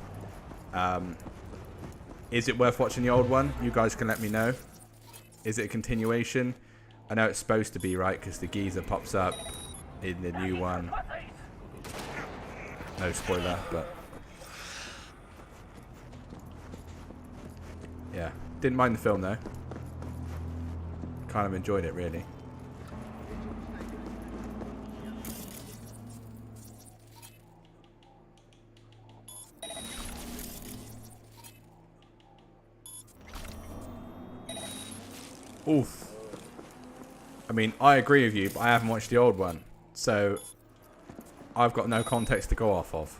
Is it worth watching the old one? You guys can let me know. Is it a continuation? I know it's supposed to be, right, because the geezer pops up in the new one. No spoiler, but yeah, didn't mind the film though. Kind of enjoyed it really. Oof. I mean, I agree with you, but I haven't watched the old one, so I've got no context to go off of.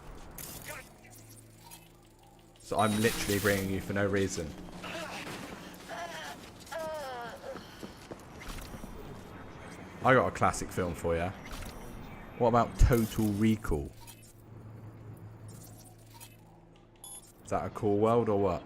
So I'm literally bringing you for no reason. I got a classic film for you. What about Total Recall? Is that a cool world or what?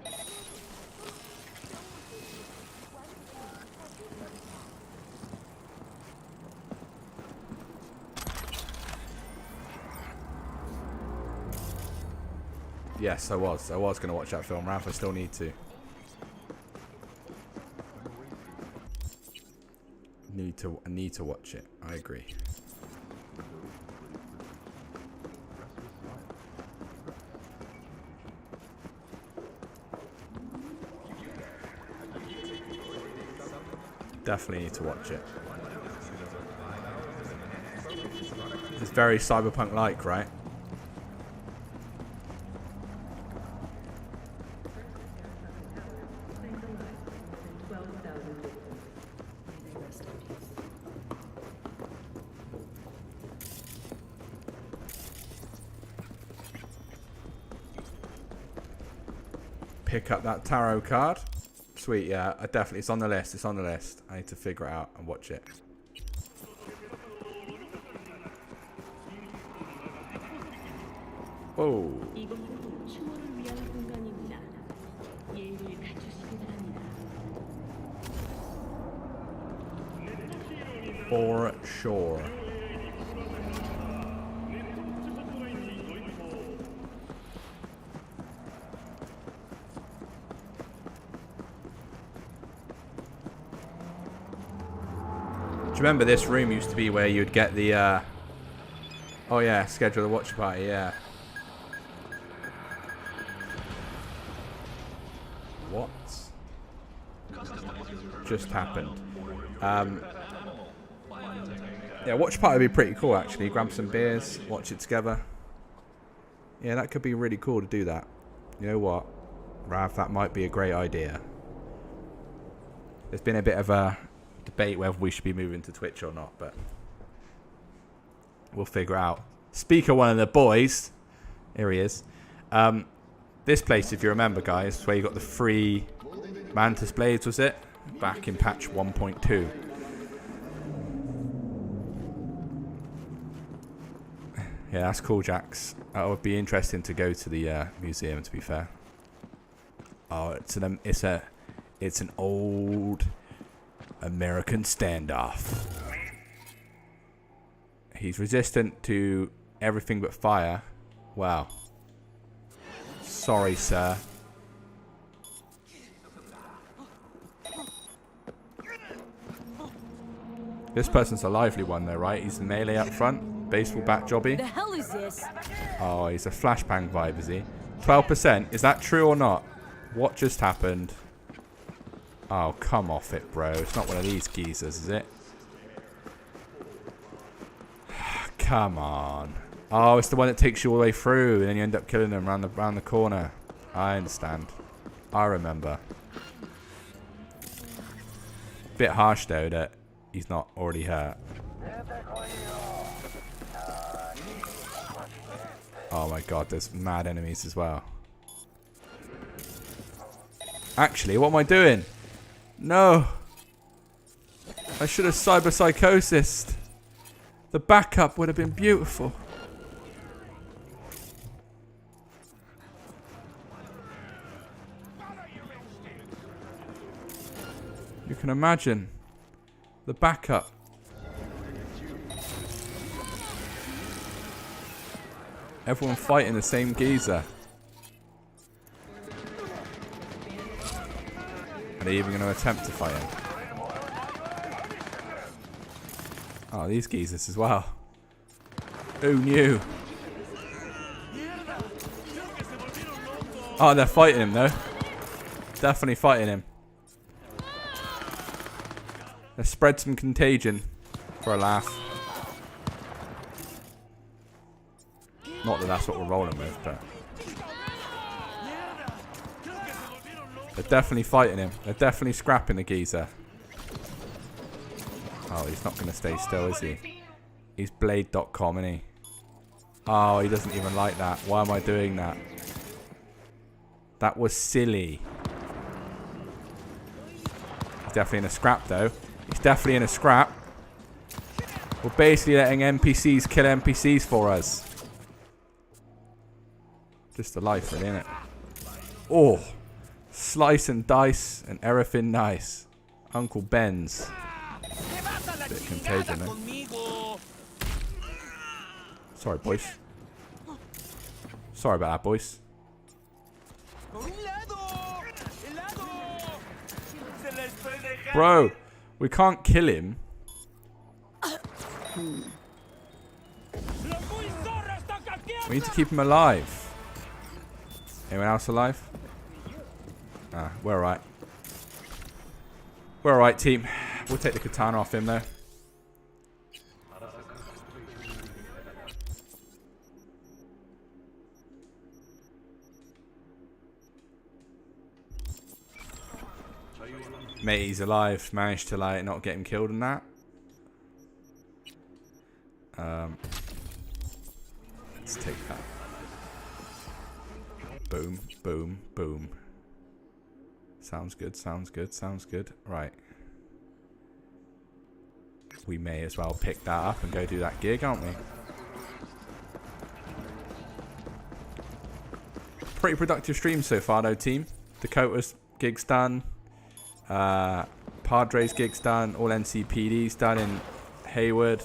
Yes, I was going to watch that film, Ralph. I still need to. I need to watch it. I agree. Definitely need to watch it. It's very Cyberpunk-like, right? Pick up that tarot card. Sweet, yeah, I definitely, it's on the list, it's on the list. I need to figure it out and watch it. Oh. For sure. Do you remember this room used to be where you'd get the, oh yeah, schedule the watch party, yeah. What? Just happened. Yeah, watch party would be pretty cool actually. Grab some beers, watch it together. Yeah, that could be really cool to do that. You know what, Rav, that might be a great idea. There's been a bit of a debate whether we should be moving to Twitch or not, but we'll figure out. Speak of one of the boys, here he is. This place, if you remember, guys, where you got the free Mantis Blades, was it? Back in patch 1.2. Yeah, that's cool, Jax. That would be interesting to go to the museum, to be fair. Oh, it's an old American standoff. He's resistant to everything but fire. Wow. Sorry, sir. This person's a lively one though, right? He's the melee up front. Baseball bat jobby. The hell is this? Oh, he's a flashbang vibe, is he? 12%. Is that true or not? What just happened? Oh, come off it, bro. It's not one of these geezers, is it? Come on. Oh, it's the one that takes you all the way through, and then you end up killing them around the corner. I understand. I remember. Bit harsh, though, that he's not already hurt. Oh my god, there's mad enemies as well. Actually, what am I doing? No. I should have cyberpsychosis. The backup would have been beautiful. You can imagine the backup. Everyone fighting the same geezer. Are they even going to attempt to fight him? Oh, these geezers as well. Who knew? Oh, they're fighting him though. Definitely fighting him. Let's spread some contagion for a laugh. Not that that's what we're rolling with, but they're definitely fighting him. They're definitely scrapping the geezer. Oh, he's not going to stay still, is he? He's blade.com, isn't he? Oh, he doesn't even like that. Why am I doing that? That was silly. He's definitely in a scrap, though. He's definitely in a scrap. We're basically letting NPCs kill NPCs for us. Just the life, really, isn't it? Oh, slice and dice and everything nice. Uncle Ben's. Bit of contagion, eh? Sorry, boys. Sorry about that, boys. Bro, we can't kill him. We need to keep him alive. Anyone else alive? Ah, we're alright. We're alright, team. We'll take the katana off him, though. Mate, he's alive. Managed to, like, not get him killed in that. Let's take that. Boom, boom, boom. Sounds good, sounds good, sounds good. Right. We may as well pick that up and go do that gig, aren't we? Pretty productive stream so far, though, team. Dakota's gig's done. Padre's gig's done. All NCPD's done in Hayward.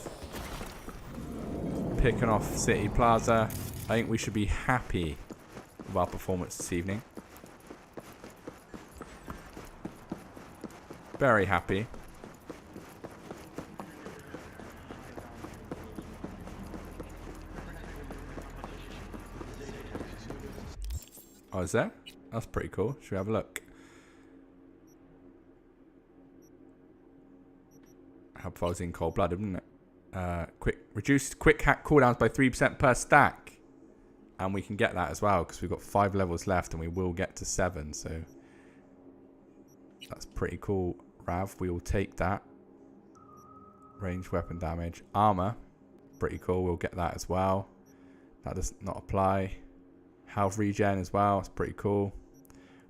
Picking off City Plaza. I think we should be happy with our performance this evening. Very happy. Oh, is there? That's pretty cool. Should we have a look? How far was in cold blooded, didn't it? Reduced quick hack cooldowns by 3% per stack. And we can get that as well because we've got 5 levels left and we will get to 7. So that's pretty cool. Rav, we will take that. Range weapon damage. Armor. Pretty cool. We'll get that as well. That does not apply. Health regen as well. It's pretty cool.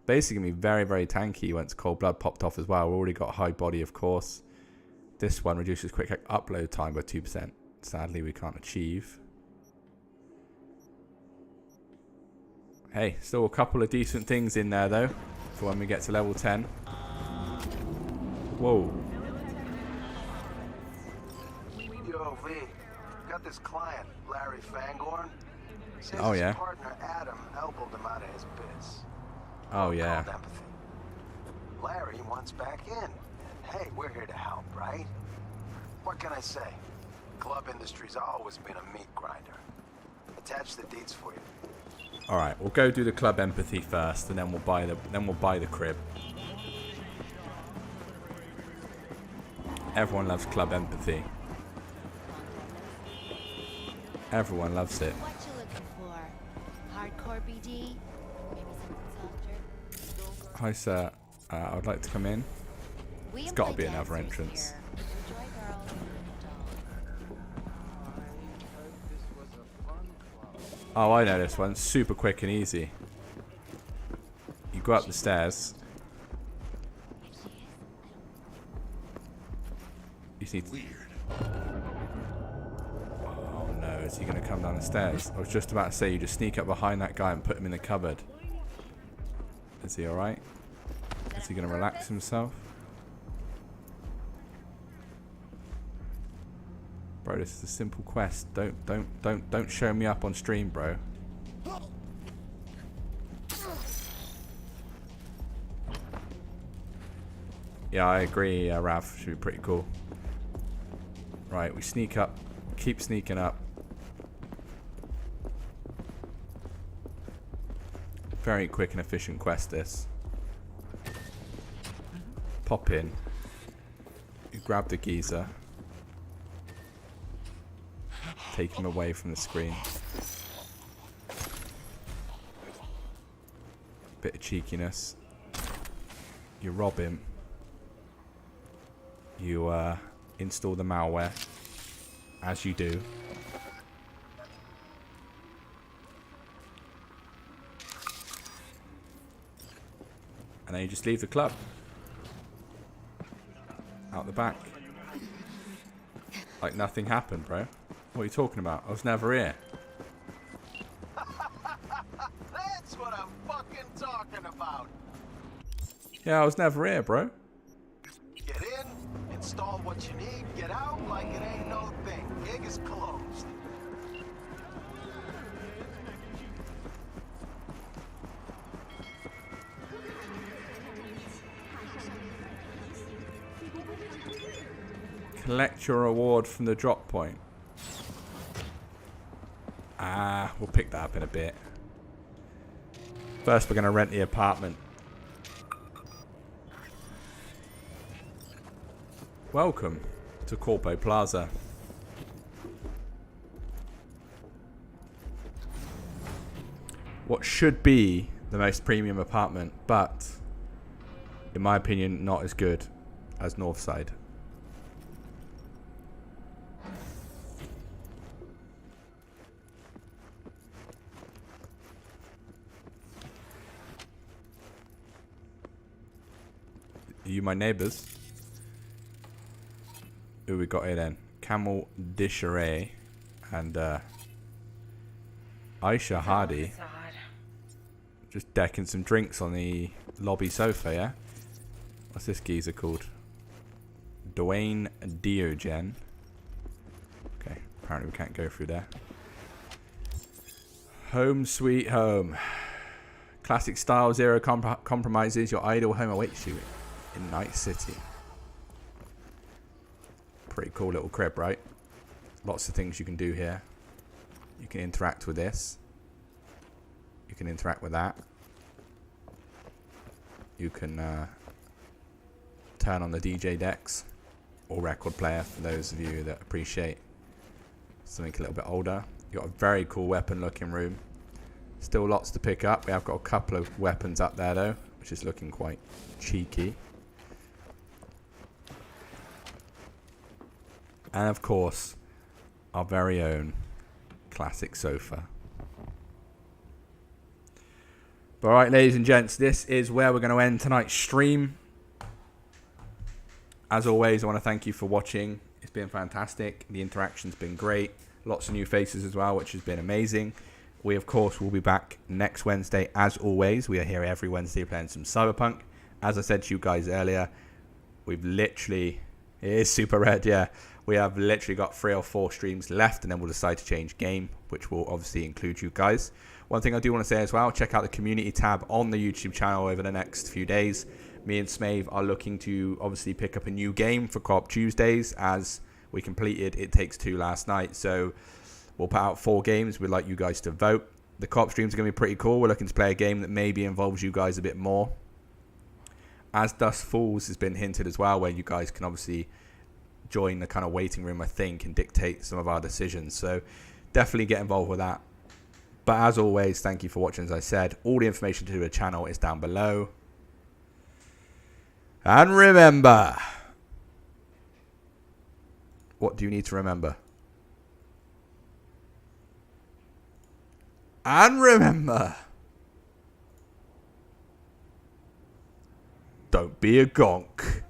Basically going to be very, very tanky once Cold Blood popped off as well. We've already got high body, of course. This one reduces quick hack upload time by 2%. Sadly, we can't achieve. Hey, still a couple of decent things in there, though, for when we get to level 10. Whoa. Yo, V, got this client, Larry Fangorn. Says Oh, yeah. His partner, Adam, elbowed him out of his biz. Oh, yeah. Called empathy. Larry wants back in. And hey, we're here to help, right? What can I say? Club industry's always been a meat grinder. Attach the deeds for you. All right, we'll go do the club empathy first, and then we'll buy the crib. Everyone loves club empathy. Everyone loves it. What you looking for? Hardcore BD? Maybe something softer? Hi, sir. I would like to come in. There's got to be another entrance. Oh, I know this one. Super quick and easy. You go up the stairs. You just need to... Oh no, is he going to come down the stairs? I was just about to say you just sneak up behind that guy and put him in the cupboard. Is he alright? Is he going to relax himself? Bro, this is a simple quest. Don't show me up on stream, bro. Yeah, I agree, Rav. Should be pretty cool. Right, we sneak up. Keep sneaking up. Very quick and efficient quest, this. Pop in. You grab the geezer. Take him away from the screen. Bit of cheekiness. You rob him. You install the malware, as you do. And then you just leave the club. Out the back. Like nothing happened, bro. What are you talking about? I was never here. That's what I'm fucking talking about. Yeah, I was never here, bro. Get in, install what you need, get out like it ain't no thing. Gig is closed. Collect your reward from the drop point. Ah, we'll pick that up in a bit. First, we're going to rent the apartment. Welcome to Corpo Plaza. What should be the most premium apartment, but in my opinion, not as good as Northside. Are you my neighbours? Who we got here then? Camel Disharay and Aisha Hardy. Just decking some drinks on the lobby sofa, yeah? What's this geezer called? Dwayne Diogen. Okay, apparently we can't go through there. Home sweet home. Classic style, zero compromises. Your ideal home awaits you in Night City. Pretty cool little crib, right? Lots of things you can do here. You can interact with this. You can interact with that. You can turn on the DJ decks or record player for those of you that appreciate something a little bit older. You've got a very cool weapon looking room. Still lots to pick up. We have got a couple of weapons up there though, which is looking quite cheeky. And of course, our very own classic sofa. But alright, ladies and gents, this is where we're going to end tonight's stream. As always, I want to thank you for watching. It's been fantastic. The interaction's been great. Lots of new faces as well, which has been amazing. We, of course, will be back next Wednesday. As always, we are here every Wednesday playing some Cyberpunk. As I said to you guys earlier, we've literally... It is super red, yeah. We have literally got 3 or 4 streams left, and then we'll decide to change game, which will obviously include you guys. One thing I do want to say as well, check out the community tab on the YouTube channel over the next few days. Me and Smave are looking to obviously pick up a new game for Co-op Tuesdays, as we completed It Takes Two last night. So we'll put out 4 games. We'd like you guys to vote. The Co-op streams are going to be pretty cool. We're looking to play a game that maybe involves you guys a bit more. As Dust Falls has been hinted as well, where you guys can obviously join the kind of waiting room, I think, and dictate some of our decisions. So definitely get involved with that. But as always, thank you for watching. As I said, all the information to the channel is down below. And remember, what do you need to remember? And remember, don't be a gonk.